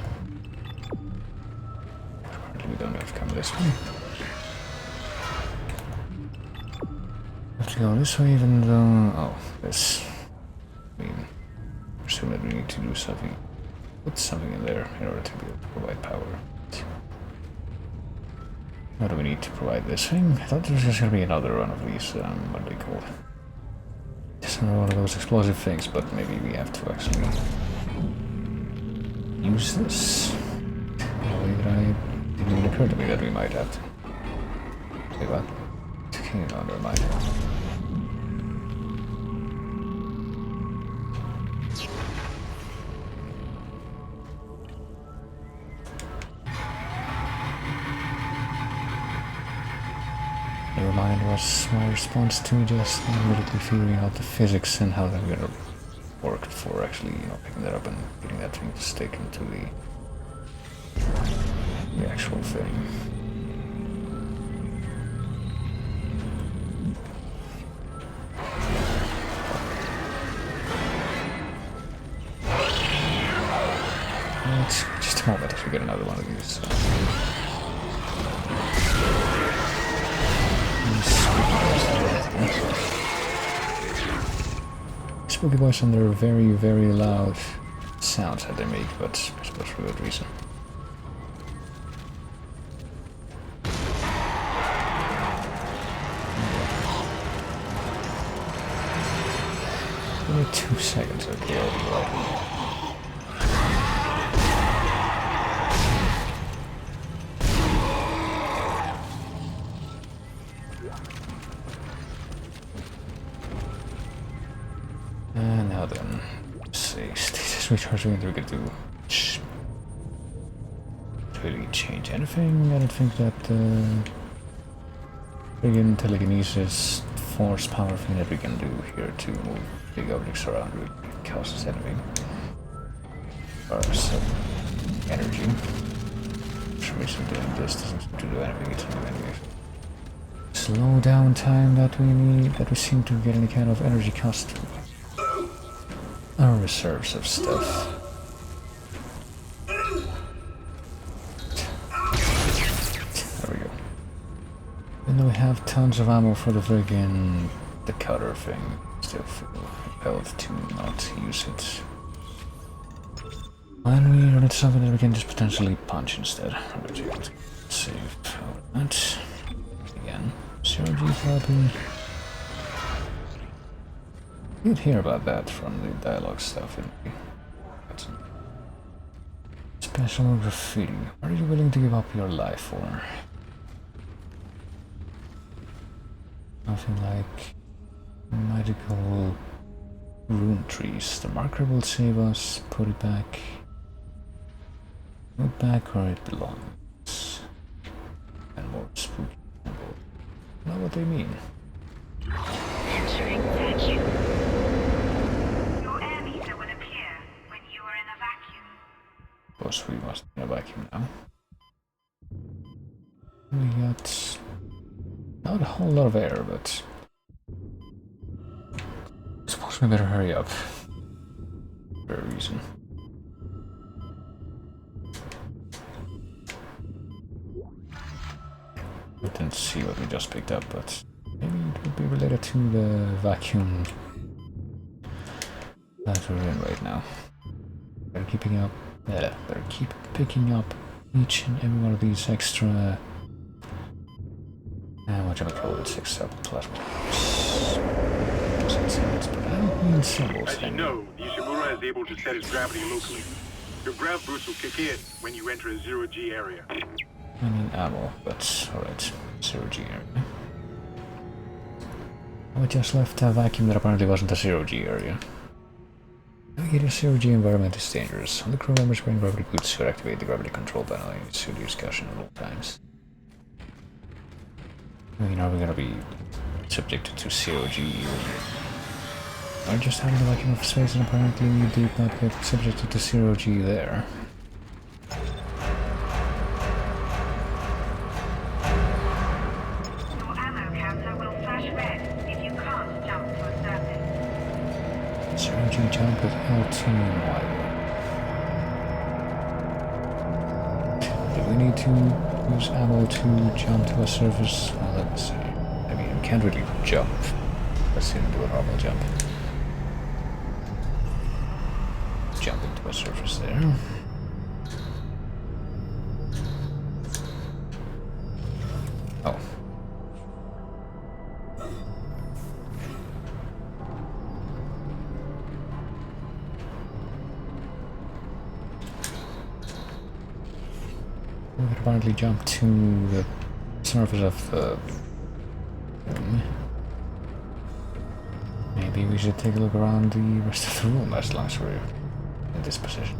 Apparently we don't have to come this way. Have to go this way even though... Oh, this... I mean, assume that we need to do something. Put something in there in order to be able to provide power. What do we need to provide this thing? I thought there was just gonna be another one of these, what are they called? Just another one of those explosive things, but maybe we have to actually use this. It didn't occur to me that we might have to. Wait, what? Okay, no, never mind. The reminder was my response to just immediately figuring out the physics and how they're gonna work before actually, you know, picking that up and getting that thing to stick into the actual thing. It's just a moment as we get another one of these. Spooky boys and their very, very loud sounds that they make, but I suppose for good reason. Give me 2 seconds, okay, I'll be right. And now then, let's see, status recharging, we could do really change anything. I don't think that friggin' telekinesis force power thing that we can do here to move big objects around really causes anything. Or some energy. For some reason doing this doesn't seem to do anything, it's not anything. Slow down time that we need, that we seem to get any kind of energy cost to. Our reserves of stuff. There we go. And we have tons of ammo for the friggin' the cutter thing. Still feel compelled to not use it. When we run into something that we can just potentially punch instead. Let's save that. Again. 0G therapy. You'd hear about that from the dialogue stuff in special graffiti. What are you willing to give up your life for? Nothing like magical rune trees. The marker will save us. Put it back. Put it back where it belongs. And more spooky. Know what they mean. Entering vacuum. Your air meter will appear when you are in a vacuum. Of course, we must be in a vacuum now. We got not a whole lot of air, but I suppose we better hurry up. For a reason. We didn't see what we just picked up, but maybe it would be related to the vacuum that we're in right now. Better keep picking up each and every one of these extra whatchamacallit, extra plasma. But I don't mean symbols. As you know, the Ishimura is able to set its gravity locally. Your grav boost will kick in when you enter a 0G area. I mean ammo, but alright, 0G area. We just left a vacuum that apparently wasn't a 0G area. Navigating a 0G environment is dangerous. On the crew members wearing gravity boots should activate the gravity control panel in its discussion at all times. You know, we're gonna be subjected to COG. Or just having the vacuum of space, and apparently we did not get subjected to COG there. Your ammo counter will flash red if you can't jump to a surface. COG jump with L2 and Y. Do we need to use ammo to jump to a surface? Well, let's see. I mean, we can't really jump. Let's see him do a normal jump. Jump into a surface there. Oh. We could apparently jump to the surface of the room. Maybe we should take a look around the rest of the room as long as we're in this position.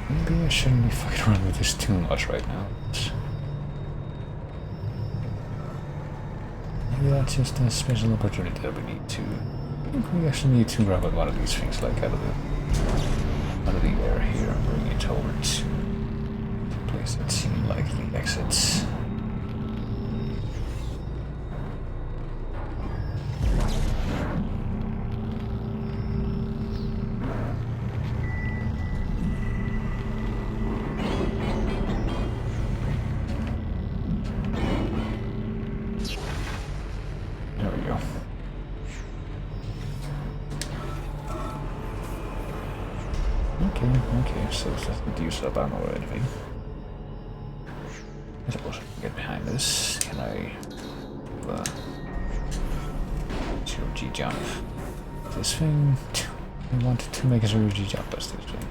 Maybe I shouldn't be fucking around with this too much right now. Maybe that's just a special opportunity that we need to. I think we actually need to grab one of these things, like out of the air here, and bring it over to the place that seemed like the exits. There we go. Okay, so it doesn't use up ammo or anything. I suppose I can get behind this. Can I zero-G jump? This thing, I wanted to make a zero-G jump as this thing.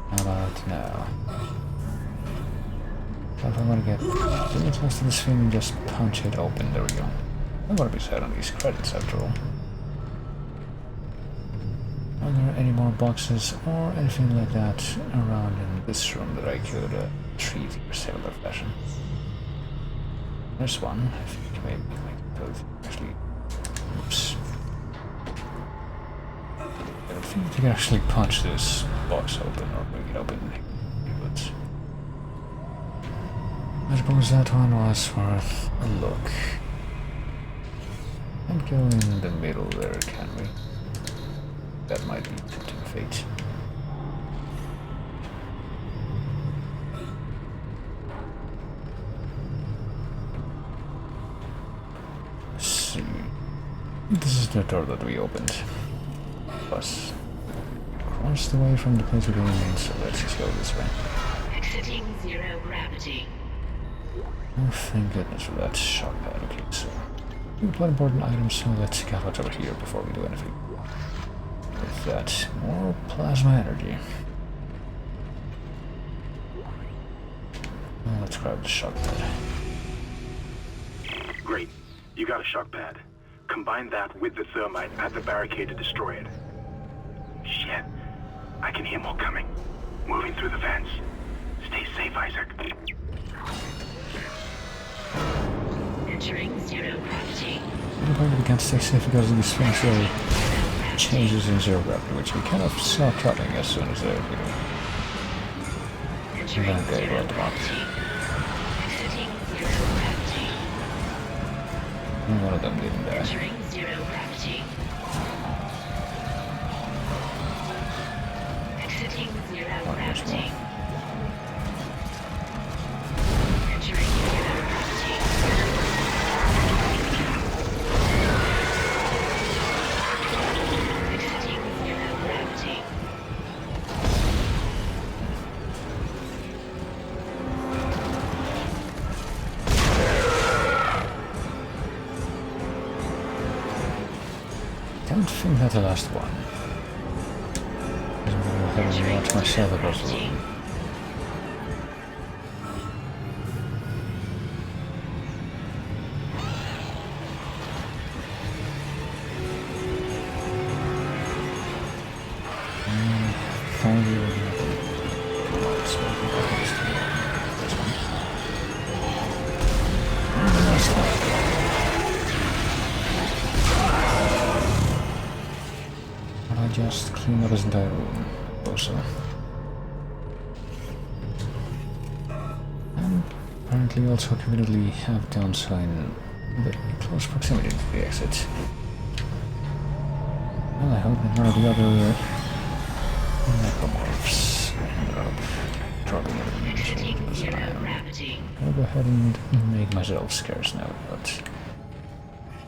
How about now? If I want to get really close to this thing, just punch it open. There we go. I want to be sad on these credits after all. Are there any more boxes or anything like that around in this room that I could treat in a similar fashion? There's one. I think maybe like both. Actually, oops. I don't think you can actually punch this box open or break it open. But I suppose that one was worth a look. Can't go in the middle there, can we? That might be tempting fate. Let's see. This is the door that we opened. Plus, across the way from the place we're going in, so let's just go this way. Exiting zero gravity. Oh, thank goodness for that shock pad. Okay, so we have quite important items, so let's get what's over here before we do anything. With that, more plasma energy. Well, let's grab the shock pad. Great. You got a shock pad. Combine that with the thermite at the barricade to destroy it. Shit. I can hear more coming. Moving through the vents. Stay safe, Isaac. Entering zero gravity. Apparently we can't stay safe because of these things really changes in zero gravity, which we kind of saw coming as soon as they're here. And then they rolled them up. And one of them didn't die. Entering zero gravity. Exiting zero gravity. Entering zero gravity. Exiting zero gravity. I don't think that's the last one. I'm gonna go ahead and launch myself across the room. just clean up his entire room. Also. And apparently also conveniently have done so in very close proximity to the exit. Well, I hope that none of the other Necromorphs ended up dropping it in the soldiers. I'll go ahead and make myself scarce now, but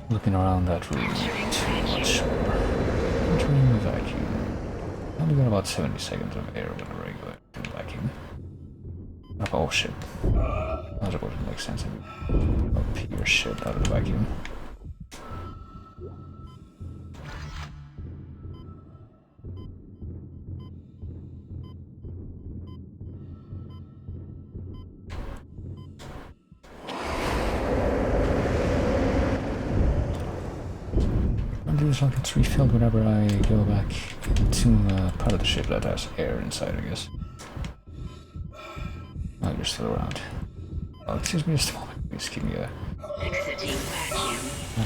looking around that room, too much more. Entering the vacuum. Only got about 70 seconds of air with a regular vacuum. Oh shit. I suppose it makes sense if you up your shit out of the vacuum. This like it's refilled whenever I go back to part of the ship that has air inside, I guess. Oh, you're still around. Oh, excuse me just a moment. Please give me an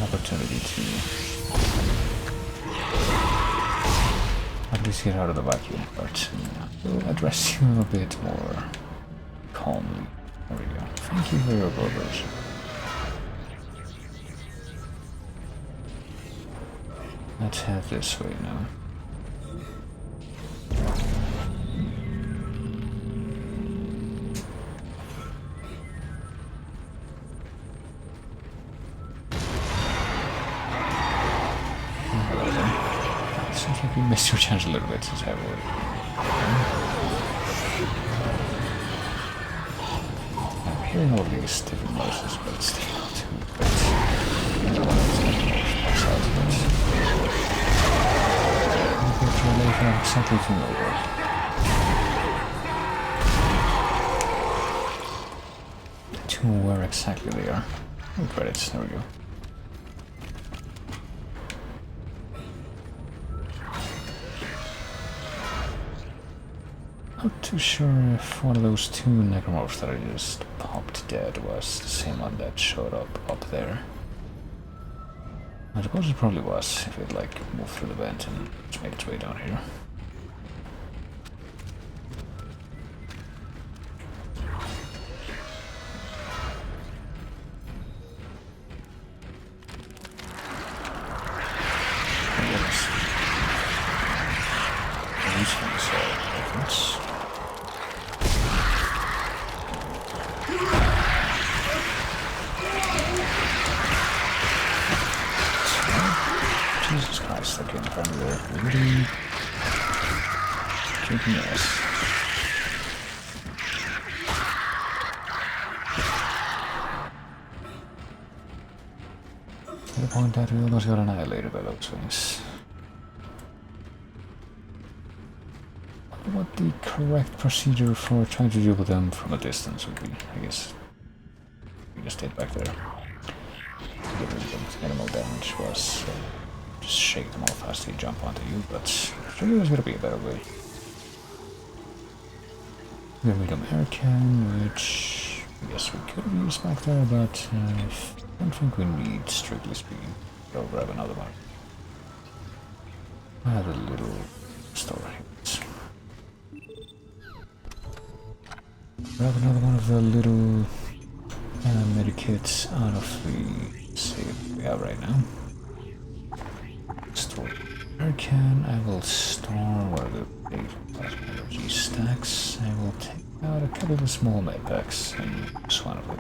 opportunity to at least get out of the vacuum, but we'll address you a bit more calmly. There we go. Thank you for your cooperation. Let's head this way now. Seems like you missed your chance a little bit since I've already. I'm hearing all these different noises, but it's still not too great. Exactly from nowhere. To where exactly they are. Oh, credits, there we go. Not too sure if one of those two Necromorphs that I just popped dead was the same one that showed up there. I suppose it probably was, if it like moved through the vent and just made its way down here. These things are different. Jesus Christ, that came from the really kicking ass. To the point that we almost got annihilated by those things. What the correct procedure for trying to deal with them from a distance would be, I guess. We just stayed back there. To get rid of the animal damage was just shake them off as they jump onto you, but surely there's gonna be a better way. We have medium air can, which I guess we could have used back there, but I don't think we need, strictly speaking. Go grab another one. I have a little storage. Grab another one of the little medikits out of the save we have right now. Store air can. I will store where the big energy stacks. I will take out a couple of small med packs and use one of them.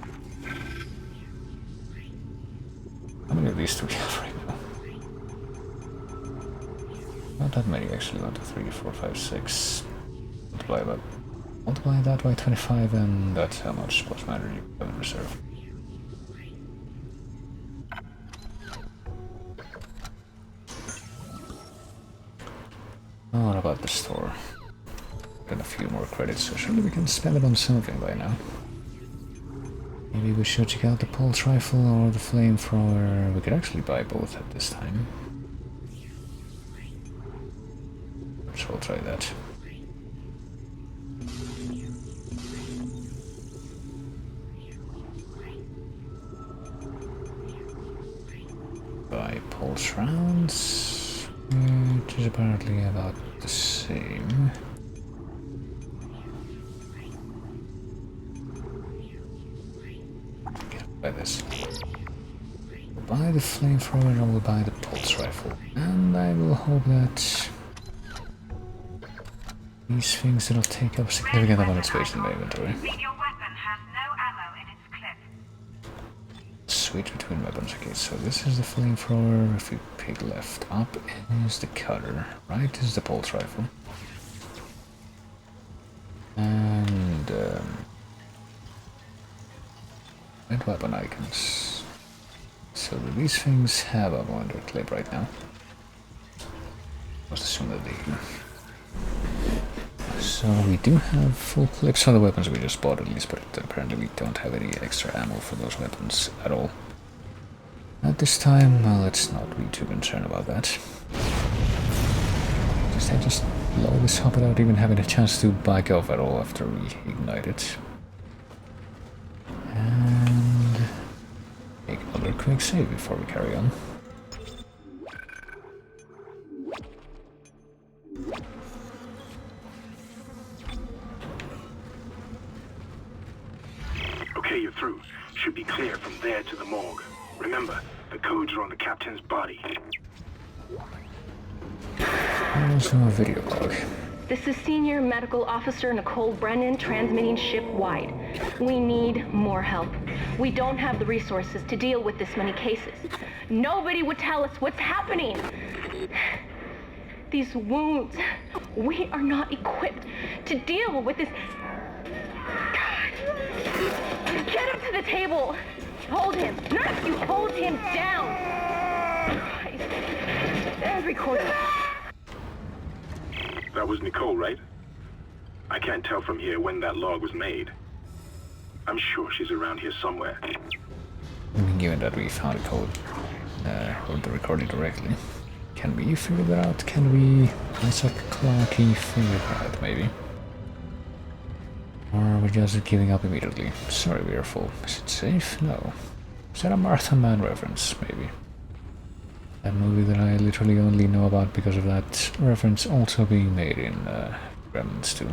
How many of these do we have right now? Not that many actually. 1, 2, 3, 4, 5, 6. Multiply that by 25 and that's how much plus matter you have in reserve. Oh, what about the store? Got a few more credits, so surely we can spend it on something by now. Maybe we should check out the pulse rifle or the flamethrower. We could actually buy both at this time. So we'll try that. Buy pulse rounds. which is apparently about the same. Buy this. Buy the flamethrower and I will buy the pulse rifle. And I will hope that these things do not take up significant amount of space in my inventory. Your weapon has no ammo in its clip. Switch between weapons. Okay, so this is the flamethrower. If we pick left up is the cutter. Right is the pulse rifle. And red weapon icons. So do these things have ammo in their clip right now? Must assume that they do. So we do have full clips on the weapons we just bought at least, but apparently we don't have any extra ammo for those weapons at all. At this time, well, let's not be too concerned about that. I just blow this up without even having a chance to bike off at all after we ignite it. And make another quick save before we carry on. Okay, you're through. Should be clear from there to the morgue. Remember, the codes are on the captain's body. Also a video log. This is Senior Medical Officer Nicole Brennan transmitting ship-wide. We need more help. We don't have the resources to deal with this many cases. Nobody would tell us what's happening. These wounds, we are not equipped to deal with this. Get him to the table. Hold him. Nurse, you hold him down. And recording. That was Nicole, right? I can't tell from here when that log was made. I'm sure she's around here somewhere. Given that we found a code or the recording directly, can we figure that out? Can we Isaac Clarke figure it out, maybe? Or are we just giving up immediately? Sorry, we are full. Is it safe? No. Is that a Martha Man reference, maybe? That movie that I literally only know about because of that reference also being made in Gremlins 2.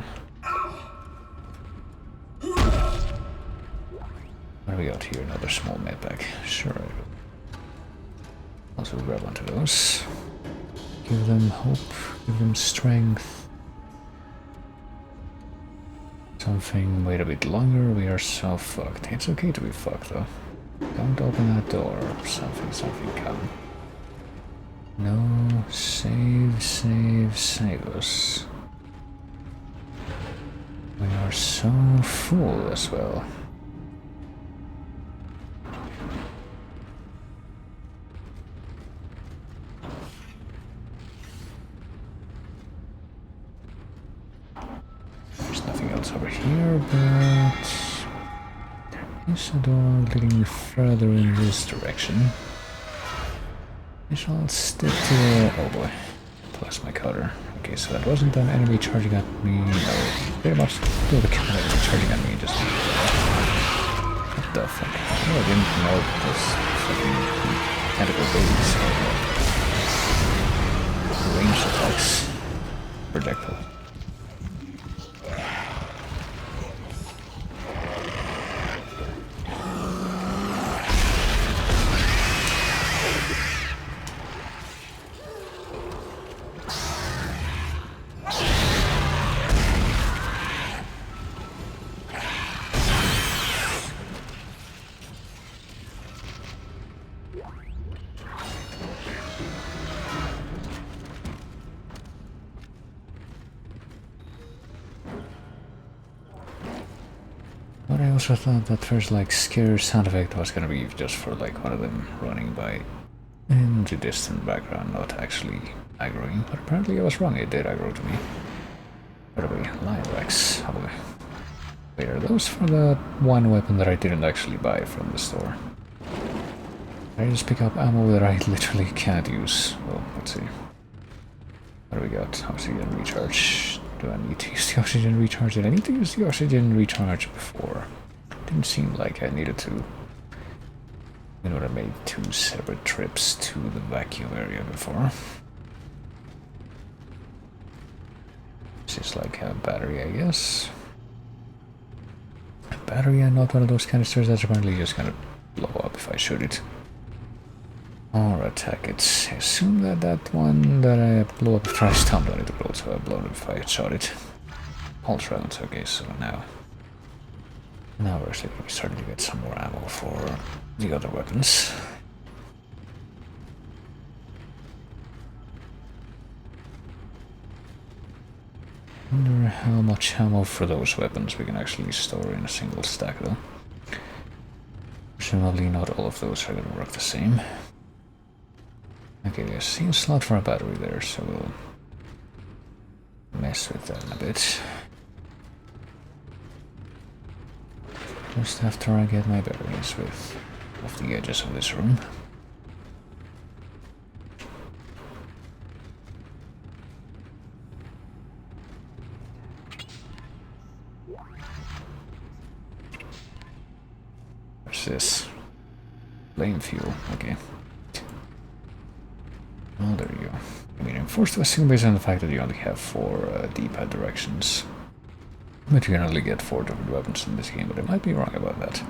What do we got here? Another small medpack. Sure. Also grab onto those. Give them hope. Give them strength. Something wait a bit longer. We are so fucked. It's okay to be fucked though. Don't open that door. Something come. No, save us. We are so full as well. There's nothing else over here, but there is a door leading further in this direction. I shall stick to the... oh boy. Plus my cutter. Okay, so that wasn't an enemy charging at me. No, very much still the kind of enemy charging at me. Just... what the fuck? Oh, I didn't know those fucking tentacle babies. Ranged attacks. Projectile. I also thought that first like scare sound effect was gonna be just for like one of them running by in the distant background, not actually aggroing, but apparently I was wrong, it did aggro to me. By the way, lion rex, how about... wait, are those for the one weapon that I didn't actually buy from the store? I just pick up ammo that I literally can't use. Well, let's see. What do we got? Oxygen recharge. Do I need to use the oxygen recharge? Did I need to use the oxygen recharge before? Didn't seem like I needed to. You know, I made 2 separate trips to the vacuum area before. This is like a battery, I guess. A battery and not one of those canisters that's apparently just gonna blow up if I shoot it. Or attack it. I assume that that one that I blow up if I stunned on it would also have blown up if I had shot it. All rounds, okay, so now we're actually starting to get some more ammo for the other weapons. Wonder how much ammo for those weapons we can actually store in a single stack though. Presumably not all of those are gonna work the same. Okay, I see a slot for a battery there, so we'll mess with that in a bit. Just after I get my bearings with off the edges of this room. What's this? Flame fuel, okay. Oh, there you go. I mean, I'm forced to assume based on the fact that you only have 4 D-pad directions. But you can only get 4 different weapons in this game, but I might be wrong about that.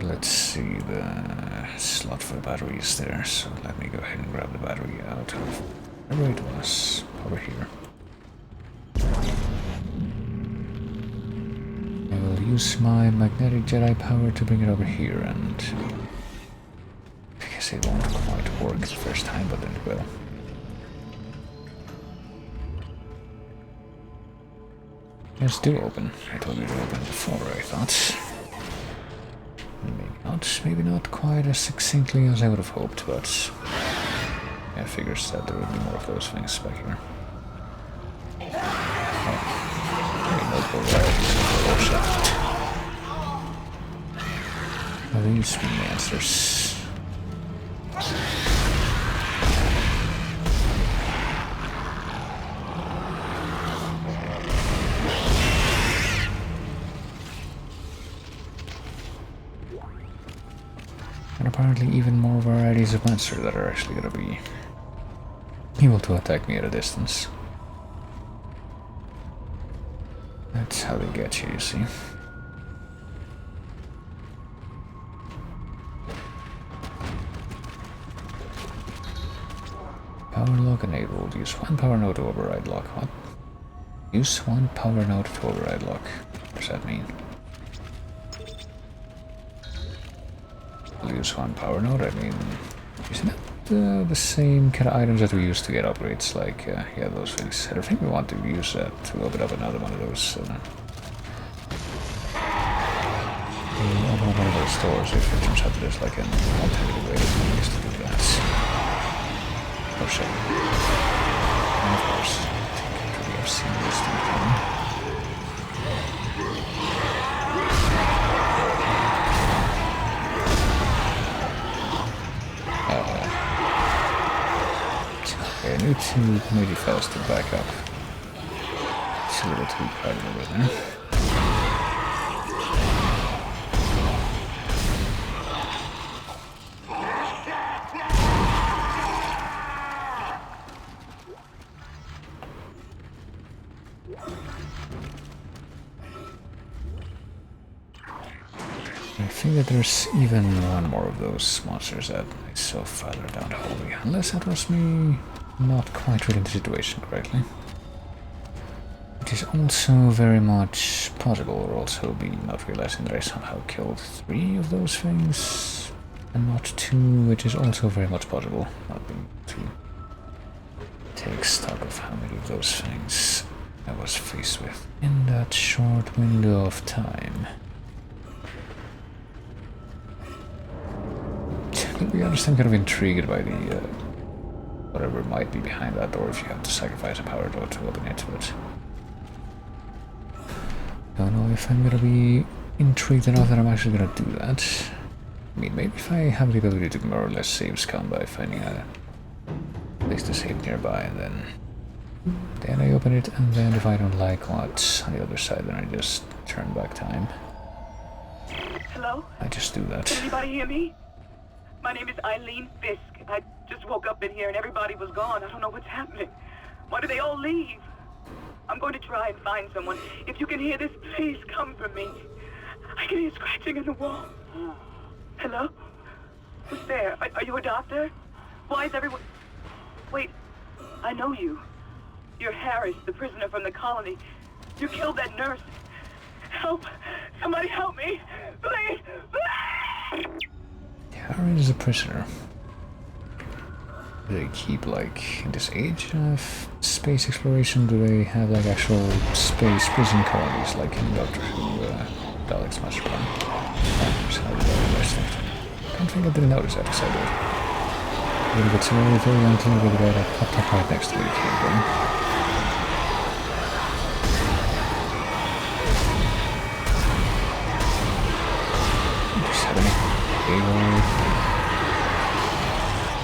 Let's see, the slot for the battery is there, so let me go ahead and grab the battery out of wherever it was, over here. I will use my magnetic Jedi power to bring it over here, and I guess it won't quite work the first time, but then it will. Yes, do open. I told you to open before, I thought. Maybe not quite as succinctly as I would have hoped, but I figured that there would be more of those things back here. Multiple varieties of bullshit. These be answers. And apparently even more varieties of monster that are actually gonna be able to attack me at a distance. That's how they get you see. Power lock enabled. Use 1 power node to override lock. What? Use 1 power node to override lock. What does that mean? Use 1 power node, I mean, isn't it the same kind of items that we use to get upgrades, like, yeah, those things. I don't think we want to use that to open up another one of those, open up one of those doors if it turns out there's like an alternative way that we used to do that. Oh shit. And of course, I think we have seen this thing coming. I need to maybe fast to back up. It's a little too crowded over there. I think that there's even one more of those monsters that I saw farther down the hallway, unless that was me not quite reading the situation correctly. It is also very much possible, or also be not realizing that I somehow killed 3 of those things, and not 2, which is also very much possible, not being able to take stock of how many of those things I was faced with in that short window of time. To be honest, I'm kind of intrigued by the whatever might be behind that door if you have to sacrifice a power door to open it, but don't know if I'm gonna be intrigued enough that I'm actually gonna do that. I mean, maybe if I have the ability to more or less save scum by finding a place to save nearby, and then I open it, and then if I don't like what's on the other side, then I just turn back time. Hello? I just do that. Can anybody hear me? My name is Eileen Fisk. I just woke up in here and everybody was gone. I don't know what's happening. Why do they all leave? I'm going to try and find someone. If you can hear this, please come for me. I can hear scratching in the wall. Hello? Who's there? Are you a doctor? Why is everyone... Wait, I know you. You're Harris, the prisoner from the colony. You killed that nurse. Help! Somebody help me! Please! Harry is a prisoner. Do they keep, like, in this age of space exploration, do they have, like, actual space prison colonies, like in Doctor Who, Dalek's Master Plan? I don't think I didn't notice that, so I did. A little bit very unclear with the guy that popped up right next to the cave. Just having a big old...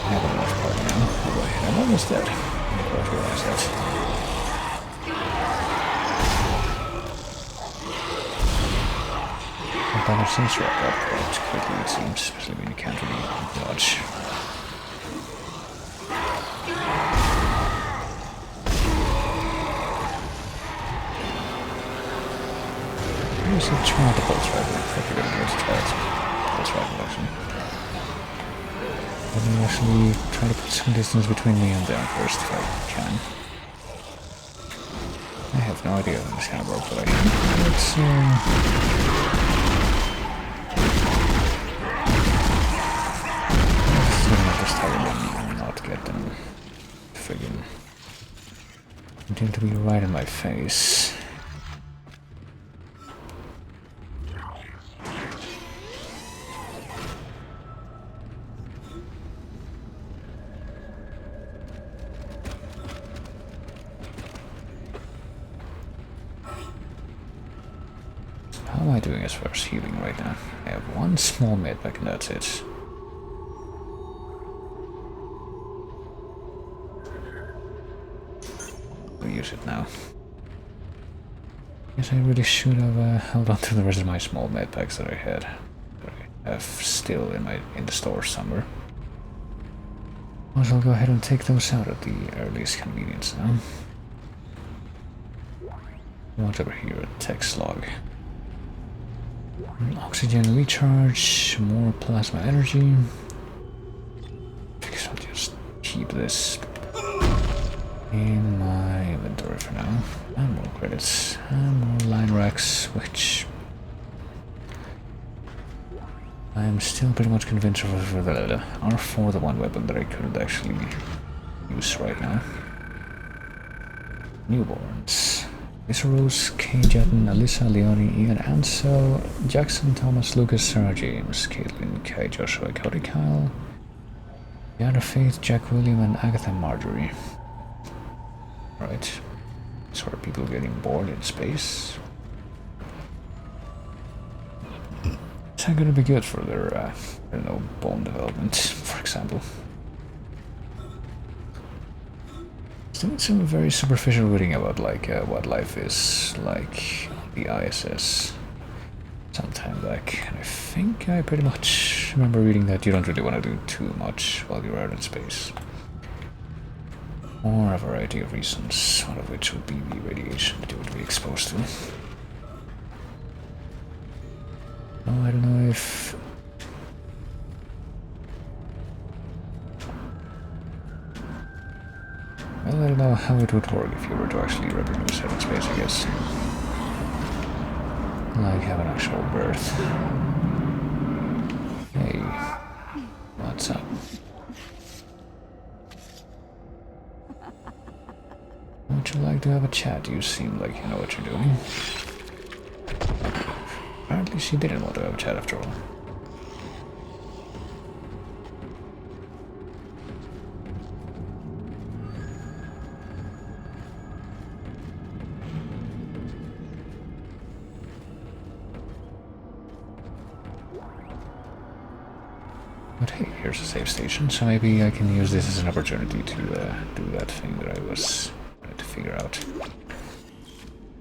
I have enough party now. Oh boy, I'm almost dead. I didn't quite realize that. A better sense wrap up quite quickly, it seems, especially when you can't really dodge. There's a try the pulse rifle. I think we're gonna go to try it. Pulse rifle, actually. Let me actually try to put some distance between me and them first if I can. I have no idea how this kind of work, but I think it's just telling them not get them friggin' continue to be right in my face. How am I doing as far as healing right now? I have one small medpack and that's it. I'll use it now. Guess I really should have held on to the rest of my small medpacks that I had. That I have still in the store somewhere. I'll go ahead and take those out at the earliest convenience now. What's over here? A text log. Oxygen recharge, more plasma energy. I guess I'll just keep this in my inventory for now. And more credits, and more line racks, which I'm still pretty much convinced are for the one weapon that I couldn't actually use right now. Newborns. Lisa Rose, Kay Jetton, Alyssa, Leonie, Ian Ansel, Jackson, Thomas, Lucas, Sarah James, Caitlin, Kai, Joshua, Cody, Kyle, Yara Faith, Jack William, and Agatha Marjorie. Right. So are people getting bored in space? Is that gonna be good for their, I don't know, bone development, for example? Doing some very superficial reading about like what life is like on the ISS sometime back, and I think I pretty much remember reading that you don't really want to do too much while you're out in space. For a variety of reasons, one of which would be the radiation that you would be exposed to. Oh, I don't know if... Well, I don't know how it would work if you were to actually reproduce out in space, I guess. Like have an actual birth. Hey, what's up? Would you like to have a chat? You seem like you know what you're doing. Apparently she didn't want to have a chat after all. But hey, here's a save station, so maybe I can use this as an opportunity to do that thing that I was trying to figure out.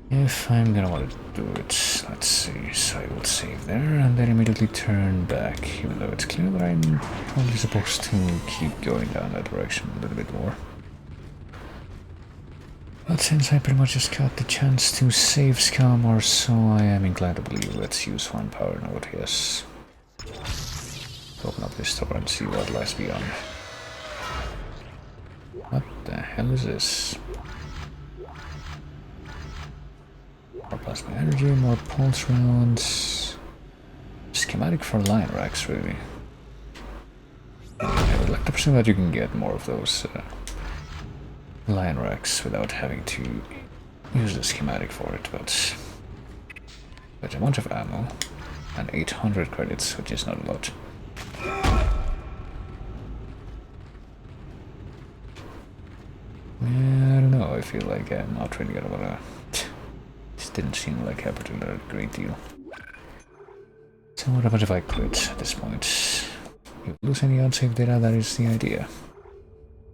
If I'm gonna want to do it, let's see, so I will save there and then immediately turn back, even though it's clear that I'm probably supposed to keep going down that direction a little bit more. But since I pretty much just got the chance to save scum or so, I am inclined to believe let's use one power node, yes. Open up this door and see what lies beyond. What the hell is this? More plasma energy, more pulse rounds. Schematic for line racks, really. I would like to presume that you can get more of those line racks without having to use the schematic for it, but a bunch of ammo and 800 credits, which is not a lot. Yeah, I don't know, I feel like I'm not really gonna wanna... This didn't seem like a particularly great deal. So what about if I quit at this point? If you lose any unsaved data, that is the idea.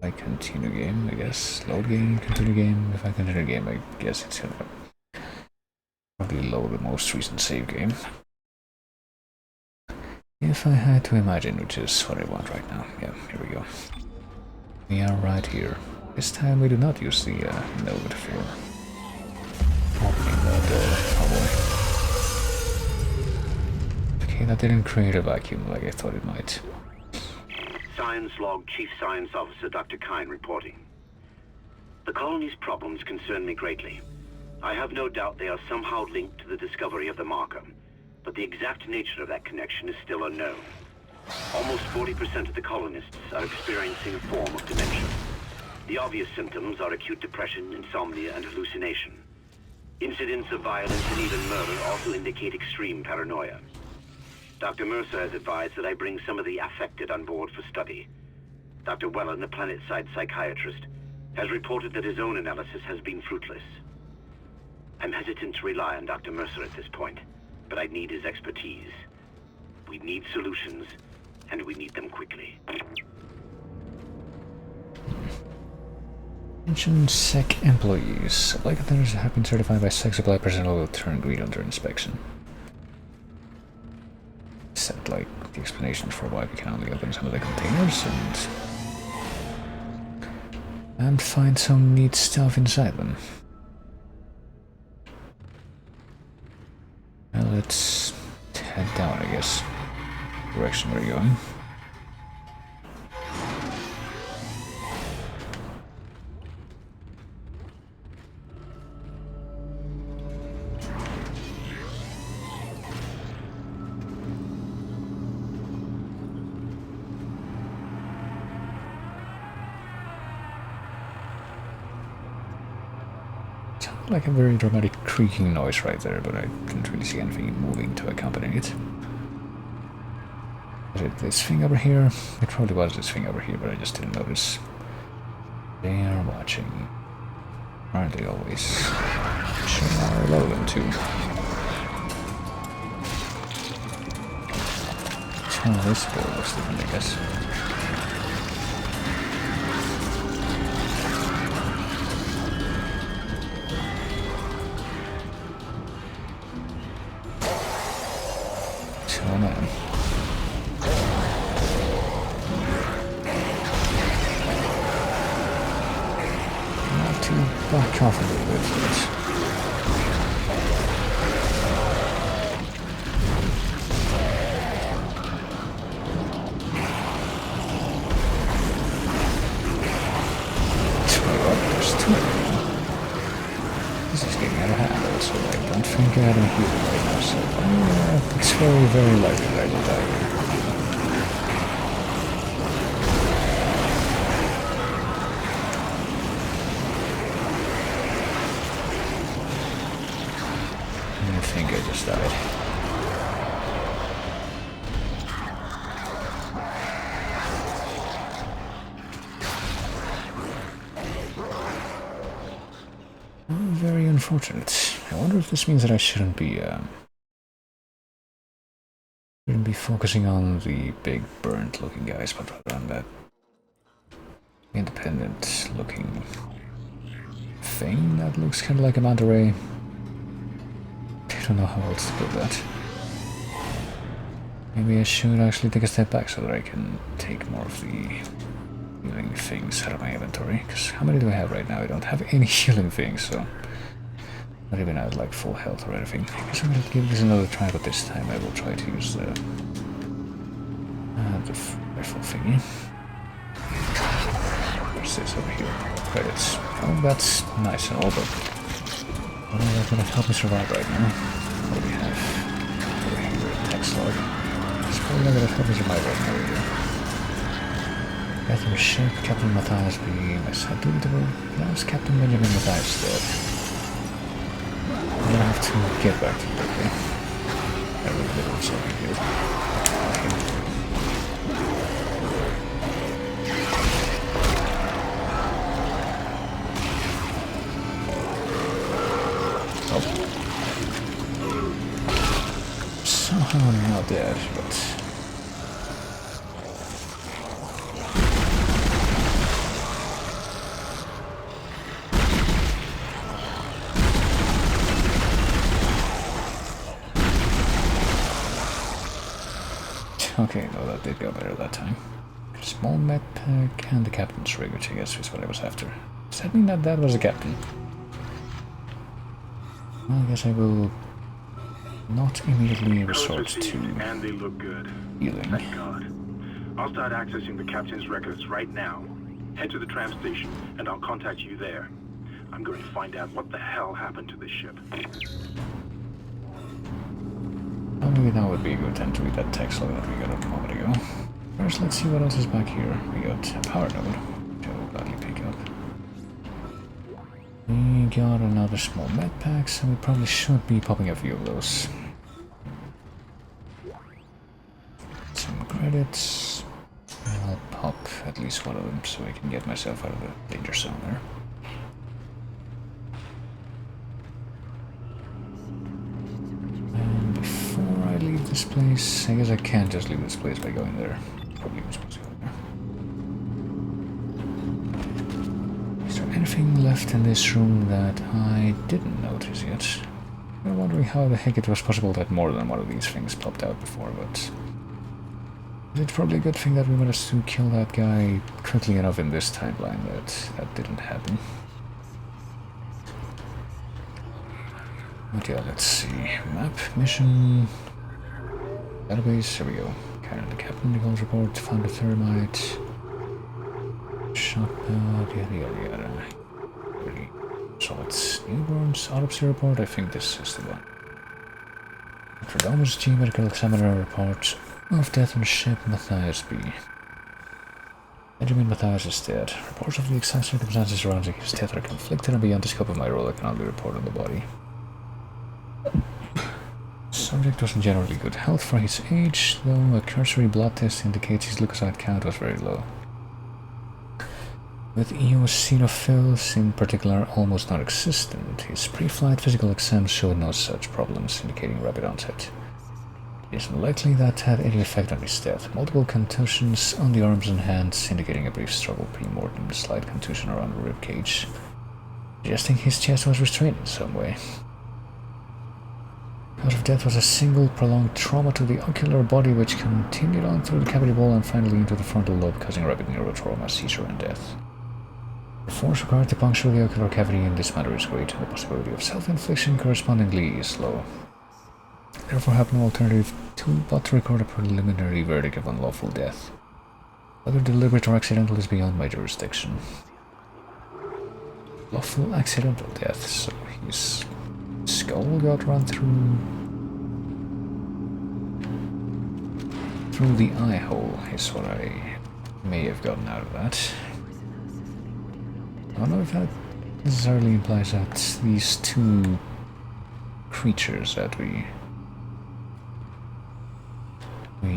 I continue game, I guess. Load game, continue game. If I continue game, I guess it's gonna probably load the most recent save game. If I had to imagine, which is what I want right now. Yeah, here we go. We are right here. This time we do not use the node for opening the door. Oh boy. Okay, that didn't create a vacuum like I thought it might. Science Log Chief Science Officer Dr. Kine reporting. The colony's problems concern me greatly. I have no doubt they are somehow linked to the discovery of the marker, but the exact nature of that connection is still unknown. Almost 40% of the colonists are experiencing a form of dementia. The obvious symptoms are acute depression, insomnia, and hallucination. Incidents of violence and even murder also indicate extreme paranoia. Dr. Mercer has advised that I bring some of the affected on board for study. Dr. Wellen, the planet-side psychiatrist, has reported that his own analysis has been fruitless. I'm hesitant to rely on Dr. Mercer at this point, but I need his expertise. We need solutions, and we need them quickly. Mention SEC employees. Supply containers have been certified by SEC supply personnel will turn green under inspection. Except like the explanation for why we can only open some of the containers and find some neat stuff inside them. Well, let's head down, I guess. Direction we're going. Like a very dramatic creaking noise right there, but I didn't really see anything moving to accompany it. Was it this thing over here? It probably was this thing over here, but I just didn't notice. They are watching. Aren't they always? Sure are a lot of them too. Oh, this board looks different, I guess. Oh man. Not to back off a little bit, but... There's two of them. This is getting out of hand also, I don't think I have a heal right now, so it's very, very likely that I will die here. I think I just died. Very unfortunate. I wonder if this means that I shouldn't be focusing on the big burnt looking guys, but rather on that independent looking thing that looks kind of like a manta ray. I don't know how else to put that. Maybe I should actually take a step back so that I can take more of the healing things out of my inventory. Because how many do I have right now? I don't have any healing things, so not even at like full health or anything. I guess I'm gonna give this another try, but this time I will try to use the rifle thingy. What's this over here? Credits. Oh, that's nice and all, but what is that gonna help me survive right now? What do we have over here? Text log. It's probably not gonna help me survive right now either. Catherine Ship, Captain Matthias being undoubtable. That's Captain Benjamin Matthias dead. I'm gonna have to get back to Berkeley. I really did what's over here. Somehow now dead, but okay, no, that did go better that time. Small med pack and the captain's rig, which I guess is what I was after. Does that mean that that was the captain? Well, I guess I will not immediately resort to and they look good. Healing. Thank God. I'll start accessing the captain's records right now. Head to the tram station, and I'll contact you there. I'm going to find out what the hell happened to this ship. Maybe now would be a good time to read that text log that we got a moment ago. First, let's see what else is back here. We got a power node, which I will gladly pick up. We got another small med pack, so we probably should be popping a few of those. Some credits. I'll pop at least one of them so I can get myself out of the danger zone there. And before I leave this place, I guess I can't just leave this place by going there. Probably was supposed to go there. Is there anything left in this room that I didn't notice yet? I'm wondering how the heck it was possible that more than one of these things popped out before, but it's probably a good thing that we managed to kill that guy quickly enough in this timeline that that didn't happen. But yeah, let's see. Map, mission, database, there we go. Karen the captain, Nichols report, found a thermite, shot pad, yada yada yada. Really. So it's newborns, autopsy report, I think this is the one. Nostradamus G medical examiner report of death on ship Matthias B. Benjamin Matthias is dead. Reports of the exact circumstances surrounding his death are conflicted and beyond the scope of my role. I can only report on the body. Subject was in generally good health for his age, though a cursory blood test indicates his leukocyte count was very low. With eosinophils in particular almost non-existent, his pre-flight physical exams showed no such problems, indicating rapid onset. It is unlikely that had any effect on his death. Multiple contusions on the arms and hands, indicating a brief struggle pre-mortem, slight contusion around the ribcage, suggesting his chest was restrained in some way. Cause of death was a single prolonged trauma to the ocular body which continued on through the cavity wall and finally into the frontal lobe, causing rapid neurotrauma, seizure and death. The force required to puncture the ocular cavity in this matter is great, and the possibility of self-infliction correspondingly is low. Therefore have no alternative to but to record a preliminary verdict of unlawful death. Whether deliberate or accidental is beyond my jurisdiction. Lawful accidental death, so his skull got run through the eye hole is what I may have gotten out of that. I don't know if that necessarily implies that these two creatures that we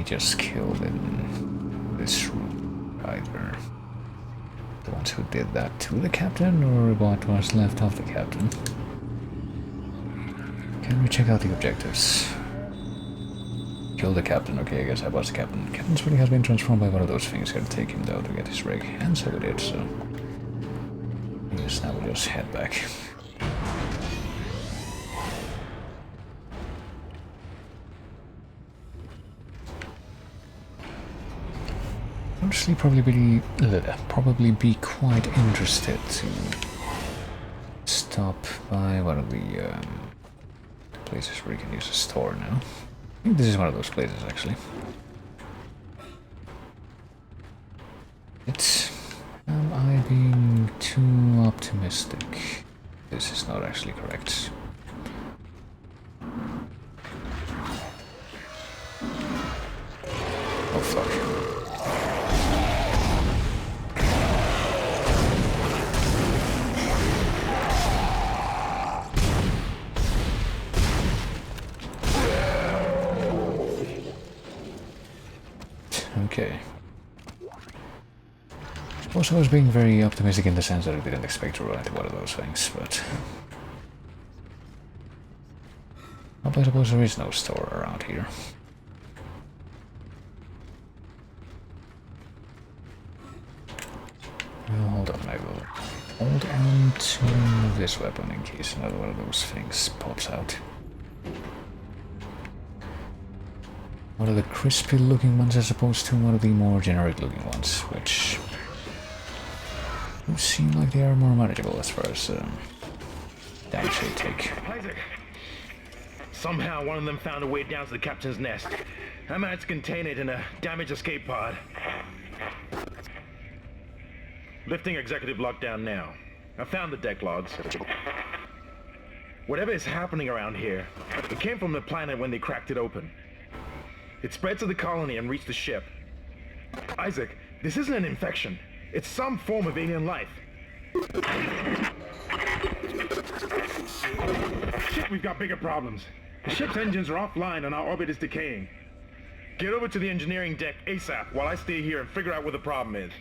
just killed in this room either the ones who did that to the captain or what was left of the captain. Can we check out the objectives? Kill the captain. Okay, I guess I was the captain. Captain's body has been transformed by one of those things. Gotta take him down to get his rig. And so we did, so I guess now we'll just head back. honestly probably be quite interested to stop by one of the places where you can use a store now. I think this is one of those places, actually. Am I being too optimistic? This is not actually correct. Oh fuck. Okay. Also, I was being very optimistic in the sense that I didn't expect to run into one of those things, but... I suppose there is no store around here. Well, hold on, I will hold on to this weapon in case another one of those things pops out. One of the crispy looking ones as opposed to one of the more generic looking ones, which seem like they are more manageable as far as damage they take. Isaac! Somehow one of them found a way down to the captain's nest. I managed to contain it in a damage escape pod. Lifting executive lockdown now. I found the deck logs. Whatever is happening around here, it came from the planet when they cracked it open. It spread to the colony and reached the ship. Isaac, this isn't an infection. It's some form of alien life. Shit, we've got bigger problems. The ship's engines are offline and our orbit is decaying. Get over to the engineering deck ASAP while I stay here and figure out what the problem is.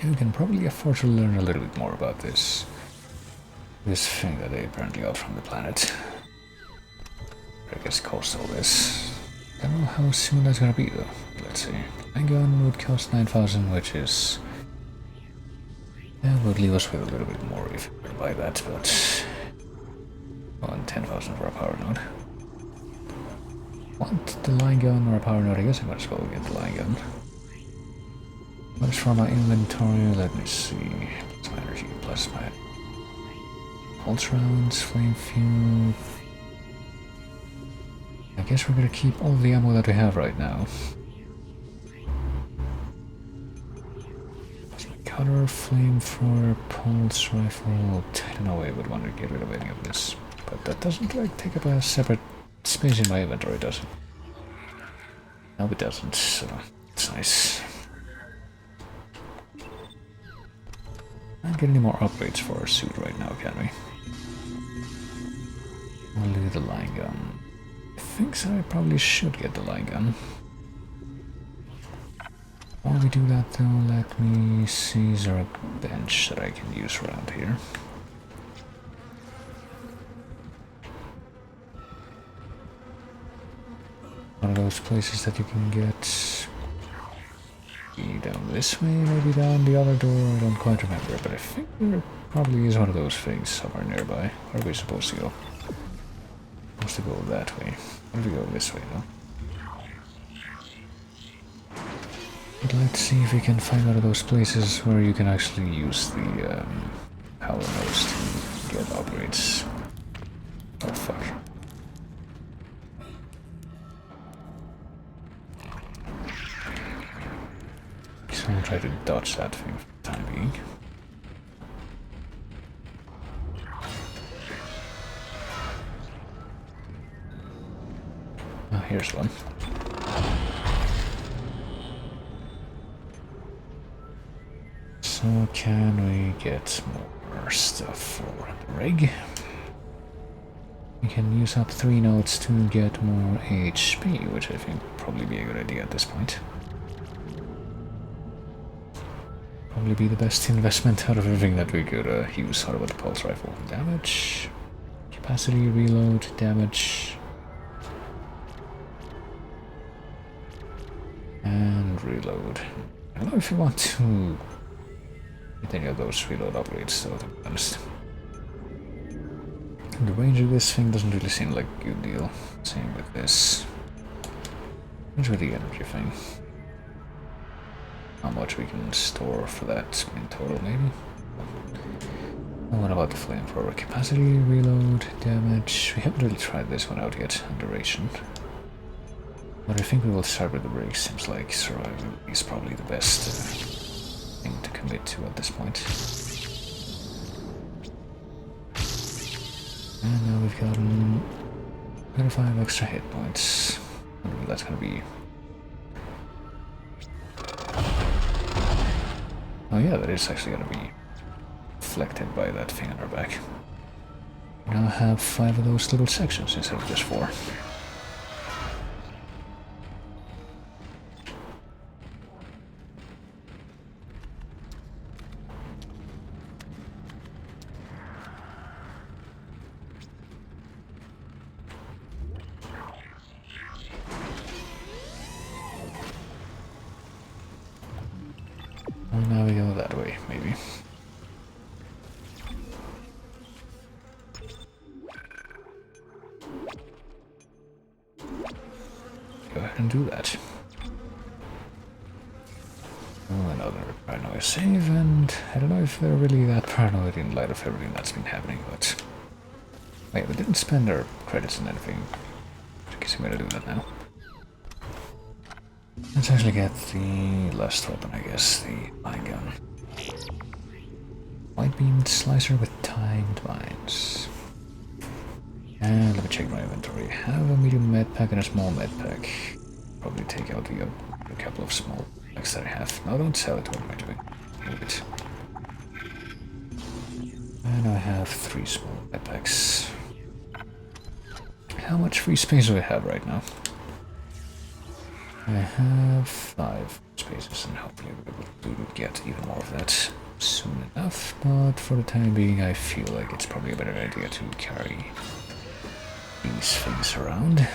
You can probably afford to learn a little bit more about this thing that they apparently got from the planet. I guess cost all this. I don't know how soon that's gonna be though. Let's see. My gun would cost 9,000, which is... that would leave us with a little bit more if we could buy that, but... well, and 10,000 for a power node. Want the line gun or a power node? I guess I might as well get the line gun. What's from my inventory? Let me see. Plus my energy, plus my pulse rounds, flame fuel. I guess we're gonna keep all the ammo that we have right now. Plus my cutter, flamethrower, pulse rifle. I don't know why I would want to get rid of any of this, but that doesn't like take up a separate space in my inventory, does it? No, it doesn't. So it's nice. Can't get any more upgrades for our suit right now, can we? Only the line gun. I think so, I probably should get the line gun. While we do that though, let me see, is there a bench that I can use around here? One of those places that you can get... down this way, maybe down the other door, I don't quite remember, but I think there probably is one of those things somewhere nearby. Where are we supposed to go? Supposed to go that way. Where do we go this way though? But let's see if we can find one of those places where you can actually use the power nodes to get upgrades. Oh fuck. So I'll try to dodge that thing for the time being. Oh, here's one. So can we get more stuff for the rig? We can use up 3 nodes to get more HP, which I think would probably be a good idea at this point. Probably be the best investment out of everything that we could use. How about the pulse rifle? Damage, capacity, reload, damage, and reload. I don't know if you want to get any of those reload upgrades, though, to be honest. The range of this thing doesn't really seem like a good deal. Same with this. What's with the energy thing? How much we can store for that in total, maybe? And what about the flamethrower? Capacity, reload, damage. We haven't really tried this one out yet, and duration. But I think we will start with the brakes. Seems like survival is probably the best thing to commit to at this point. And now we've gotten 25 extra hit points. I wonder what that's gonna be. Oh yeah, that is actually gonna be reflected by that thing on our back. We now have 5 of those little sections instead of just 4. Well, now we go that way, maybe. Go ahead and do that. Oh, another paranoia save, and I don't know if they're really that paranoid in light of everything that's been happening, but... Wait, we didn't spend our credits on anything. I guess I'm gonna do that now. Let's actually get the last weapon, I guess, the mine gun. White beam slicer with timed mines. And let me check my inventory. I have a medium med pack and a small med pack. Probably take out the a couple of small packs that I have. No, don't sell it. What am I doing? Move it. And I have 3 small med packs. How much free space do I have right now? I have 5 spaces, and hopefully we will get even more of that soon enough. But for the time being, I feel like it's probably a better idea to carry these things around.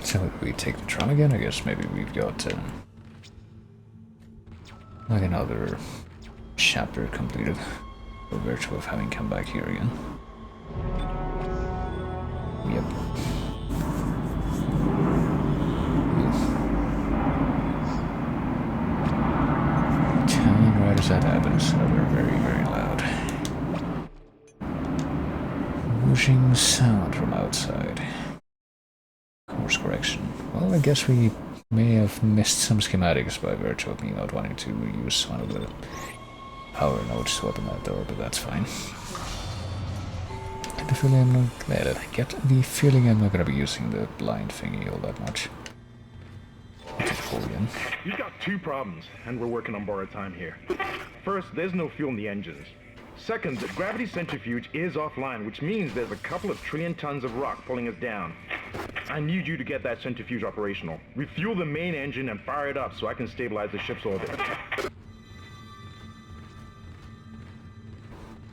So we take the tram again? I guess maybe we've got like another chapter completed. The virtue of having come back here again. Yep. And right as that happens, they're very, very loud. Whooshing sound from outside. Course correction. Well, I guess we may have missed some schematics by virtue of me not wanting to use one of the power nodes to open that door, but that's fine. I get the feeling I'm not going to be using the blind thingy all that much. You've got 2 problems, and we're working on borrowed time here. First, there's no fuel in the engines. Second, the gravity centrifuge is offline, which means there's a couple of trillion tons of rock pulling us down. I need you to get that centrifuge operational. Refuel the main engine and fire it up so I can stabilize the ship's orbit.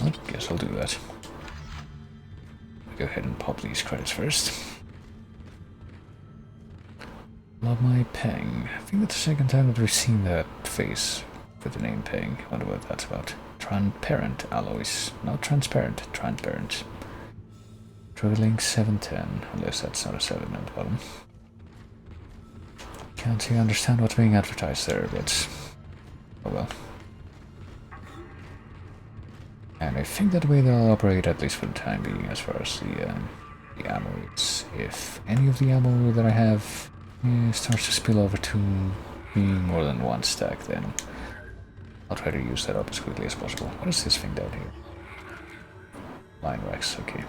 I guess I'll do that. Go ahead and pop these credits first. Love my Peng. I think that's the second time that we've seen that face with the name Peng. I wonder what that's about. Transparent alloys. Not transparent, transparent. Traveling 710, unless that's not a 7 at the bottom. Can't really understand what's being advertised there, but oh well. And I think that way they'll operate, at least for the time being, as far as the ammo is. If any of the ammo that I have starts to spill over to being more than 1 stack, then I'll try to use that up as quickly as possible. What is this thing down here? Line racks, okay.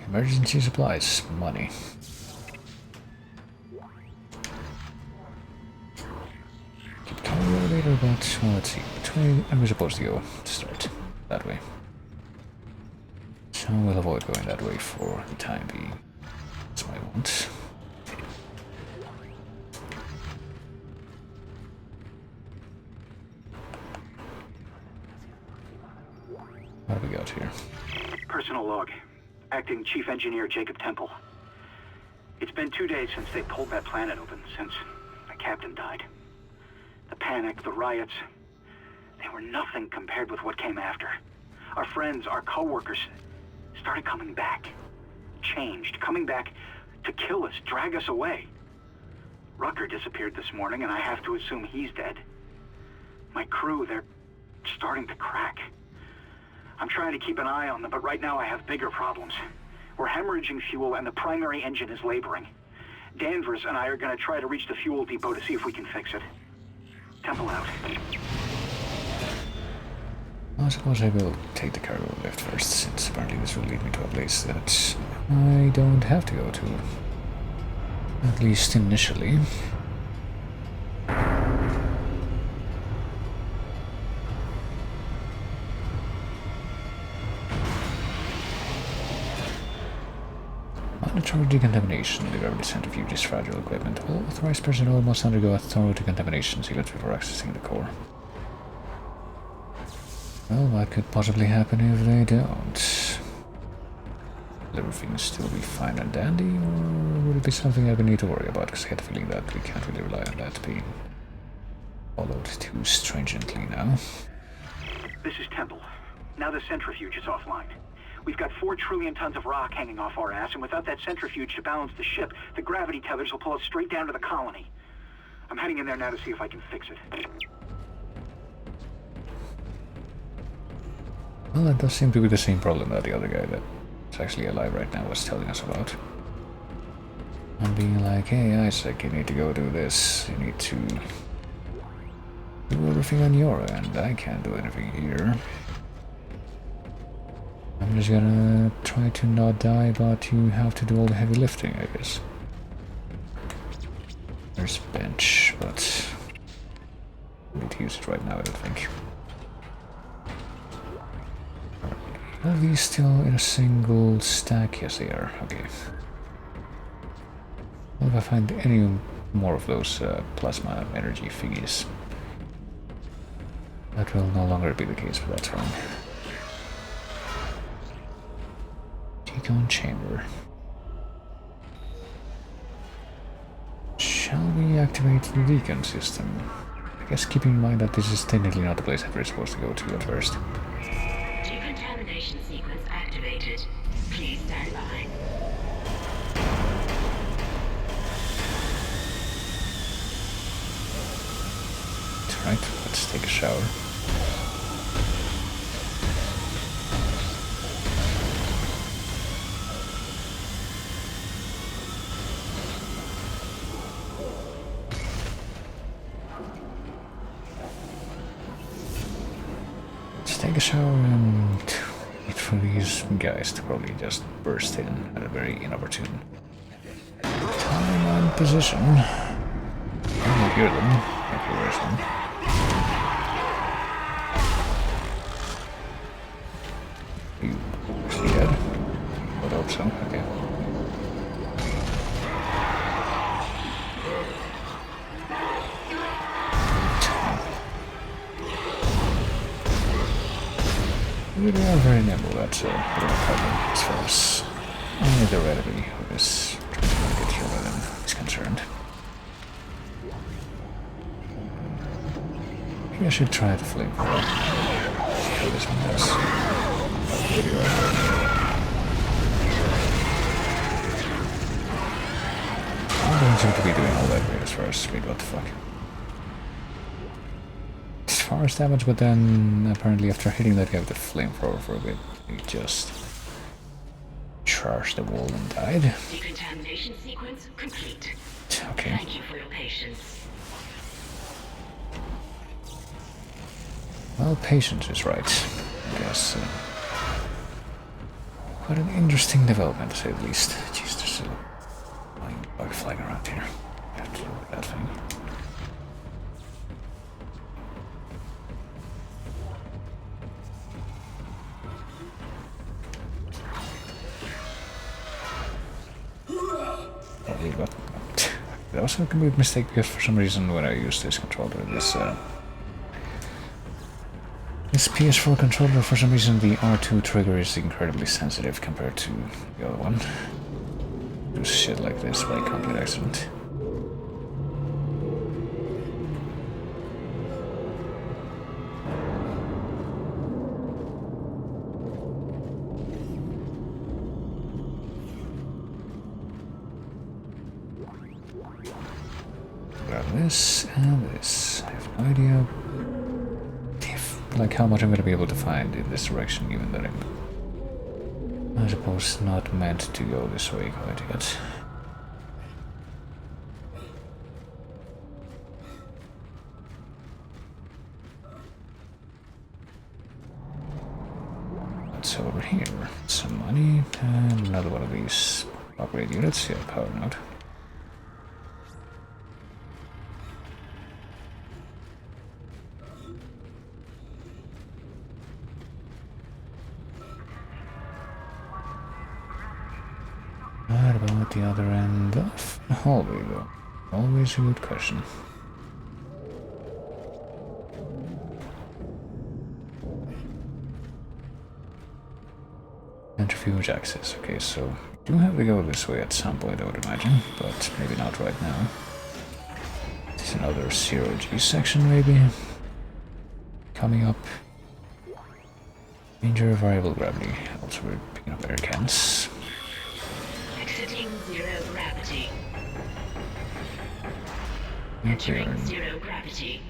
Emergency supplies, money. later, but well, let's see. Which way are we supposed to go to start? That way. So we'll avoid going that way for the time being. That's what I want. What do we got here? Personal log. Acting Chief Engineer Jacob Temple. It's been 2 days since they pulled that planet open, since the captain died. The panic, the riots, they were nothing compared with what came after. Our friends, our co-workers, started coming back. Changed, coming back to kill us, drag us away. Rucker disappeared this morning, and I have to assume he's dead. My crew, they're starting to crack. I'm trying to keep an eye on them, but right now I have bigger problems. We're hemorrhaging fuel, and the primary engine is laboring. Danvers and I are going to try to reach the fuel depot to see if we can fix it. Temple out. I suppose I will take the cargo lift first, since apparently this will lead me to a place that I don't have to go to. At least initially. Mandatory decontamination. The gravity centrifuge is fragile equipment. All authorized personnel must undergo a thorough decontamination sequence before accessing the core. Well, what could possibly happen if they don't? Will everything still be fine and dandy, or would it be something I would need to worry about? Because I get the feeling that we can't really rely on that being followed too stringently now. This is Temple. Now the centrifuge is offline. We've got 4 trillion tons of rock hanging off our ass, and without that centrifuge to balance the ship, the gravity tethers will pull us straight down to the colony. I'm heading in there now to see if I can fix it. Well, that does seem to be the same problem that the other guy that's actually alive right now was telling us about. I'm being like, hey Isaac, you need to go do this, you need to do everything on your end, I can't do anything here. I'm just gonna try to not die, but you have to do all the heavy lifting, I guess. There's bench, but I need to use it right now, I don't think. Are these still in a single stack? Yes, they are. Okay. Well, if I find any more of those plasma energy thingies, that will no longer be the case, but that's fine. Decon chamber. Shall we activate the decon system? I guess keeping in mind that this is technically not the place that we're supposed to go to at first. Decontamination sequence activated. Please stand by. Alright, let's take a shower. Take a shower and wait for these guys to probably just burst in at a very inopportune time and position. I don't hear them. Okay, where's one? You actually dead? I would hope so. Okay. We are very nimble, that's a bit of a problem as far as the enemy who is trying to get here by them is concerned. Maybe I should try the flamethrower. See how this one does. I don't seem to be doing all that great as far as speed, what the fuck. Force damage, but then apparently after hitting that guy with the flamethrower for a bit, he just charged the wall and died. Decontamination sequence complete. Okay. Thank you for your patience. Well, patience is right, I guess. Quite an interesting development, to say the least. Jeez, there's a flying bug flying around here. I have to deal with that thing. that was a complete mistake because for some reason when I use this controller, this PS4 controller, for some reason the R2 trigger is incredibly sensitive compared to the other one. Do shit like this by complete accident. Grab this and this. I have no idea like how much I'm going to be able to find in this direction, given that I'm, I suppose, not meant to go this way quite yet. What's over here? Some money and another one of these upgrade units. Yeah, power node. What about the other end of the hallway, though? Always a good question. Centrifuge access. Okay, so we do have to go this way at some point, I would imagine, but maybe not right now. This is another 0G section, maybe. Coming up. Danger variable gravity. Also, we're picking up air cans. Exiting zero gravity. Okay. Entering zero gravity.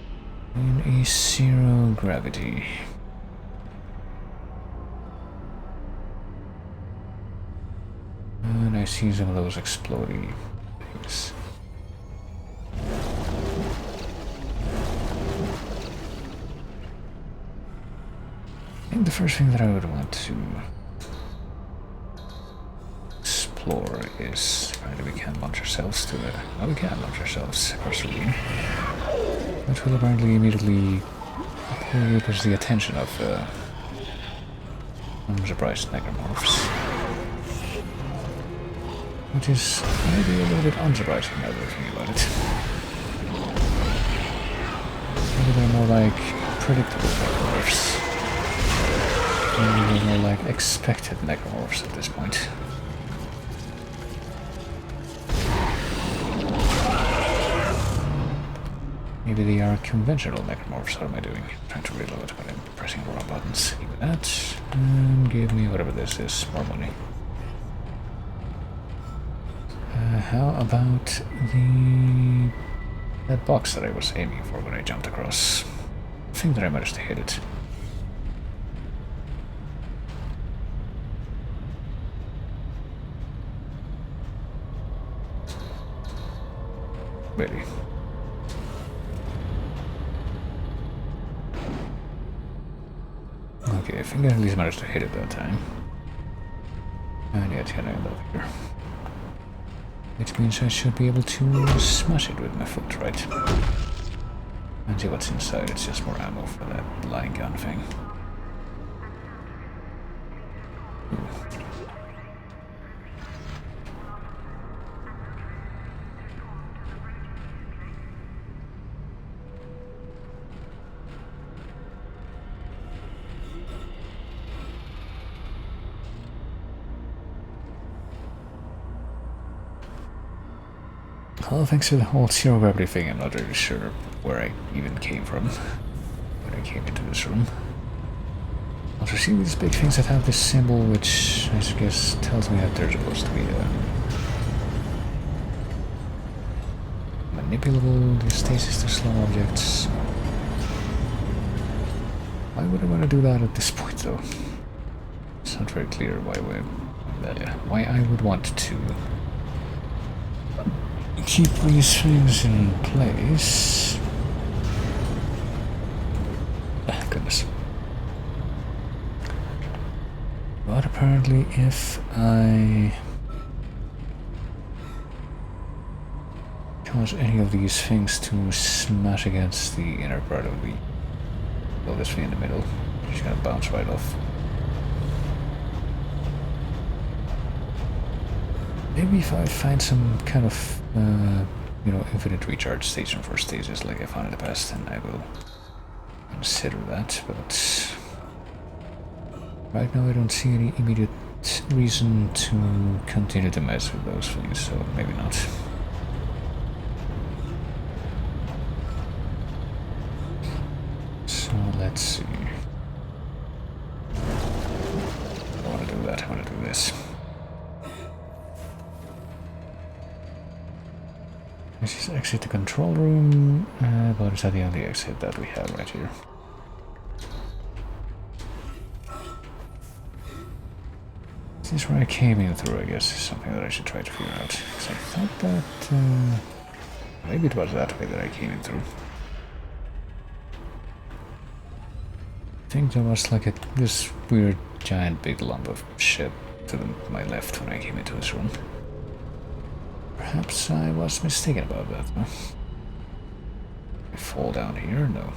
In a zero gravity. And I see some of those exploding things. I think the first thing that I would want to explore is whether we can launch ourselves to it. Oh, we can launch ourselves across the room. Which will apparently immediately push the attention of unsurprised Necromorphs. Which is maybe a little bit unsurprising now that I think about it. Maybe they're more like predictable Necromorphs. Maybe they're more like expected Necromorphs at this point. Maybe they are conventional Necromorphs. What am I doing? I'm trying to reload, but I'm pressing the wrong buttons. Give me that, and give me whatever this is, more money. How about that box that I was aiming for when I jumped across? I think that I managed to hit it. Really? Okay, I think I at least managed to hit it that time. And yet, can I end up here? Which means I should be able to smash it with my foot, right? And see what's inside. It's just more ammo for that line gun thing. Well, thanks to the whole zero gravity thing, I'm not really sure where I even came from when I came into this room. Also, see these big things that have this symbol, which I guess tells me that they're supposed to be manipulable, the stasis to slow objects. Why would I want to do that at this point, though? It's not very clear why I would want to keep these things in place. Ah, goodness. But apparently if I cause any of these things to smash against the inner part of the... well, this thing in the middle, it's gonna bounce right off. Maybe if I find some kind of you know, infinite recharge station for stages like I found in the past, and I will consider that, but right now I don't see any immediate reason to continue to mess with those things, so maybe not. So let's see. I want to do that, I want to do this. This is exit the control room, but is that the only exit that we have right here? This is where I came in through, I guess, is something that I should try to figure out. Because I thought that... maybe it was that way that I came in through. I think there was like this weird giant big lump of shit to my left when I came into this room. Perhaps I was mistaken about that, huh? I fall down here? No.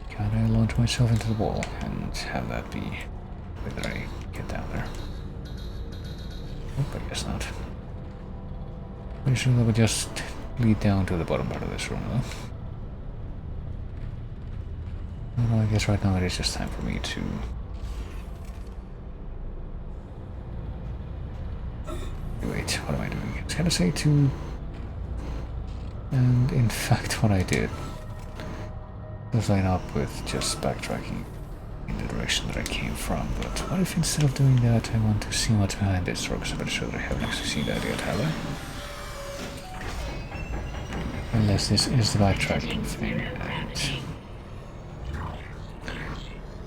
Can I launch myself into the wall and have that be whether I get down there? Nope, I guess not. Pretty sure that would just lead down to the bottom part of this room, though. Well, I guess right now it is just time for me to... Wait, what am I doing? I was gonna say to... And in fact what I did was line up with just backtracking in the direction that I came from, but what if instead of doing that I want to see what's behind this door, because I'm pretty sure that I haven't actually seen that yet, have I? Unless this is the backtracking thing,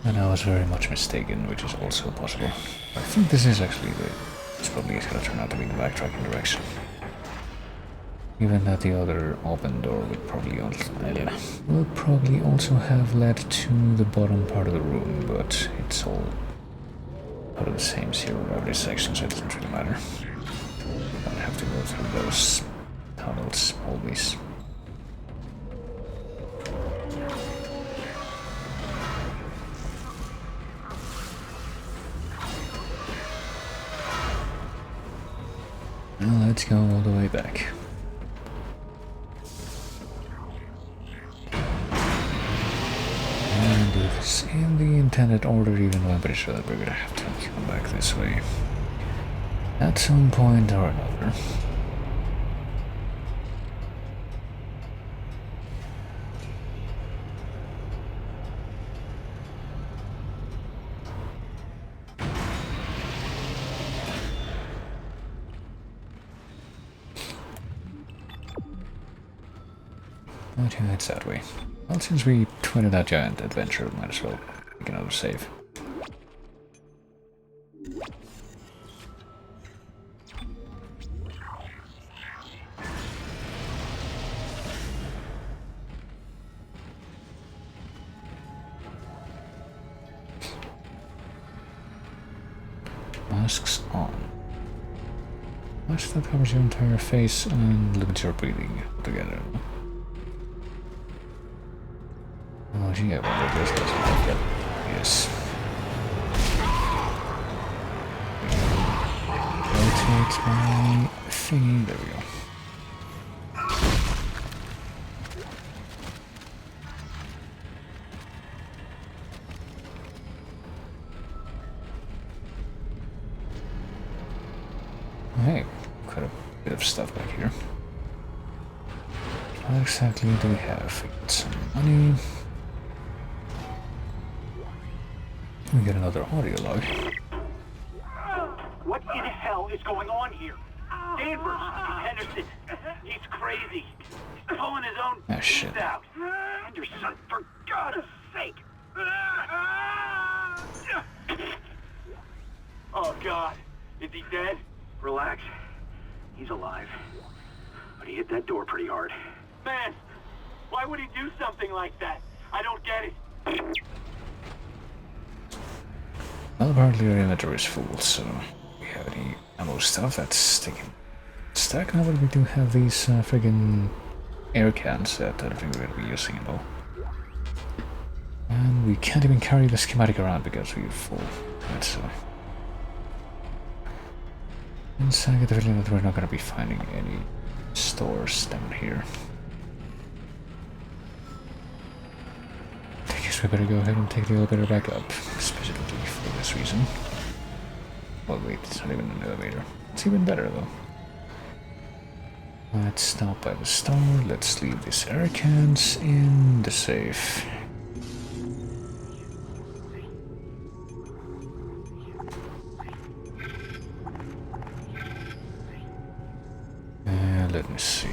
and I was very much mistaken, which is also possible. I think this is actually the... It's probably going to turn out to be the backtracking direction. Given that the other open door would probably also have led to the bottom part of the room, but it's all part of the same zero gravity section, so it doesn't really matter. I don't have to go through those tunnels always. Now let's go all the way back. And do this in the intended order, even though I'm pretty sure that we're gonna have to come back this way at some point or another. Okay, it's that way. Well, since we twined that giant adventure, might as well make another save. Masks on. Mask that covers your entire face and limits your breathing together. Oh, gee, I wonder if this doesn't like that. Yes. Rotate my thingy. There we go. Hey, quite a bit of stuff back here. What exactly do we have? We got some money. We get another audio log. What in hell is going on here? Danvers, Henderson, he's crazy. He's pulling his own teeth out. Henderson, for God's sake. Oh, God. Is he dead? Relax. He's alive. But he hit that door pretty hard. Man, why would he do something like that? I don't get it. Well, apparently our inventory is full, so we have any ammo stuff that's taken stack now, but we do have these friggin' air cans that I don't think we're going to be using at all. And we can't even carry the schematic around because we're full. That's inside the feeling that we're not going to be finding any stuff doors down here. I guess we better go ahead and take the elevator back up, specifically for this reason. Oh wait, it's not even an elevator. It's even better though. Let's stop by the store, let's leave these air cans in the safe. Let me see.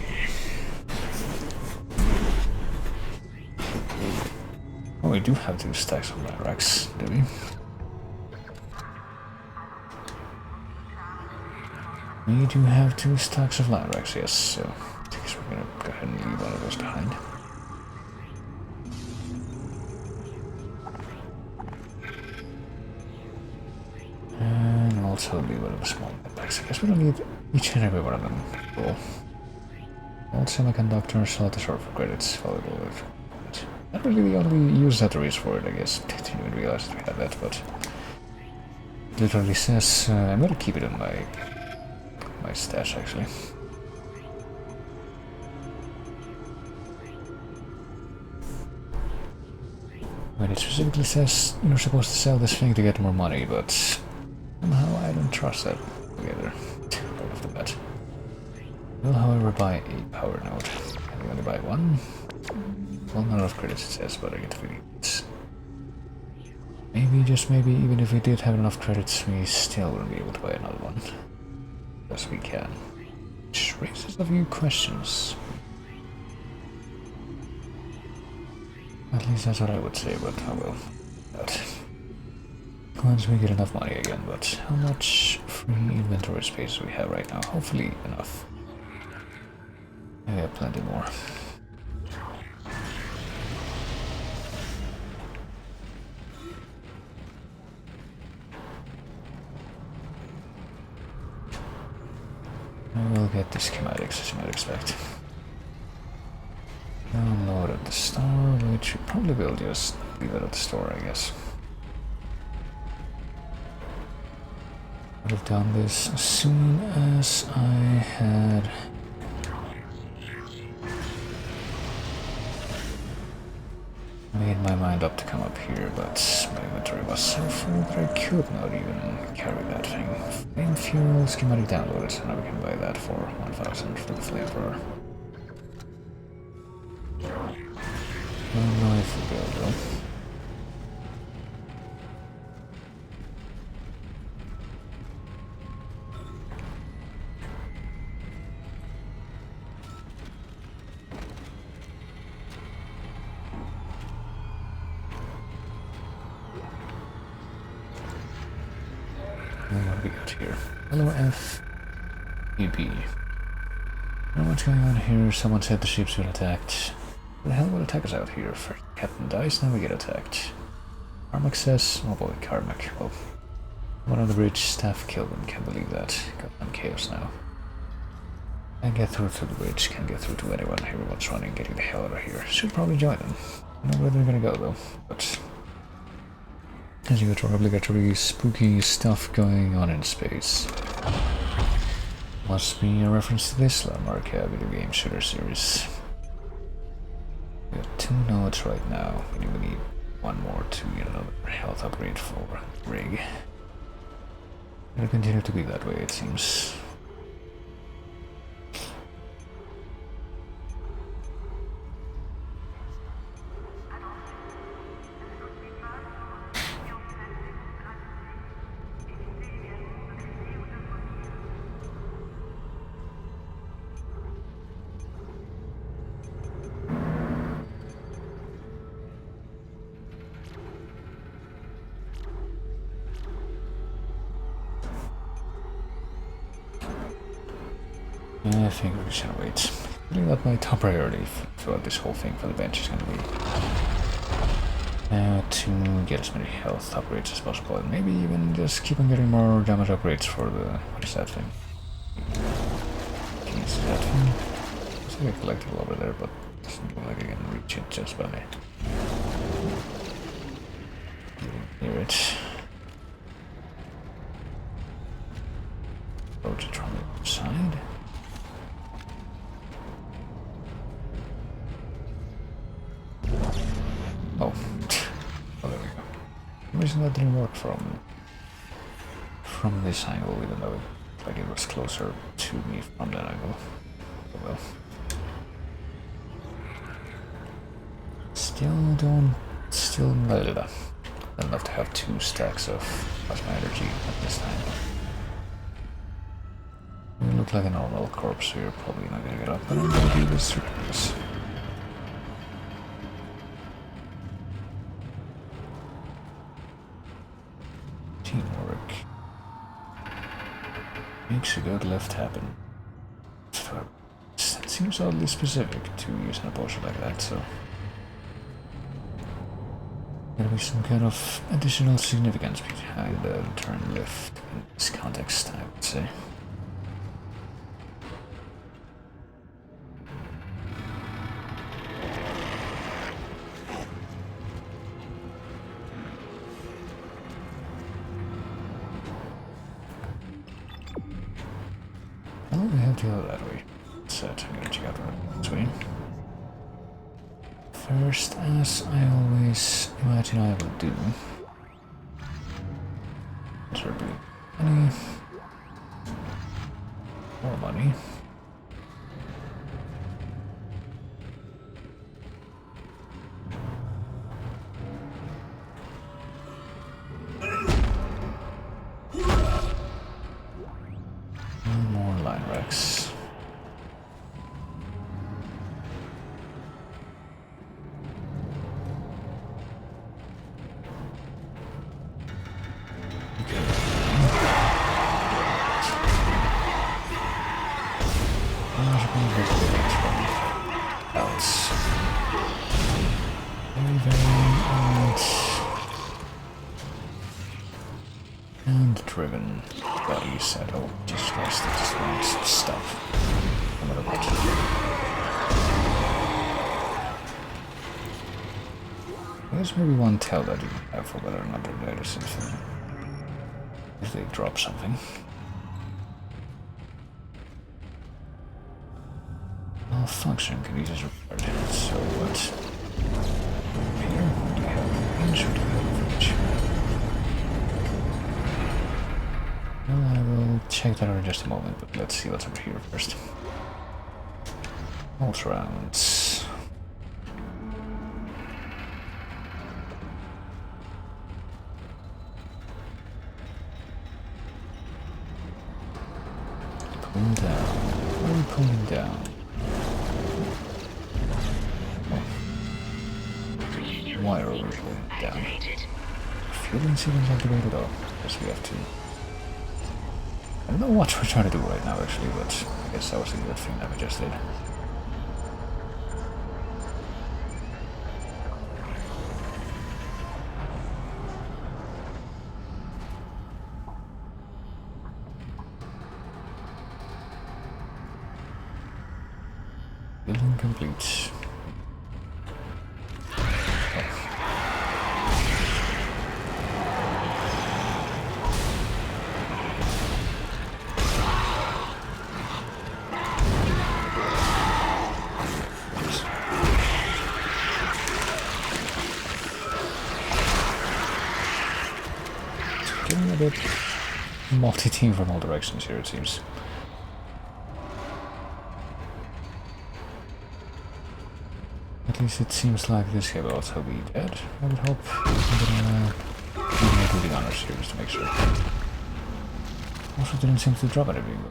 Oh, we do have 2 stacks of Lyrax, do we? We do have 2 stacks of Lyrax, yes, so I guess we're gonna go ahead and leave one of those behind. And also leave one of the small backpacks. I guess we don't need each and every one of them. Cool. Old semiconductors, a lot of short for credits, valuable. Not really the only use that there is for it, I guess. I didn't even realize that we had that, but it literally says I'm gonna keep it in my stash actually. When it specifically says you're supposed to sell this thing to get more money, but somehow I don't trust that together right off the bat. Will, however, buy a power node. Can we only buy one? Well, not enough credits it says, but I get 3 credits. Maybe, just maybe, even if we did have enough credits, we still wouldn't be able to buy another one. Yes, we can. Which raises a few questions. At least that's what I would say, but I will. But once we get enough money again, but how much free inventory space do we have right now? Hopefully enough. We have plenty more. We'll get the schematics as you might expect. Download at the store, which we probably will just leave it at the store, I guess. Would have done this as soon as I had made my mind up to come up here, but my inventory was so full that I could not even carry that thing. Flame fuel, schematic downloaded, so now we can buy that for 1,000 for the flamethrower. I don't know if we will though. What do we got here? Hello F. EP. I don't know what's going on here. Someone said the ships were attacked. Who the hell would attack us out here? First Captain dies, now we get attacked. Carmack says, oh boy, Carmack. Well, one on the bridge, staff killed him, can't believe that. Goddamn chaos now. Can't get through to the bridge, can't get through to anyone. Everyone's running, getting the hell out of here. Should probably join them. I don't know where they're gonna go though, but as you probably got really spooky stuff going on in space. Must be a reference to this landmark video game shooter series. We have 2 nodes right now. We need one more to get another health upgrade for rig. It'll continue to be that way, it seems. I think we should wait. I think that my top priority throughout this whole thing for the bench is going to be to get as many health upgrades as possible, and maybe even just keep on getting more damage upgrades for the... what is that thing? Is that thing? It's like a collectible over there, but it doesn't look like I can reach it just by near it. Approach it from the side. Oh. Oh, there we go. For some reason that didn't work from this angle, even though it was closer to me from that angle. Oh well. Still not enough to have 2 stacks of plasma energy at this time. You look like a normal corpse, so you're probably not gonna get up, but I'm gonna do this regardless. Teamwork makes a good lift happen. It seems oddly specific to use a potion like that, so there'll be some kind of additional significance behind the turn lift in this context, I would say. Well, we have to go that way. So I'm gonna check out this way. First, as I always imagine I will do, money, more money. And more line wrecks. And driven bodies at all. Jesus Christ, that just won't stop. No matter what. I guess maybe one tell that you have for whether or not they're dead or something. If they drop something. Malfunction can be just repaired. So what? Here, do you have range or do you have reach? Well, I will check that out in just a moment, but let's see what's over here first. Pulse rounds. Pull down. Where are we pulling down? Oh. Wire over here. Down. Fueling sequence activated. Oh, guess we have to. I don't know what we're trying to do right now, actually, but I guess that was a good thing that we just did. Building complete. Getting a bit multi-team from all directions here, it seems. At least it seems like this guy will also be dead, I would hope. I'm gonna do the honors here just to make sure. Also didn't seem to drop anything.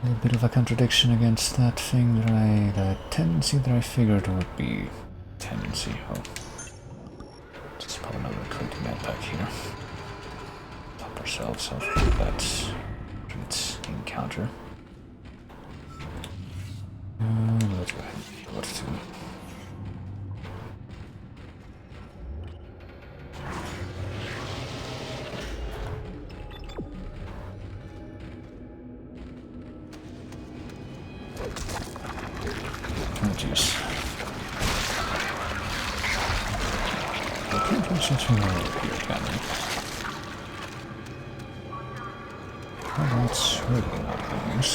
A bit of a contradiction against that thing that that tendency that I figured would be tendency. Oh. Just pop another quick med pack here. Pop ourselves off that encounter. Let's go ahead and see what to do. Oh jeez. I can't reach such a way over here, can I? Oh, that's really not good news.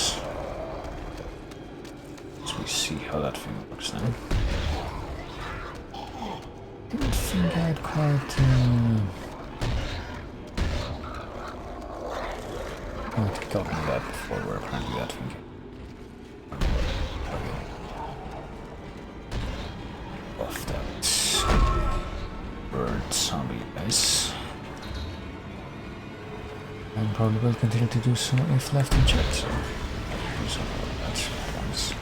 actually see how that thing looks now. Didn't think I'd quite gotten that before, where apparently that thing off that bird zombie guys. And probably will continue to do so if left unchecked, so do something like that at once.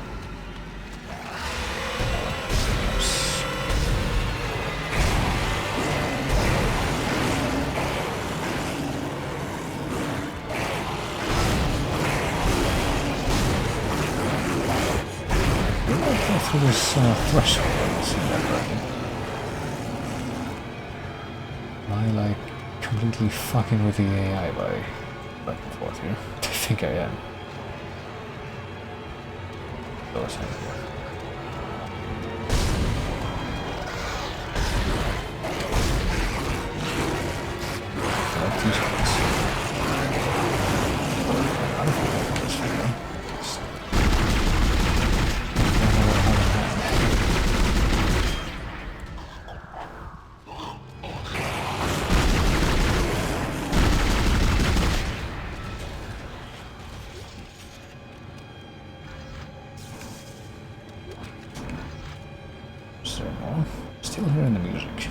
Through this threshold, I see that right. Am I like completely fucking with the AI by back and forth here? I think I am. Oh, it's not here. Like 2 seconds. I don't think I can do this thing though. Still hearing the music.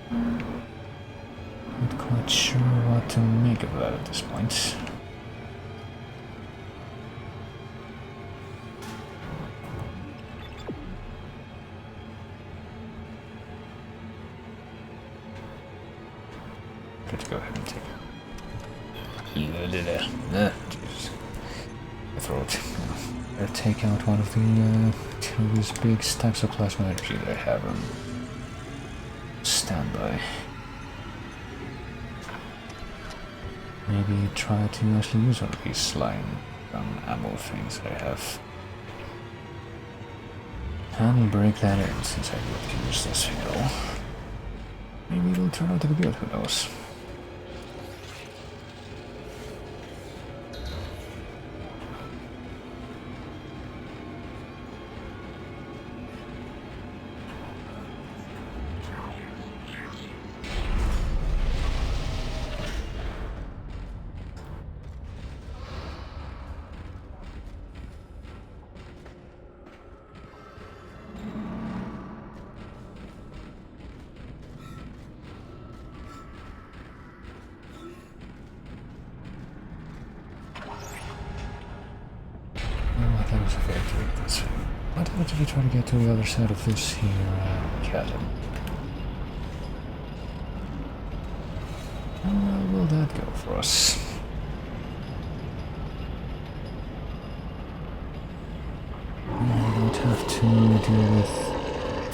Not quite sure what to make of that at this point. Let's go ahead and take it. Jesus. My throat. Better take out one of these big stacks of plasma energy that I have on standby. Maybe try to actually use one of these slime ammo things that I have. And break that in since I would use this thing at all. Maybe it'll turn out to be good, who knows. What did we try to get to the other side of this here chasm? How well will that go for us? We don't have to deal with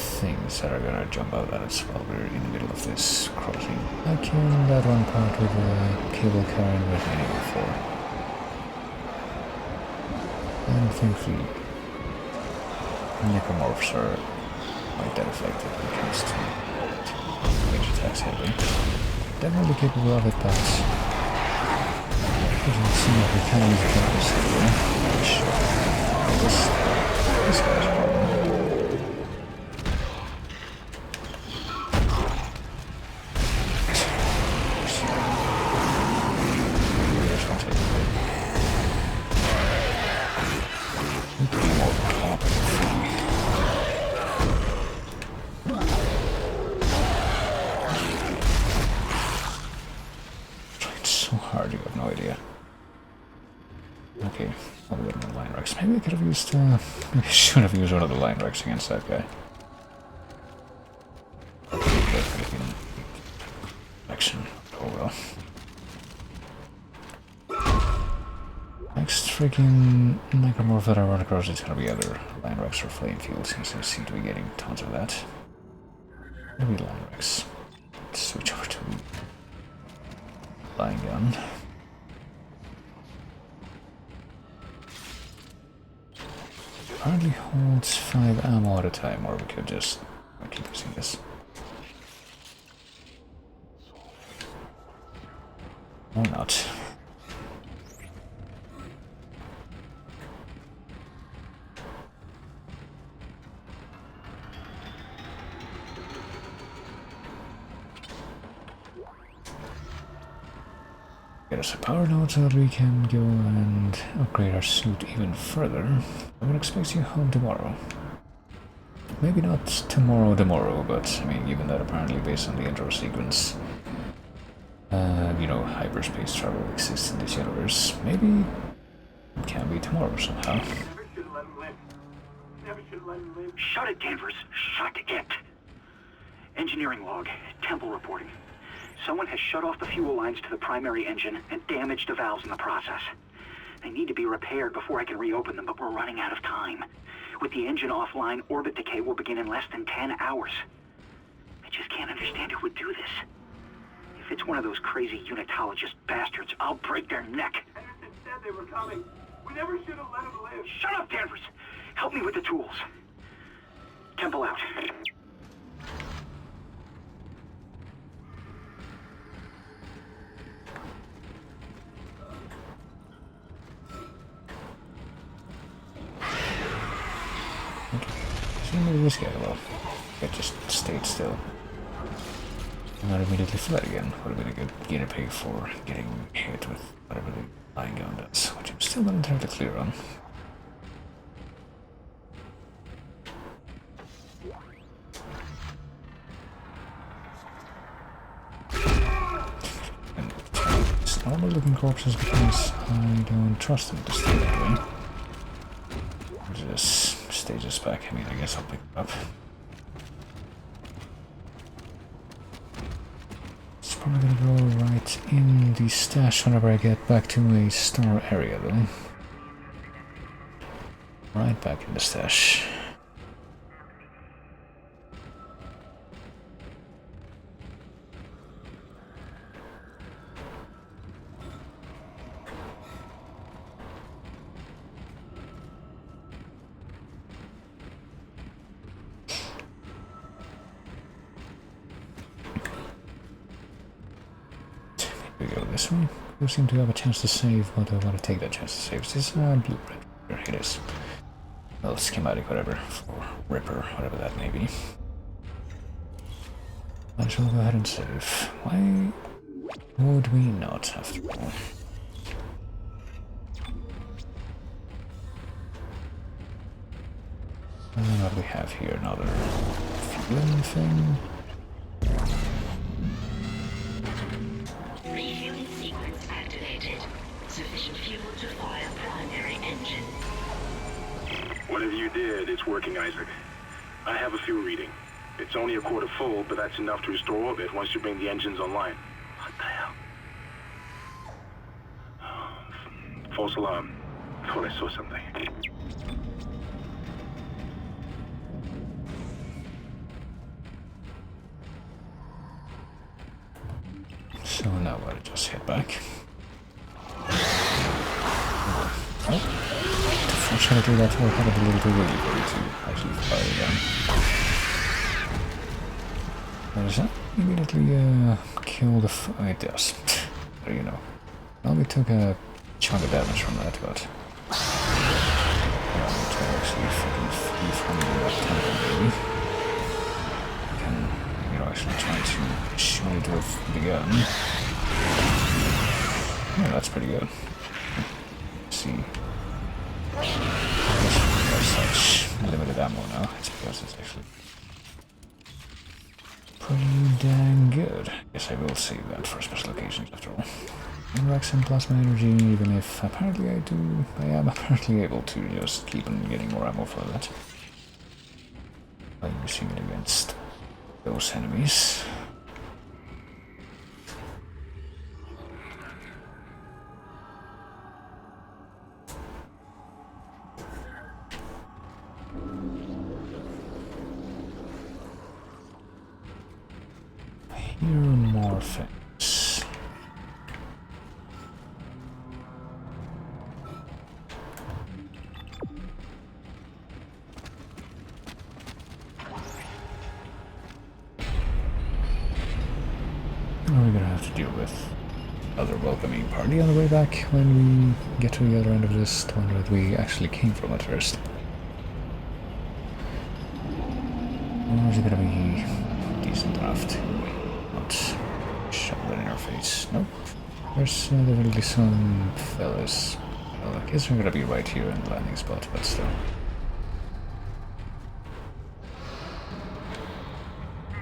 things that are gonna jump out at us while we're in the middle of this crossing. Like in that one part with the cable car and retaining before. And thankfully Necromorphs are quite that effective when it comes to range attacks heavily. Definitely capable of it, but it doesn't seem like we can use it like this anymore, which this guy's problem. Okay, I'll get the line rex. Maybe I could have used, maybe I should have used one of the line rex against that guy. Action. Oh well. Next freaking Necromorph that I run across is gonna be either line rex or flame field, since I seem to be getting tons of that. Maybe line rex. Let's switch over to line gun. Apparently holds 5 ammo at a time, or we could just keep using this. Or not. get us a power node so that we can go and upgrade our suit even further. I would expect you home tomorrow. Maybe not tomorrow, but I mean, given that apparently based on the intro sequence, you know, hyperspace travel exists in this universe, maybe it can be tomorrow somehow. Shut it, Danvers. Shut it. Engineering log. Temple reporting. Someone has shut off the fuel lines to the primary engine and damaged the valves in the process. They need to be repaired before I can reopen them, but we're running out of time. With the engine offline, orbit decay will begin in less than 10 hours. I just can't understand who would do this. If it's one of those crazy unitologist bastards, I'll break their neck. Anderson said they were coming. We never should have let them live. Shut up, Danvers! Help me with the tools. Temple out. Maybe this guy, well, it just stayed still. And not immediately fled again. Would have been a good guinea pig for getting hit with whatever the lying gun does, which I'm still not entirely clear on. And it's normal looking corpses because I don't trust them to stay that way. Just stages back. I mean, I guess I'll pick it up. It's probably gonna go right in the stash whenever I get back to my star area, though. Right back in the stash. We go this way. We seem to have a chance to save, but I want to take that chance to save. Is this blueprint? Here it is. Well, schematic, whatever, for Ripper, whatever that may be. Might as well go ahead and save. Why would we not, after all? What do we have here? Another fueling thing. Refueling sequence activated. Sufficient fuel to fire primary engine. Whatever you did, it's working, Isaac. I have a fuel reading. It's only a quarter full, but that's enough to restore orbit once you bring the engines online. What the hell? False alarm. Thought I saw something. So now what? Just head back. Oh. Fortunately, that will have a little too early for you to actually fire again. What is that? Immediately kill the it does. You know. Well, we took a chunk of damage from that, but I want to actually fucking flee from that temple, baby. I can, you know, actually try to shoot it with the gun. Yeah, that's pretty good. Let's see. Such limited ammo now. It's because it's actually pretty dang good. Guess I will save that for special occasions after all. Rex and plasma energy, even if apparently I am apparently able to just keep on getting more ammo for that. By using it against those enemies. Here are more things. We're gonna have to deal with other welcoming party on the way back when we get to the other end of this one that we actually came from at first. Or is it gonna be decent enough to not shove it in our face? Nope. There's definitely some fellas. Well, I guess we're gonna be right here in the landing spot, but still.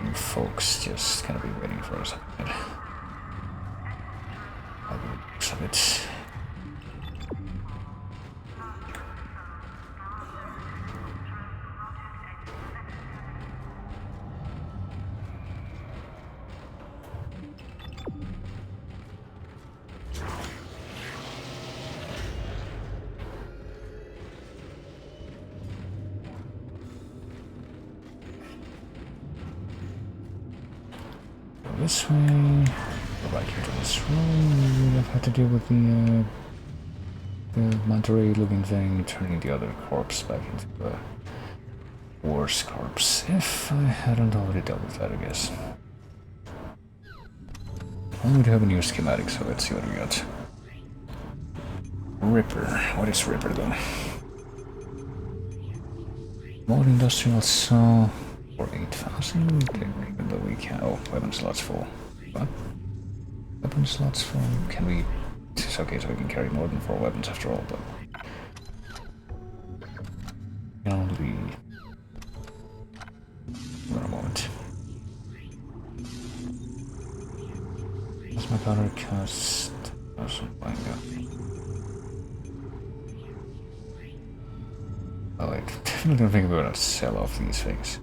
And folks just gonna be waiting for us. I will looks of it. This way, go back here to this room. We would have had to deal with the manta ray looking thing, turning the other corpse back into a worse corpse. If I hadn't already dealt with that, I guess. Well, we do have a new schematic, so let's see what we got. Ripper. What is Ripper though? Mod industrial saw. For 8,000, even though we can. Oh, weapon slots full. What? Weapon slots full? Can we? It's okay, so we can carry more than 4 weapons after all, but. Can only be. For a moment. What's my powder cost? Awesome, fine, go. Oh, I definitely don't think we're gonna sell off these things.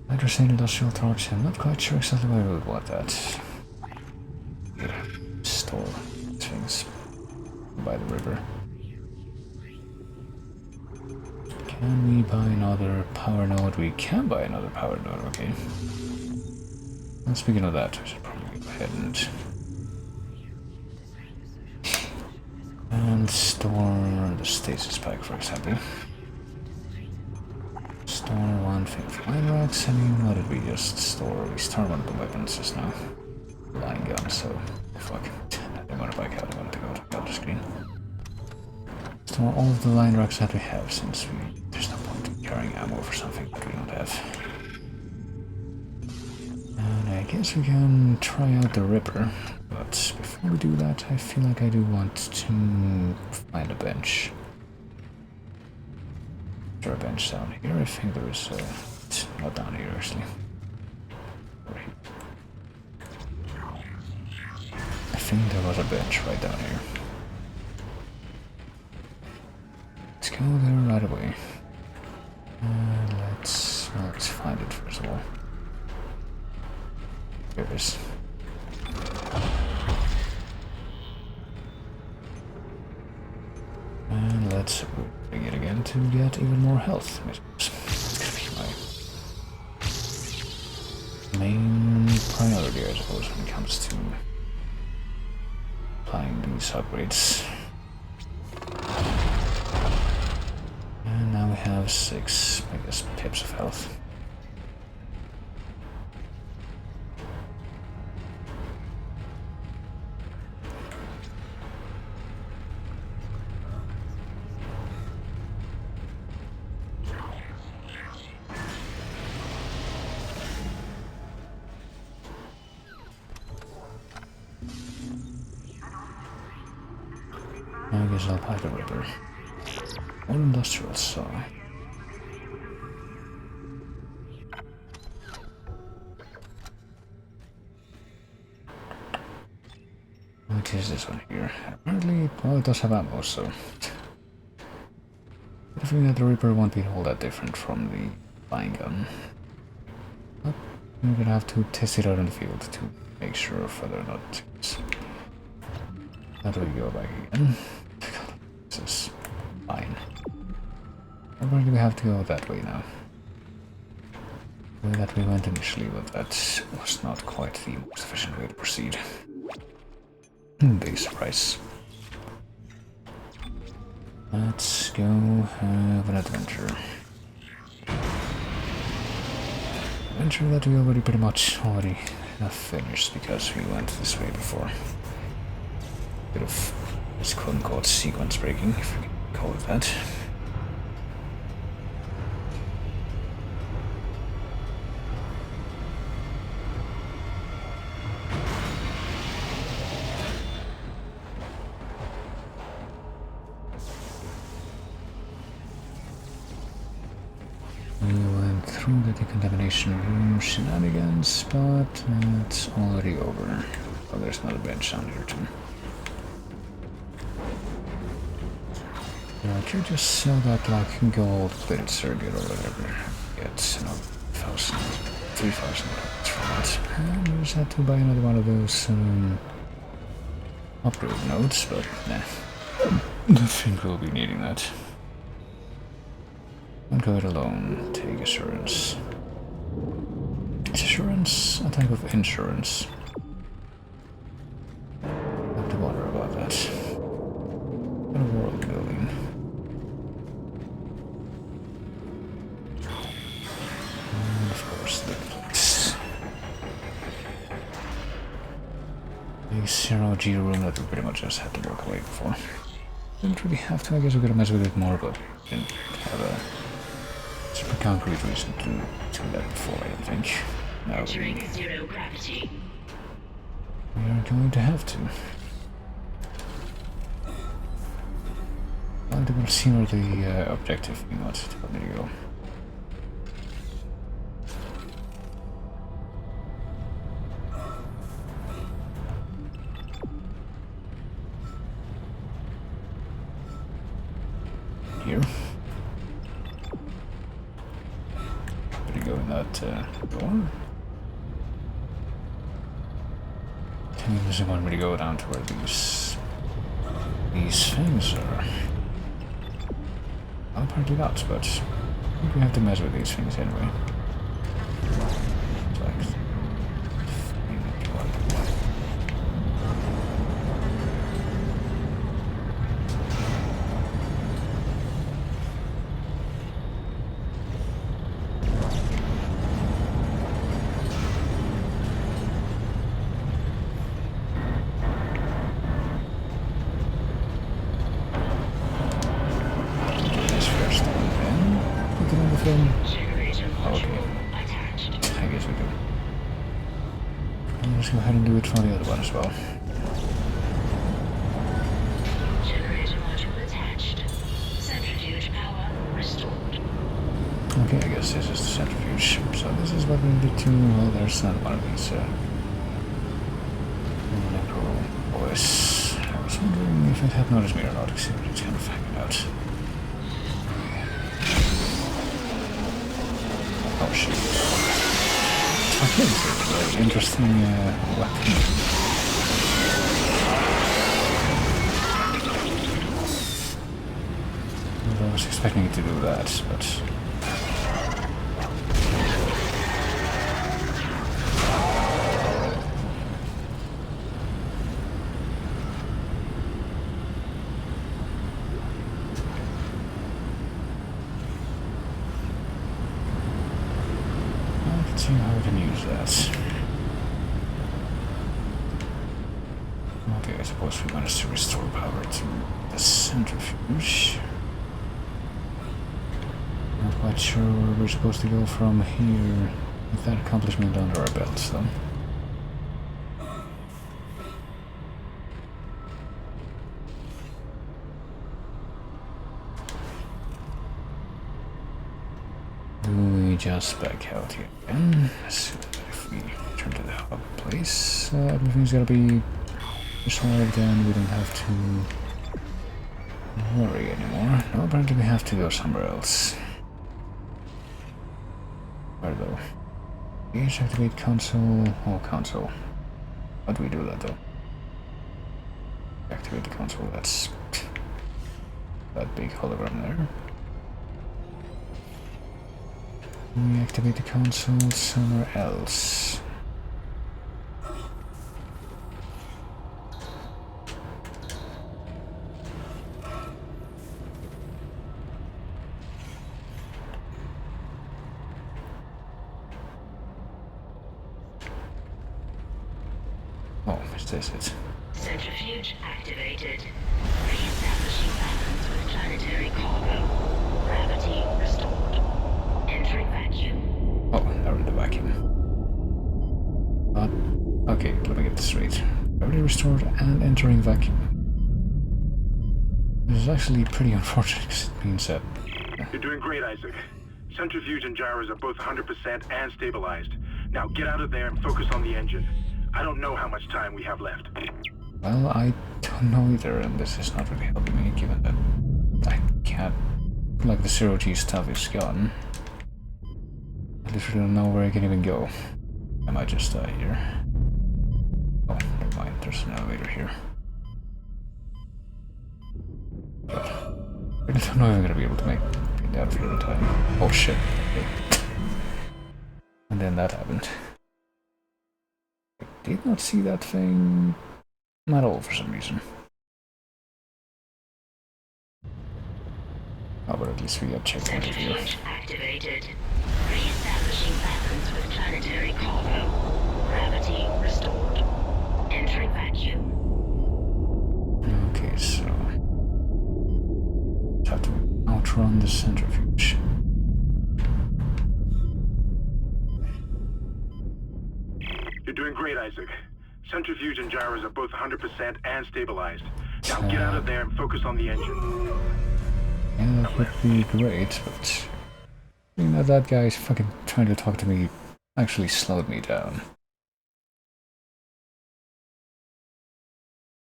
Hydrosane industrial torch, I'm not quite sure exactly why we would want that. Here, store things by the river. Can we buy another power node? We can buy another power node, okay. And speaking of that, we should probably go ahead and store the stasis pack, for example. Store one thing for line rocks. I mean, what did we just store? We stored one of the weapons just now. Line gun, so fuck. I don't want to back out, I want to go to the other screen. Store all of the line rocks that we have, since there's no point in carrying ammo for something that we don't have. And I guess we can try out the Ripper, but before we do that, I feel like I do want to find a bench. A bench down here. I think there is not down here actually. I think there was a bench right down here. Let's go there right away. Let's find it first of all. Here it is. And let's bring it again to get even more health. It's gonna be my main priority, I suppose, when it comes to applying these upgrades. And now we have 6, I guess, pips of health. I guess I'll buy the Ripper. Or industrial saw. What is this one here? Apparently, well, it does have ammo, so... I think that the Ripper won't be all that different from the line gun. But we're gonna have to test it out in the field to make sure of whether or not it's... How do we go back again? This is fine. Apparently we have to go that way now. The way that we went initially, but that was not quite the most efficient way to proceed. Big surprise. Let's go have an adventure. Adventure that we already pretty much have finished because we went this way before. Bit of this quote-unquote sequence breaking, if we can call it that. through the decontamination room shenanigans, but it's already over. Oh, there's another bench down here too. I could just sell that like gold plated circuit or whatever. Get 3,000 from that. And I just had to buy another one of those upgrade nodes, but nah. I think we'll be needing that. Don't go it alone. Take assurance. Is assurance a type of insurance? I have to wonder about that. What a world building. And of course the place. The 0G room that we pretty much just had to walk away before. Didn't really have to, I guess we could have messed with it more, but didn't have a super concrete reason to do that before, I don't think. Now Zero gravity. we are going to have to. I want to see where the objective we want to tell me to go. Here. Gonna go in that door. Does it want me to go down to where these things are? Well, apparently not, but I think we have to mess with these things anyway. It's like let's go ahead and do it for the other one as well. Generator module attached. Centrifuge power restored. Okay, I guess this is the centrifuge. So this is what we need to... Well, there's not one of these Necro boys. I was wondering if it had noticed me or not, because it's kind of hanging out. Oh shit. Okay, this is a very interesting weapon. I was expecting it to do that, but... see how we can use that. Okay, I suppose we managed to restore power to the centrifuge. Not quite sure where we're supposed to go from here with that accomplishment under our belts, though. Just back out here again. So if we return to the hub place, everything's gonna be resolved and we don't have to worry anymore. No, apparently we have to go somewhere else. Where though? Engage, activate console. Oh, console. How do we do that though? Activate the console, that's that big hologram there. We activate the console somewhere else. Oh, is this it? Centrifuge activated. Re-establishing balance with planetary cargo. Gravity restored. Entering vacuum. Oh, now we're in the vacuum. But, okay, let me get this straight. Gravity restored and entering vacuum. This is actually pretty unfortunate because it means that... You're doing great, Isaac. Centrifuge and gyros are both 100% and stabilized. Now get out of there and focus on the engine. I don't know how much time we have left. Well, I don't know either, and this is not really helping me, given that I can't... Like, the zero-G stuff is gone. I literally don't know where I can even go. I might just die here. Oh, never mind, there's an elevator here. But I don't know if I'm gonna be able to make it out of here in time. Oh shit. Okay. And then that happened. I did not see that thing at all for some reason. Oh, but at least we got checkpoint here. Centrifuge activated. Re-establishing balance with planetary cargo. Gravity restored. Entering vacuum. Okay, so... have to outrun the centrifuge. You're doing great, Isaac. Centrifuge and gyros are both 100% and stabilized. Now get out of there and focus on the engine. Yeah, that would be great, but... You know, that guy's fucking trying to talk to me actually slowed me down.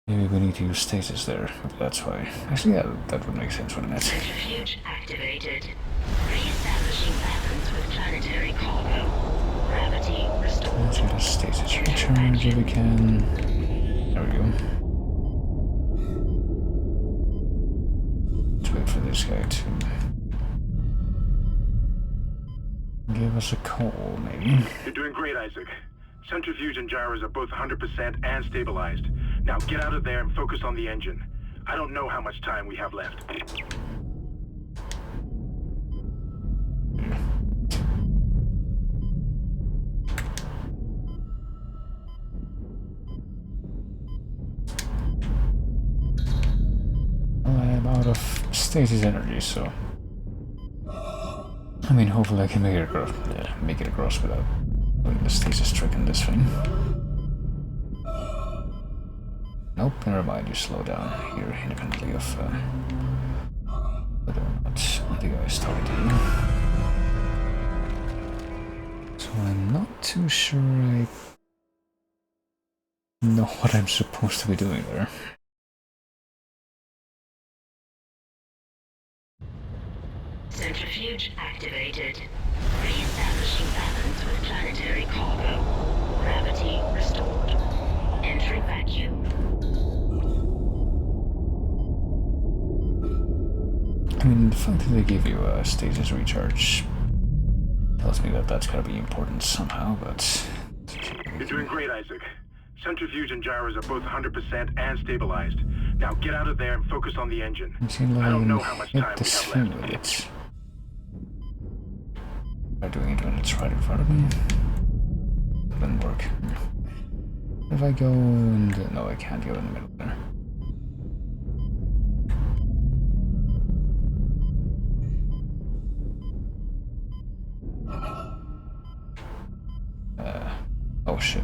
Maybe we need to use stasis there, that's why. Actually, yeah, that would make sense, wouldn't it? Centrifuge activated. Re-establishing balance with planetary cargo. Gravity restored. Let's get a stasis recharge if we can. There we go. Let's wait for this guy to give us a call, maybe. You're doing great, Isaac. Centrifuge and gyros are both 100% and stabilized. Now get out of there and focus on the engine. I don't know how much time we have left. Well, I am out of stasis energy, so... I mean, hopefully I can make it across without doing the stasis trick in this thing. Nope, never mind, you slow down here independently of whether or not the guy is talking to you. So I'm not too sure I know what I'm supposed to be doing there. Centrifuge activated. Re-establishing balance with planetary cargo. Gravity restored. Entering vacuum. I mean, the fact that they give you a stasis recharge tells me that that's gotta be important somehow, but... You're doing great, Isaac. Centrifuge and gyros are both 100% and stabilized. Now get out of there and focus on the engine. I don't know how much time we have left. With it. Am I doing it when it's right in front of me? It didn't work. If I go and... no, I can't go in the middle there. Oh shit.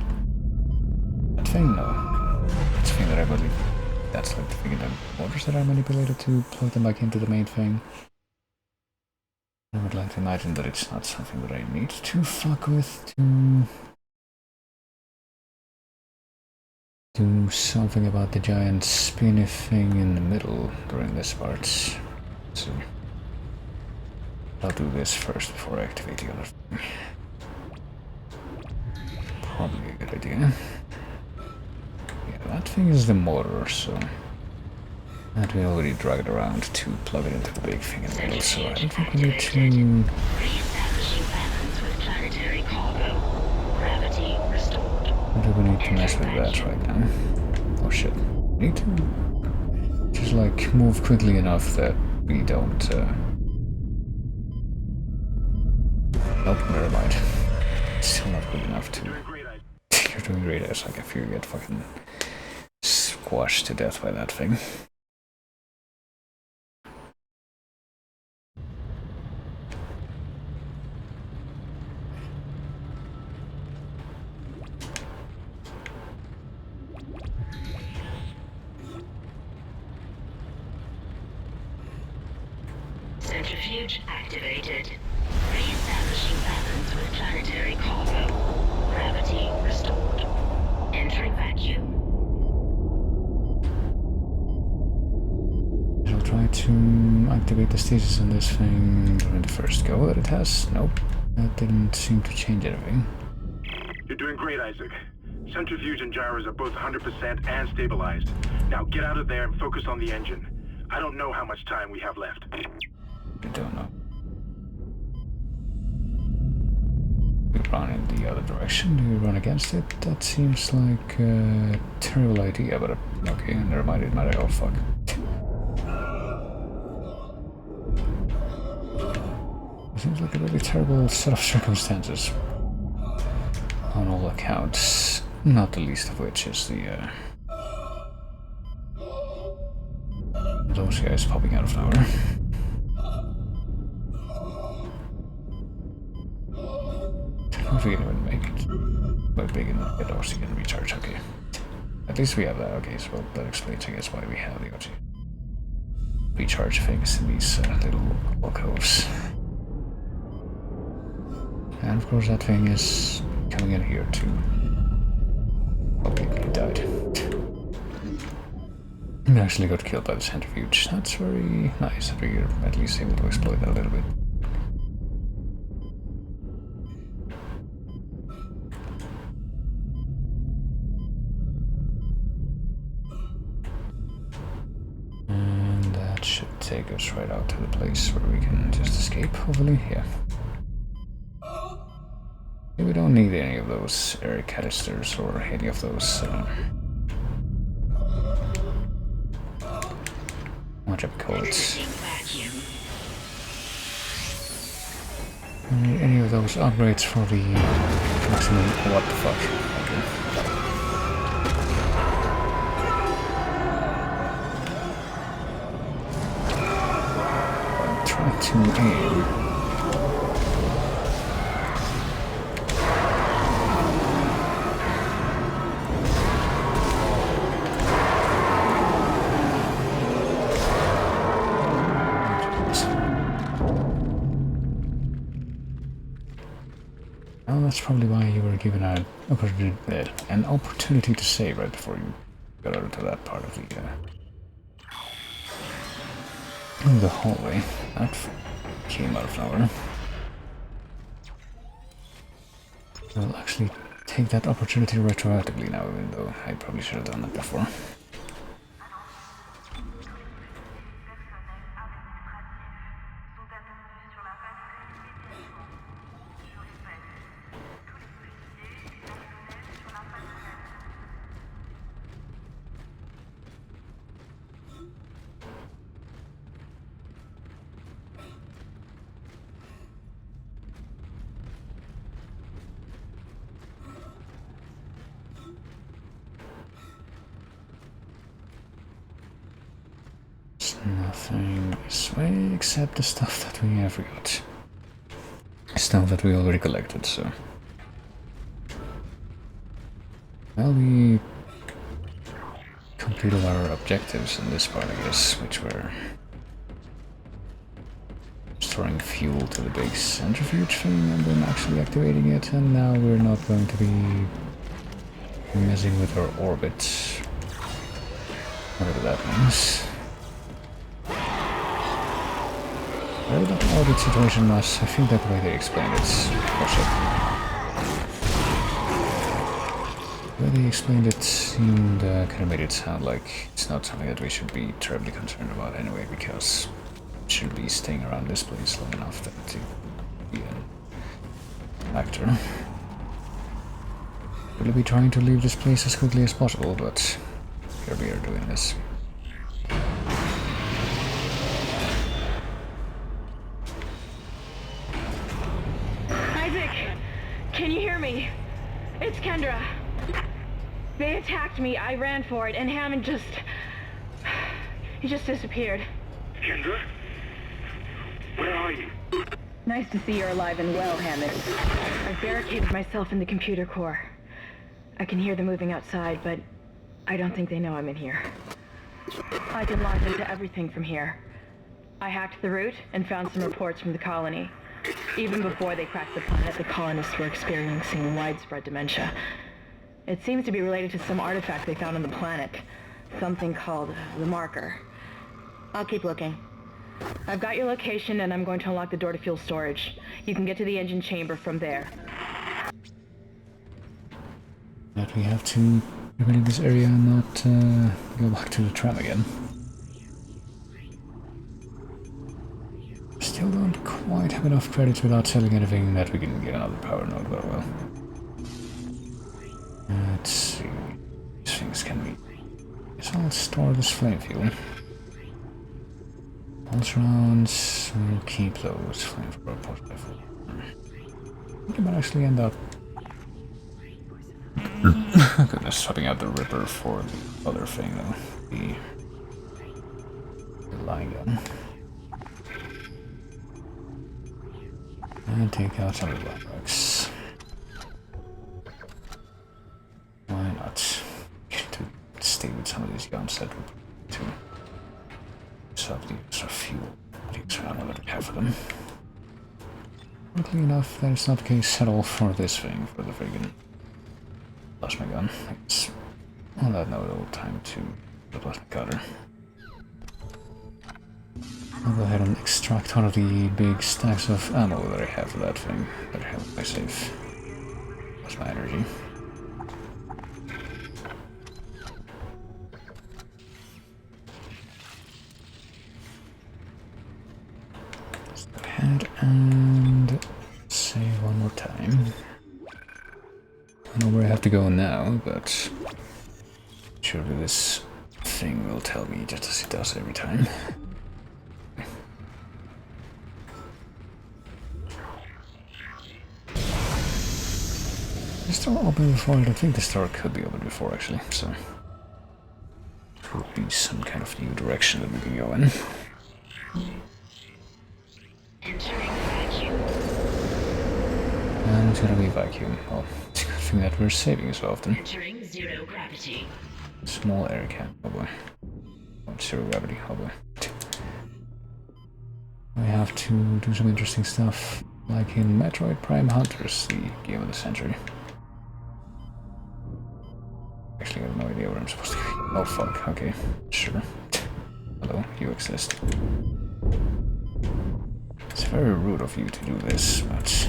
That thing, no. That's the thing that I believe. That's like the thing in the motors that I manipulated to plug them back into the main thing. I would like to imagine that it's not something that I need to fuck with to do something about the giant spinny thing in the middle during this part. So I'll do this first before I activate the other thing. Probably a good idea. Yeah, that thing is the motor, so and we already drag it around to plug it into the big thing in the middle, so I don't think we need to... Re-establishing balance with planetary cargo. Gravity restored. I don't think we need to mess with that right now. Oh shit. We need to just like move quickly enough that we don't... Nope, never mind. Still not good enough to... You're doing great, it's like I fear you get fucking squashed to death by that thing. Centrifuge activated. Establishing balance with planetary cargo. Gravity restored. Entering vacuum. I'll try to activate the stasis on this thing during the first go that it has. Nope, that didn't seem to change anything. You're doing great, Isaac. Centrifuge and gyros are both 100% and stabilized. Now get out of there and focus on the engine. I don't know how much time we have left. I don't know. We run in the other direction. Do we run against it? That seems like a terrible idea, but okay, never mind, it matter. Oh fuck. It seems like a really terrible set of circumstances. On all accounts. Not the least of which is the those guys popping out of nowhere. If we can even make it. But big enough that OC can recharge, okay. At least we have that, okay, so that explains I guess why we have the OC. Recharge things in these little alcoves. And of course that thing is coming in here too. Okay, he died. He actually got killed by the centrifuge. That's very nice that we're at least able to exploit that a little bit. And that should take us right out to the place where we can just escape, hopefully. Yeah. We don't need any of those air canisters or any of those what do you call it? Any of those upgrades for the maximum. What the fuck? Okay. I'm trying to aim. That's probably why you were given an opportunity to save right before you got out into that part of the hallway. That came out of nowhere. I'll actually take that opportunity retroactively now, even though I probably should have done that before. Nothing this way except the stuff that we have got. Stuff that we already collected, so. Well, we completed our objectives in this part, I guess, which were storing fuel to the big centrifuge thing and then actually activating it, and now we're not going to be messing with our orbit. Whatever that means. Whatever that orbit situation was, I think that the way they explained it was it. The way they explained it seemed kind of made it sound like it's not something that we should be terribly concerned about anyway, because it should be staying around this place long enough to be an actor. We'll be trying to leave this place as quickly as possible, but here we are doing this. Can you hear me? It's Kendra. They attacked me, I ran for it, and Hammond just... he just disappeared. Kendra? Where are you? Nice to see you're alive and well, Hammond. I've barricaded myself in the computer core. I can hear them moving outside, but I don't think they know I'm in here. I can launch into everything from here. I hacked the route and found some reports from the colony. Even before they cracked the planet, the colonists were experiencing widespread dementia. It seems to be related to some artifact they found on the planet. Something called the Marker. I'll keep looking. I've got your location, and I'm going to unlock the door to fuel storage. You can get to the engine chamber from there. But we have to remain in this area and not go back to the tram again. Still don't quite have enough credits without selling anything that we can get another power node very well. Let's see. These things can be... So I'll store this flame fuel. Pulse rounds, we'll keep those flame for a positive. I think I might actually end up... Goodness, swapping out the Ripper for the other thing though. The line gun. And take out some of the blackbacks. Why not? To stay with some of these guns that would to swap the extra fuel. The extra ammo that we have for them. Luckily enough, that is not the case at all for this thing, for the friggin' plasma gun. It's on that note, old time to the plasma cutter. I'll go ahead and extract one of the big stacks of ammo that I have for that thing. Better have my safe. That's my energy. Let's go ahead and save one more time. I don't know where I have to go now, but surely this thing will tell me just as it does every time. Is the door open before? I don't think this door could be open before actually, so there would be some kind of new direction that we can go in. Entering vacuum. And it's gonna be vacuum. Well, it's a good thing that we're saving so often. Entering zero gravity. Small air can. Oh boy. Oh, zero gravity. Oh boy. We have to do some interesting stuff, like in Metroid Prime Hunters, the game of the century. Actually, I have no idea where I'm supposed to go. Oh fuck, okay, sure. Hello, you exist. It's very rude of you to do this, but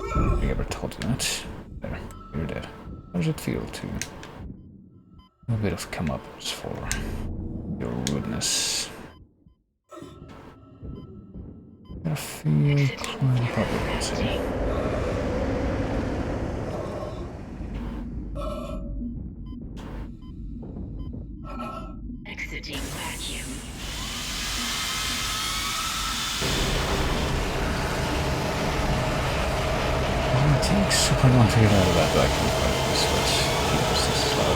I ever told you that. There, you're dead. How does it feel to a bit of comeuppance for your rudeness? I feel quite probably, I'd say. Exiting vacuum. It takes super long to get out of that vacuum part of this, but this is slow.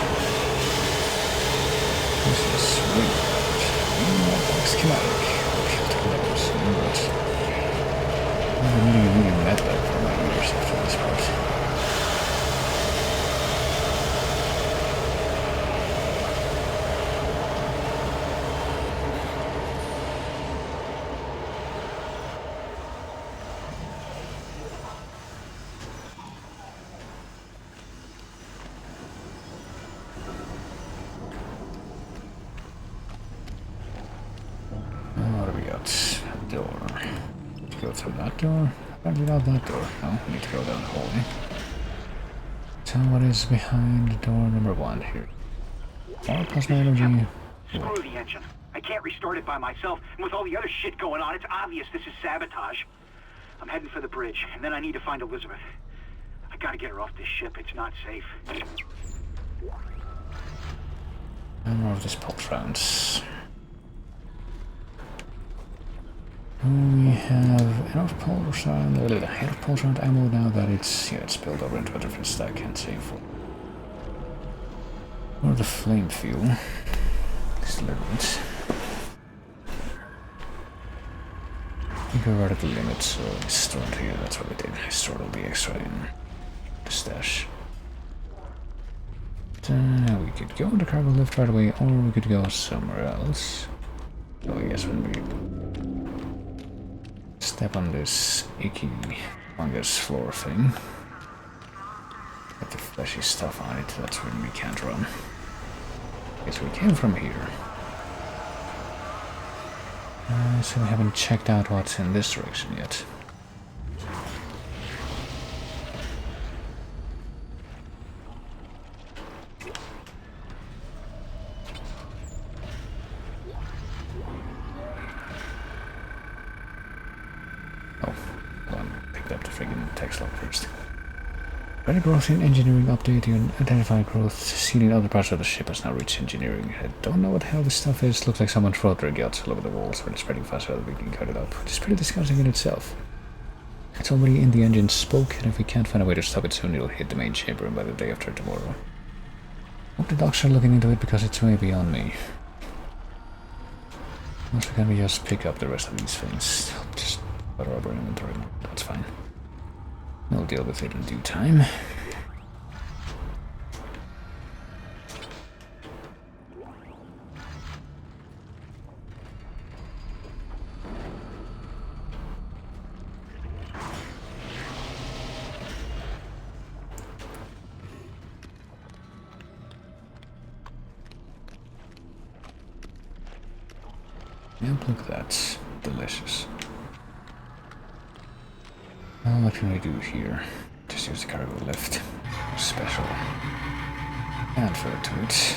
This is really bad. Schematic. I'm really mad back for my ears after this part. What do we got? A door. Go through that door. Apparently not that door. No, we need to go down the hallway. So what is behind door number 1 here? More plasma energy. Screw the engine. I can't restart it by myself, and with all the other shit going on, it's obvious this is sabotage. I'm heading for the bridge, and then I need to find Elizabeth. I gotta get her off this ship. It's not safe. And more of these pulse rounds. We have enough pulse round ammo now that it's spilled over into a different stack. Can't save for. Or the flame fuel. Just a little bit. I think we're right at the limit, so I stored here. That's what I did. I stored all the extra in the stash. We could go in the cargo lift right away, or we could go somewhere else. Oh, I guess when we step on this icky fungus floor thing. Got the fleshy stuff on it, that's when we can't run. Guess we came from here. So we haven't checked out what's in this direction yet. Oh, hold on, picked up the friggin' text log first. Better growth in engineering update. You identified growth seen in other parts of the ship has now reached engineering. I don't know what the hell this stuff is. Looks like someone threw their guts all over the walls when it's spreading faster than we can cut it up, which is pretty disgusting in itself. It's already in the engine spoke, and if we can't find a way to stop it soon, it'll hit the main chamber by the day after tomorrow. Hope the docs are looking into it because it's way beyond me. Also, can we just pick up the rest of these things? Just put our inventory. That's fine. We'll deal with it in due time. Yep, look, that's delicious. Well, what can we do here? Just use the cargo lift. Special. Add fur to it.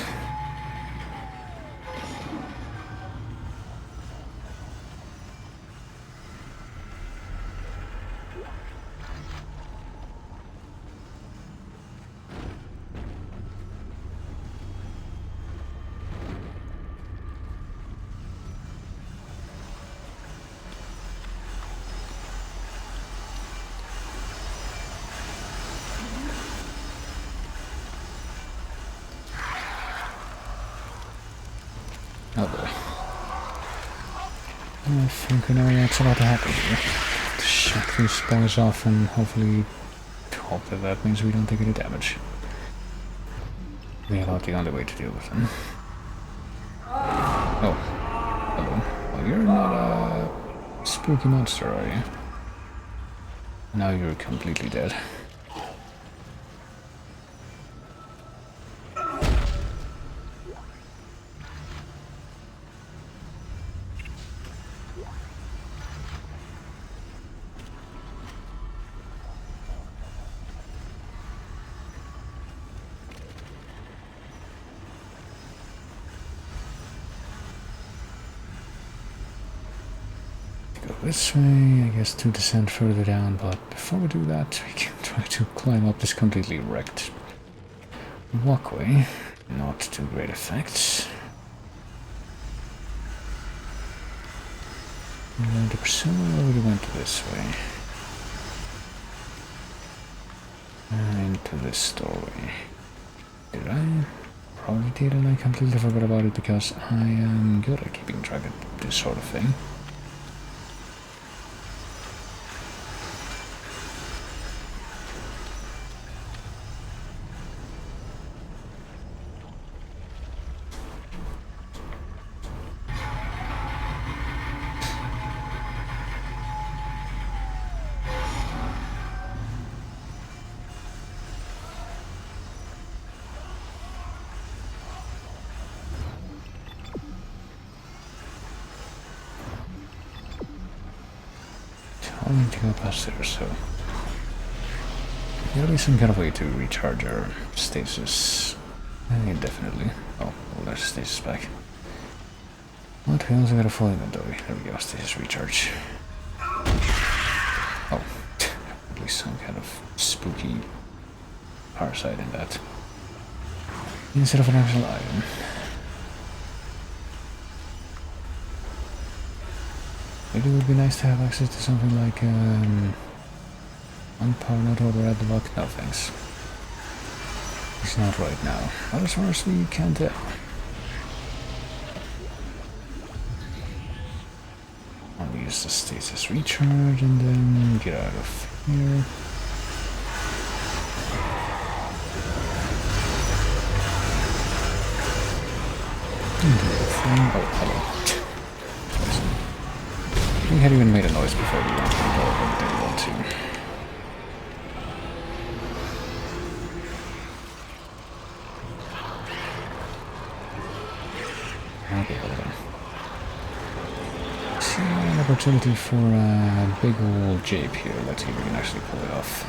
Oh boy. I think we know what's about to happen here. To shut these boys off and hopefully hope that that means we don't take any damage. We're about the only way to deal with them. Oh. Hello. Well, you're not a spooky monster, are you? Now you're completely dead. This way, I guess, to descend further down, but before we do that, we can try to climb up this completely wrecked walkway. Not to great effect. And the pursuer already went this way. And into this doorway. Did I? Probably did, and I completely forgot about it because I am good at keeping track of this sort of thing. Only to go past there, so there'll be some kind of way to recharge our stasis indefinitely. Oh, well, there's stasis back. But we also got a full inventory. There we go, stasis recharge. Oh, at least some kind of spooky parasite in that. Instead of an actual item. Maybe it would be nice to have access to something like unpower not order at the lock. No thanks. It's not right now. But as far as we can tell. I'll use the stasis recharge and then get out of here. And do the thing. Oh, hello. he had even made a noise before we went to the door, but they want to. Okay, hold on. See an opportunity for a big old jape here. Let's see if we can actually pull it off.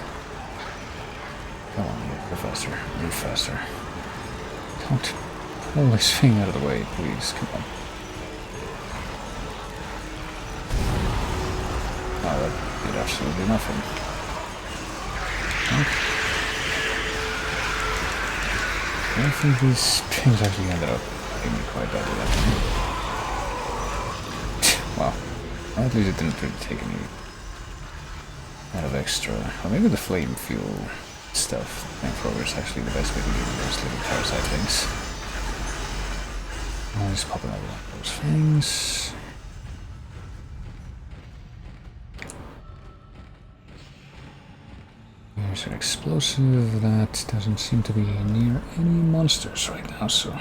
Come on, move faster, move faster. Don't pull this thing out of the way, please. Come on. Oh, that did absolutely nothing. Okay. I think these things actually ended up hitting me quite badly that time. Wow. Well, at least it didn't really take any out of extra. Or maybe the flame fuel stuff. Flamethrower is actually the best way to deal with those little parasite things. Always popping out of those things. There's an explosive that doesn't seem to be near any monsters right now, so...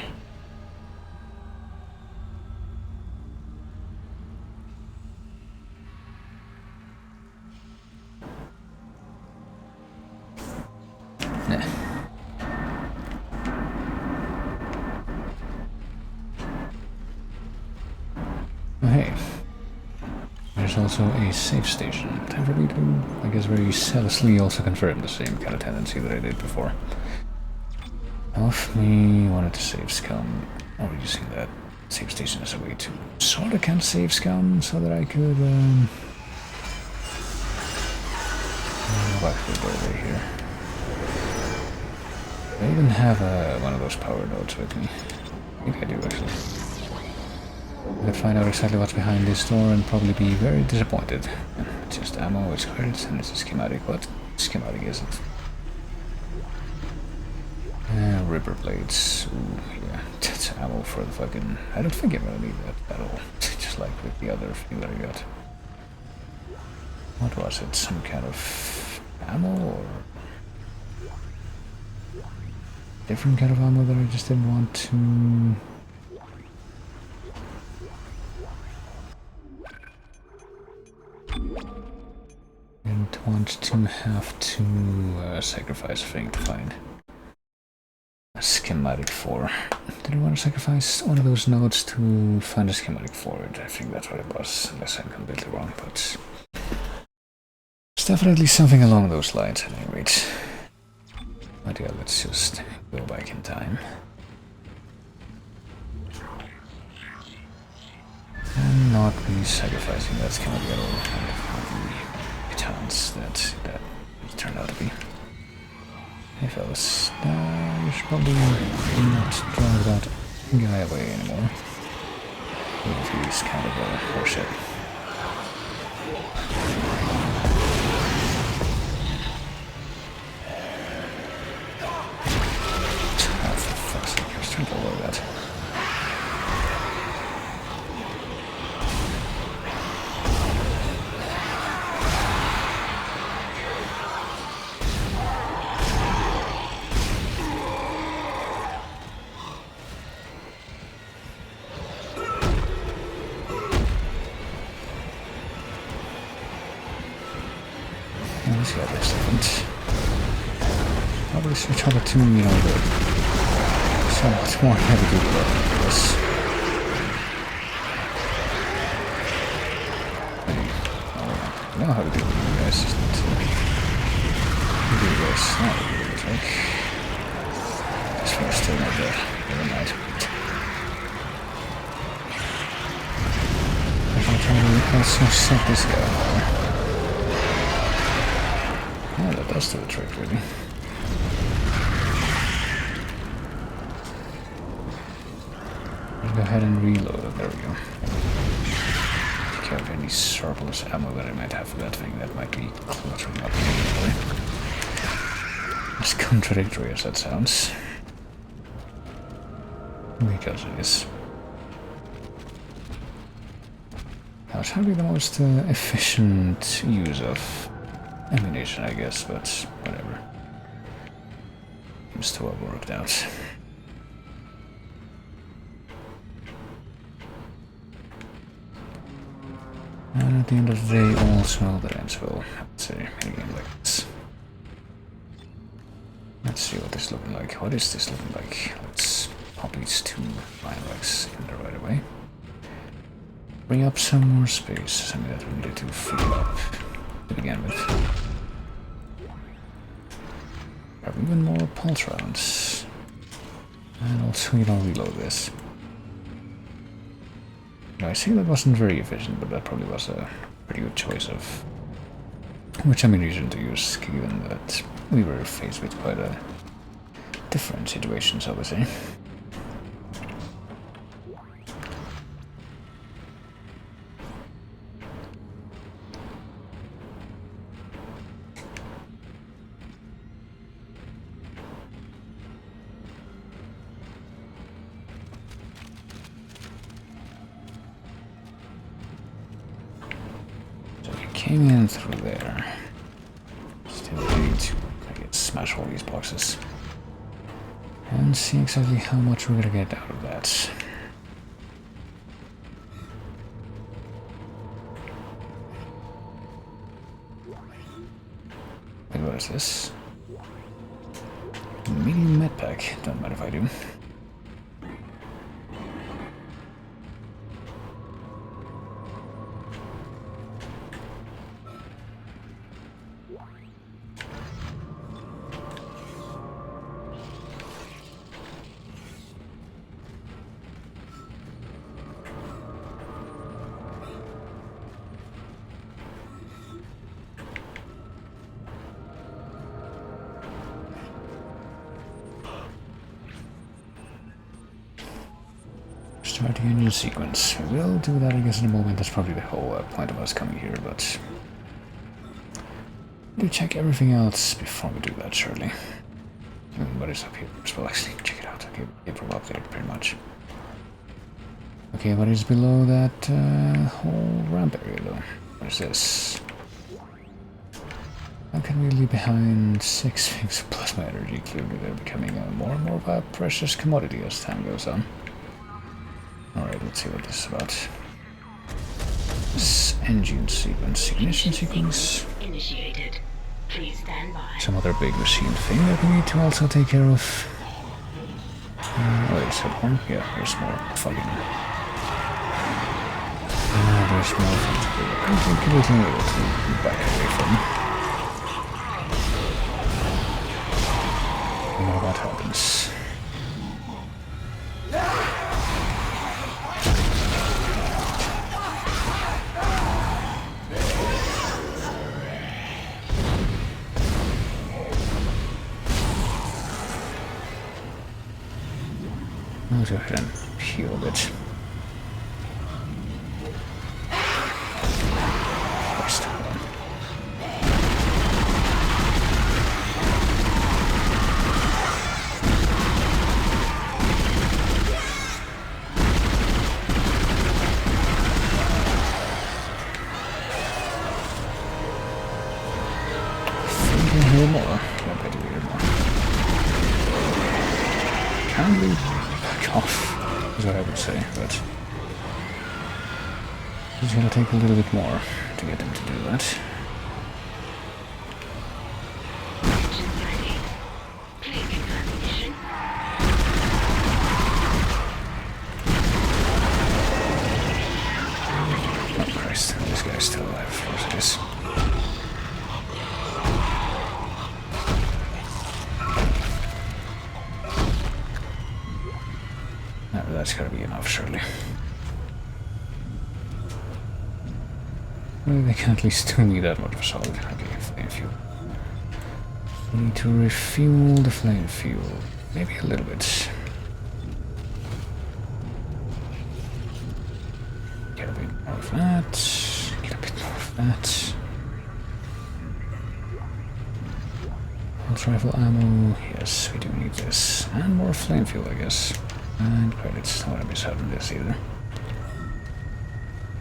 Hey, there's also a safe station. Time for me to, I guess, very zealously also confirm the same kind of tendency that I did before. Off me wanted to save scum, or using that safe station as a way to sort of can save scum so that I could go back to the doorway here. I even have one of those power nodes with me. I think I do actually. I could find out exactly what's behind this door and probably be very disappointed. It's just ammo, it's credits, and it's a schematic. What schematic is it? Ripper blades. Ooh, yeah. That's ammo for the fucking... I don't think I'm gonna need that at all. Just like with the other thing that I got. What was it? Some kind of ammo or... different kind of ammo that I just didn't want to... didn't want to have to sacrifice a thing to find a schematic for. Did I want to sacrifice one of those nodes to find a schematic for it? I think that's what it was, unless I'm completely wrong, but it's definitely something along those lines at any rate. But yeah, let's just go back in time. And not be sacrificing that schematic at all. Chance that it turned out to be. Hey fellas, you should probably not drive that guy away anymore. Even if he's kind of a horseshit. Oh, for fuck's sake, I was trying to avoid that. This guy looks different. Probably should try to tune, you know, the somewhat more heavy duty weapon for this. I know how to do it, you guys just need to do this. Not really good, like. This one's still not dead. Never mind. I'm gonna try to also set this guy on fire. Yeah, that does do the trick, really. Let's go ahead and reload it. There we go. Take care of any surplus ammo that I might have for that thing that might be cluttering up immediately. As contradictory as that sounds. Because it is. Now, it's probably the most efficient use of ammunition, I guess, but whatever. Seems to have worked out. at the end of the day, all's well that ends well, I would say, in a game like this. Let's see what this is looking like. What is this looking like? Let's pop these 2 line racks in there right away. Bring up some more space. I mean, that we needed to fill up to begin with. Grab even more pulse rounds. And also, you know, reload this. Now, I see that wasn't very efficient, but that probably was a pretty good choice of which ammunition to use, given that we were faced with quite a different situations, obviously. Came in through there. Still need to, I guess, smash all these boxes. And see exactly how much we're gonna get out of that. Wait, what is this? Medium med pack. Don't mind if I do. Start the engine sequence. We'll do that, I guess, in a moment. That's probably the whole point of us coming here, but do check everything else before we do that, surely. What is up here? Well, actually, check it out. Okay, it will up there, pretty much. Okay, what is below that whole ramp area, though? What is this? How can we leave behind 6 things of plasma energy? Clearly, they're becoming more and more of a precious commodity as time goes on. Alright, let's see what this is about. This engine sequence, ignition sequence. Initiated. Please stand by. Some other big machine thing that we need to also take care of. Wait, is that one? Yeah, there's more fucking. There's more things to do. I don't think everything able to back away from. You know what happens. I'll go ahead and heal a bit. First one. I think I hear more. Yeah, I do hear more. Can we back off, is what I would say, but it's gonna take a little bit more to get them to do that. Oh Christ, this guy's still alive, of course it is. That's gotta be enough, surely. Well, they can at least still need that much of solid. Okay, flame fuel. We need to refuel the flame fuel. Maybe a little bit. Get a bit more of that. Get a bit more of that. Pulse rifle ammo. Yes, we do need this. And more flame fuel, I guess. And credits, don't want to miss out on this either.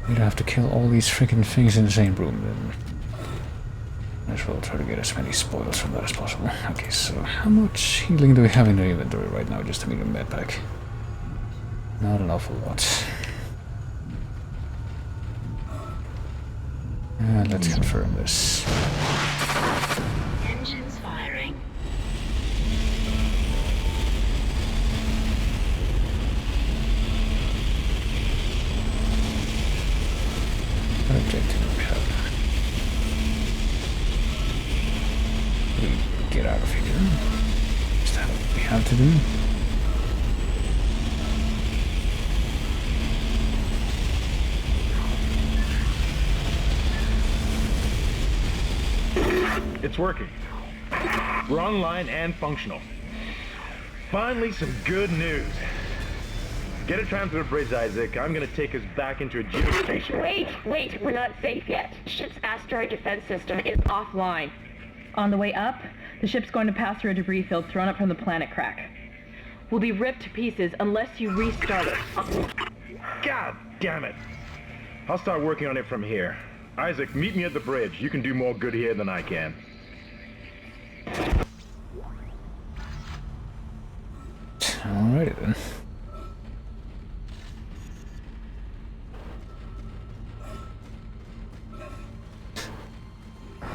We don't have to kill all these freaking things in the same room, then might as well try to get as many spoils from that as possible. Okay, so how much healing do we have in the inventory right now, just to make a med pack? Not an awful lot. Let's confirm this. Engines firing. What objective do we have? We get out of here. Is that what we have to do? It's working. We're online and functional. Finally, some good news. Get a tram to the bridge, Isaac. I'm gonna take us back into a geostation. Wait, we're not safe yet. Ship's asteroid defense system is offline. On the way up, the ship's going to pass through a debris field thrown up from the planet crack. We'll be ripped to pieces unless you restart it. God damn it. I'll start working on it from here. Isaac, meet me at the bridge. You can do more good here than I can. Alrighty then.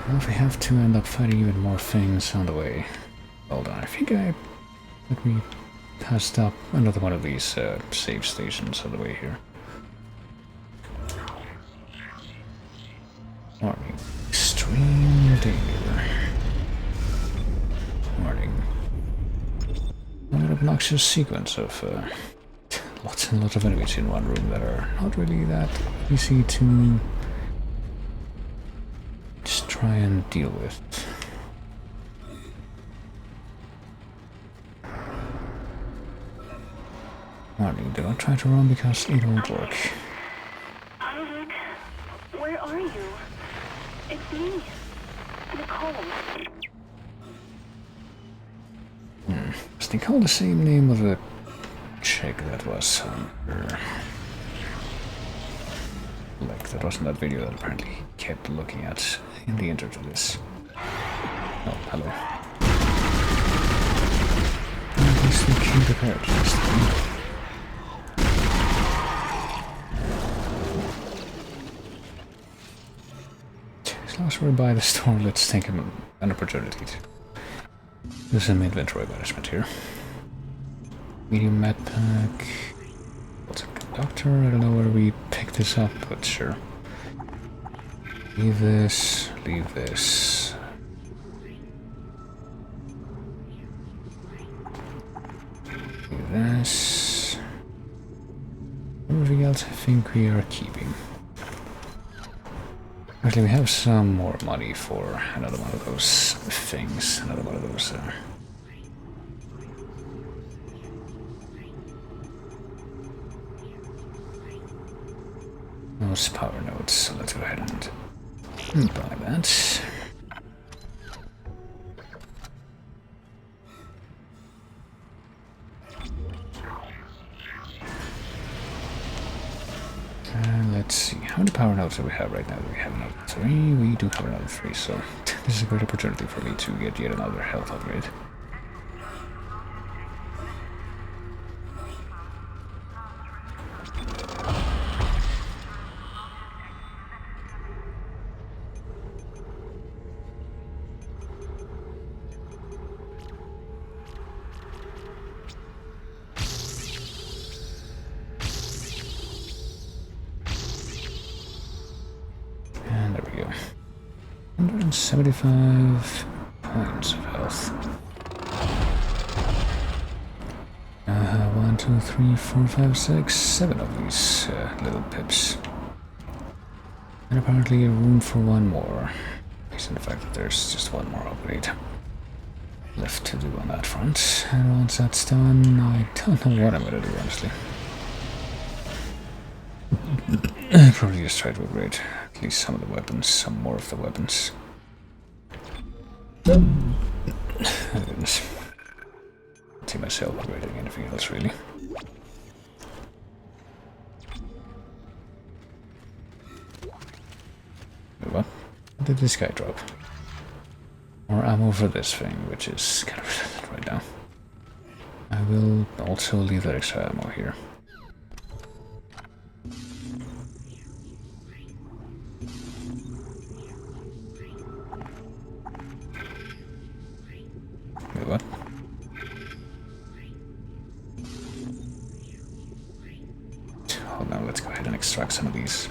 Well, if we have to end up fighting even more things on the way. Hold on, I think we passed up another one of these save stations on the way here. Warning. Extreme danger. Warning. An obnoxious sequence of lots and lots of enemies in one room that are not really that easy to just try and deal with. Warning, do not try to run because it won't work. Isaac, where are you? It's me, Nicole. Is Nicole the same name of the chick that was on her? Like, that wasn't that video that apparently he kept looking at in the intro to this. Oh, hello. At least we came prepared this time. As long as we're by the store, let's take an opportunity to do some inventory management here. Medium med pack. What's a conductor? I don't know where we picked this up, but sure. Leave this, leave this. Leave this. Everything else I think we are keeping. Actually, we have some more money for another one of those things, another one of those power nodes, so let's go ahead and buy that. Let's see, how many power nodes do we have right now? Do we have another 3? We do have another 3, so this is a great opportunity for me to get yet another health upgrade. And there we go. 175 points of health. 1, 2, 3, 4, 5, 6, 7 of these little pips. And apparently a room for one more. Based on the fact that there's just one more upgrade left to do on that front. And once that's done, I don't know what I'm gonna do, honestly. I'll probably just try to upgrade at least some of the weapons, some more of the weapons. Oh goodness. Can't see myself upgrading anything else, really. What did this guy drop? More ammo for this thing, which is kind of redundant right now. I will also leave that extra ammo here. extract some of these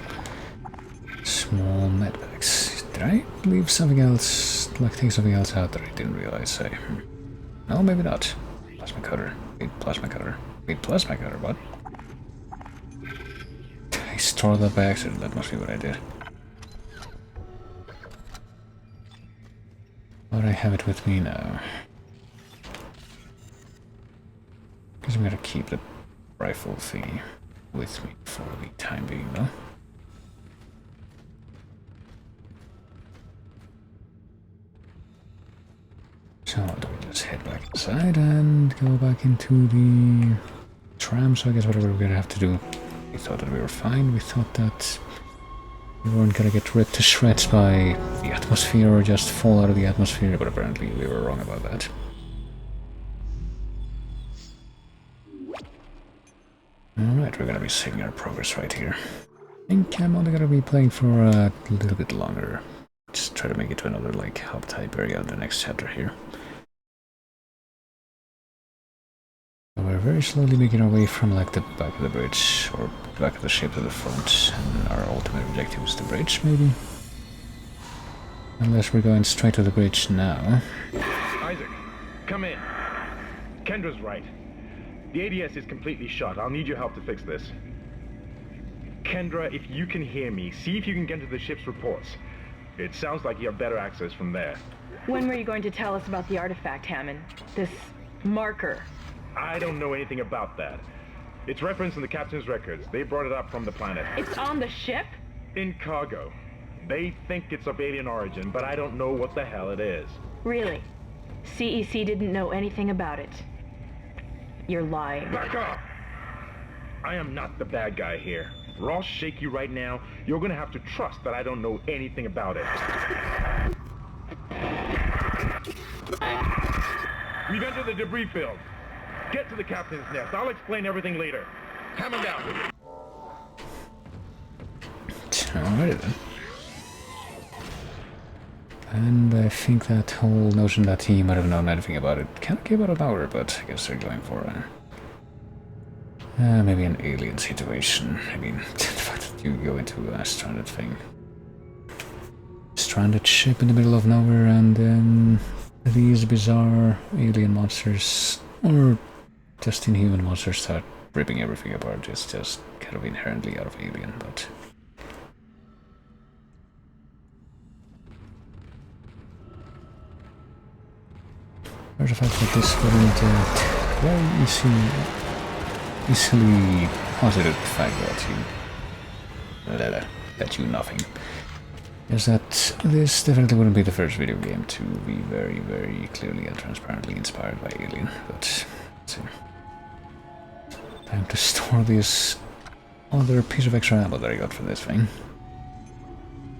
small medpacks. Did I leave something else, like take something else out that I didn't realize? No, maybe not. Plasma cutter. Wait, plasma cutter. Wait, plasma cutter, what? I stored that by accident, that must be what I did. But I have it with me now. Because I'm gonna keep the rifle thingy with me for the time being, though. So we just head back inside and go back into the tram. So I guess whatever we're gonna have to do. We thought that we were fine. We thought that we weren't gonna get ripped to shreds by the atmosphere or just fall out of the atmosphere, but apparently we were wrong about that. Alright, we're gonna be saving our progress right here. I think I'm only gonna be playing for a little bit longer. Just try to make it to another, like, hub-type area in the next chapter here. We're very slowly making our way from, like, the back of the bridge, or the back of the ship to the front, and our ultimate objective is the bridge, maybe? Unless we're going straight to the bridge now. Isaac, come in. Kendra's right. The ADS is completely shut. I'll need your help to fix this. Kendra, if you can hear me, see if you can get to the ship's reports. It sounds like you have better access from there. When were you going to tell us about the artifact, Hammond? This marker? I don't know anything about that. It's referenced in the captain's records. They brought it up from the planet. It's on the ship? In cargo. They think it's of alien origin, but I don't know what the hell it is. Really? CEC didn't know anything about it. You're lying. Back up! I am not the bad guy here. Ross shake you right now, you're gonna have to trust that I don't know anything about it. We've entered the debris field. Get to the captain's nest. I'll explain everything later. Hammond down. Alright then. And I think that whole notion that he might have known anything about it kind of came out of nowhere, but I guess they're going for maybe an alien situation. I mean, the fact that you go into a stranded thing. Stranded ship in the middle of nowhere, and then these bizarre alien monsters, or just inhuman monsters, start ripping everything apart. It's just kind of inherently out of alien, but... There's the fact that this wouldn't very easily positive fact that you nothing. Is that this definitely wouldn't be the first video game to be very, very clearly and transparently inspired by Alien, but let's see. Time to store this other piece of extra ammo that I got for this thing.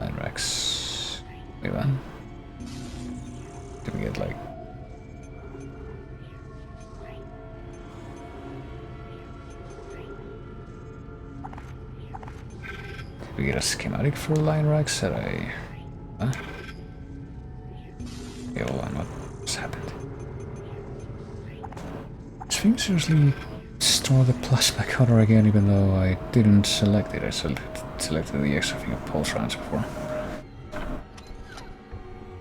Line racks. Wait, what? Did we get like... We get a schematic for line racks that I... Huh? Okay, hold on, what's happened? This thing seriously store the plasma cutter again, even though I didn't select it. I selected the extra thing of pulse rounds before.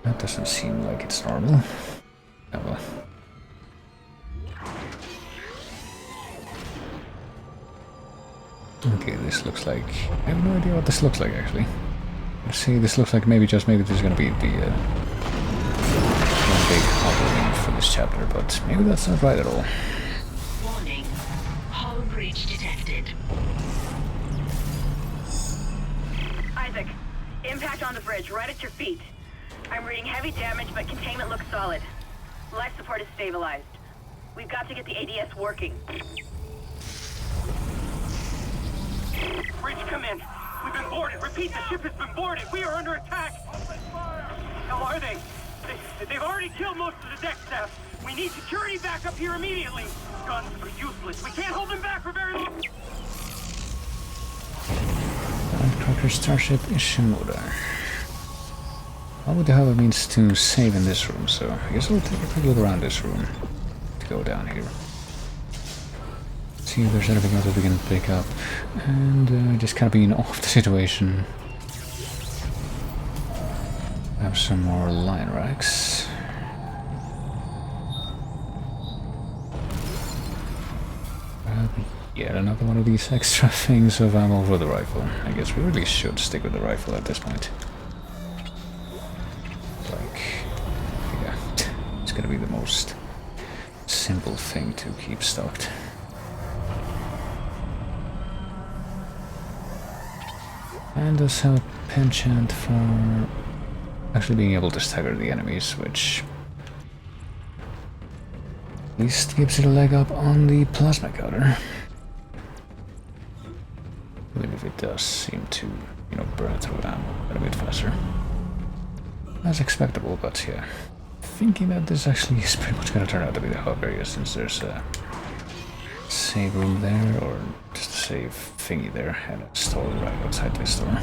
That doesn't seem like it's normal. Oh well. Okay, this looks like... I have no idea what this looks like, actually. Let's see, this looks like maybe this is going to be the one big opening for this chapter, but maybe that's not right at all. Warning. Hull breach detected. Isaac, impact on the bridge, right at your feet. I'm reading heavy damage, but containment looks solid. Life support is stabilized. We've got to get the ADS working. Bridge, come in. We've been boarded. Repeat, the ship has been boarded. We are under attack. How are they? They've already killed most of the deck staff. We need security back up here immediately. Guns are useless. We can't hold them back for very long. Cracker Starship Ishimura. What would the hell it means to save in this room, so I guess we'll take a quick look around this room to go down here. see if there's anything else that we can pick up. And just kind of being off the situation. Have some more line racks. Yet another one of these extra things of ammo for the rifle. I guess we really should stick with the rifle at this point. Like, yeah, it's gonna be the most simple thing to keep stocked. And does have a penchant for actually being able to stagger the enemies, which at least gives it a leg up on the plasma counter. Even if it does seem to, you know, burn through ammo a bit faster. As expectable, but yeah. Thinking that this actually is pretty much gonna turn out to be the hub area, since there's a save room there, or just a save thingy there, and a store right outside this store.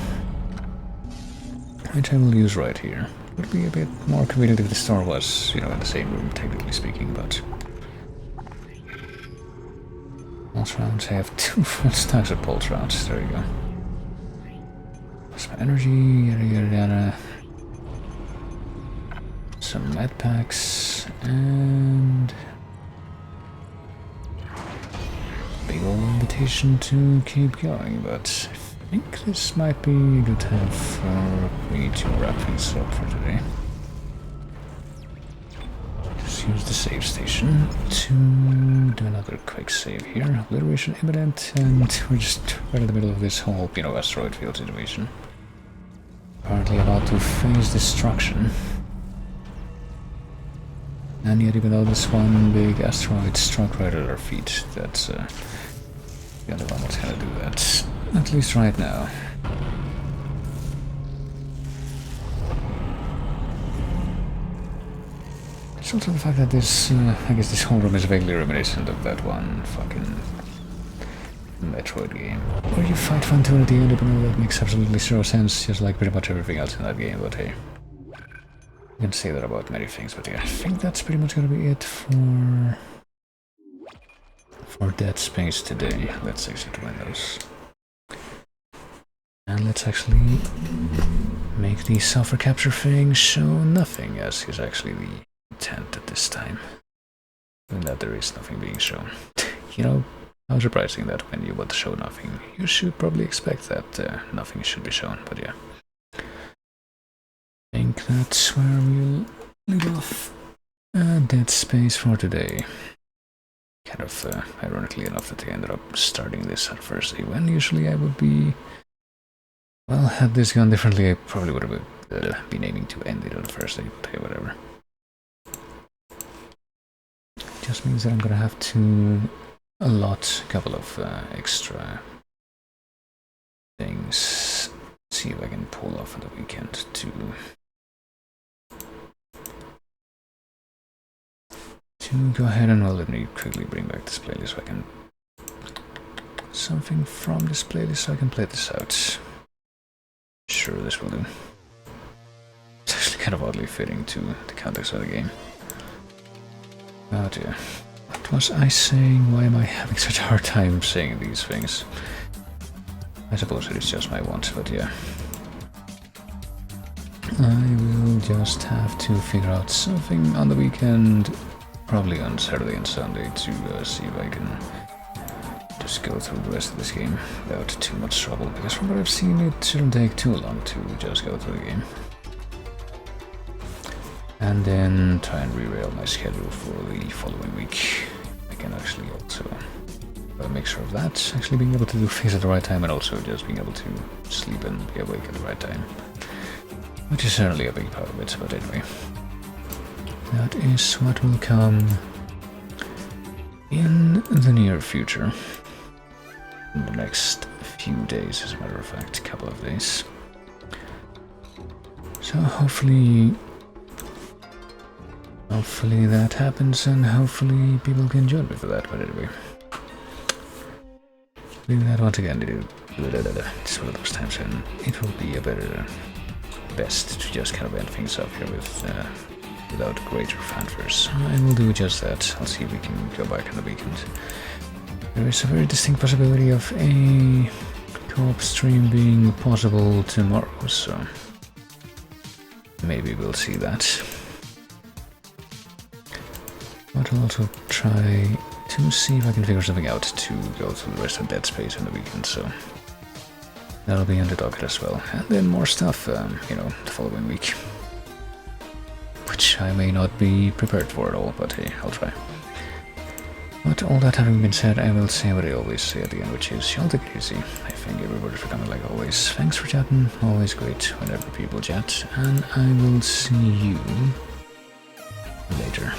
Which I will use right here. Would be a bit more convenient if the store was, you know, in the same room, technically speaking, but... Pulse rounds, I have 2 full stacks of pulse rounds, there you go. Some energy, yada yada yada. Some med packs, and... big old invitation to keep going, but I think this might be a good time for me to wrap things up for today. Just use the save station to do another quick save here. Obliteration imminent, and we're just right in the middle of this whole, you know, asteroid field situation. Apparently about to face destruction. And yet, even though this one big asteroid struck right at our feet, that's the other one was gonna do that. At least right now. It's also the fact that this, I guess this whole room is vaguely reminiscent of that one fucking Metroid game. Where you fight Phantom at the end, even though that makes absolutely zero sense, just like pretty much everything else in that game, but hey. I can say that about many things, but yeah, I think that's pretty much gonna be it for Dead Space today. Let's exit Windows. And let's actually make the software capture thing show nothing, as is actually the intent at this time. And that there is nothing being shown. You know, how surprising that when you want to show nothing, you should probably expect that nothing should be shown, but yeah. I think that's where we'll leave off Dead Space for today. Kind of ironically enough that I ended up starting this on Thursday, when usually I would be... Well, had this gone differently, I probably would have been aiming to end it on Thursday, but hey, whatever. Just means that I'm gonna have to allot a couple of extra things. See if I can pull off on the weekend to go ahead and, well, let me quickly bring back this playlist so I can... something from this playlist so I can play this out. Sure, this will do. It's actually kind of oddly fitting to the context of the game. Oh dear. What was I saying? Why am I having such a hard time saying these things? I suppose it is just my want, but yeah. I will just have to figure out something on the weekend, probably on Saturday and Sunday, to see if I can just go through the rest of this game without too much trouble, because from what I've seen it shouldn't take too long to just go through the game. And then try and re-rail my schedule for the following week. I can actually also make sure of that, actually being able to do things at the right time, and also just being able to sleep and be awake at the right time. Which is certainly a big part of it, but anyway. That is what will come in the near future. In the next few days, as a matter of fact, a couple of days. So hopefully that happens, and hopefully people can join me for that, but anyway. Leave that once again, it's one of those times when it will be a better, best to just kind of end things up here with, without greater fanfares. I will do just that. I'll see if we can go back on the weekend There is a very distinct possibility of a co-op stream being possible tomorrow, so maybe we'll see that. But I'll also try to see if I can figure something out to go through the rest of Dead Space on the weekend, so that'll be on the docket as well. And then more stuff, you know, the following week. Which I may not be prepared for at all, but hey, I'll try. But all that having been said, I will say what I always say at the end, which is, y'all take it easy. I thank everybody for coming like always. Thanks for chatting, always great whenever people chat, and I will see you later.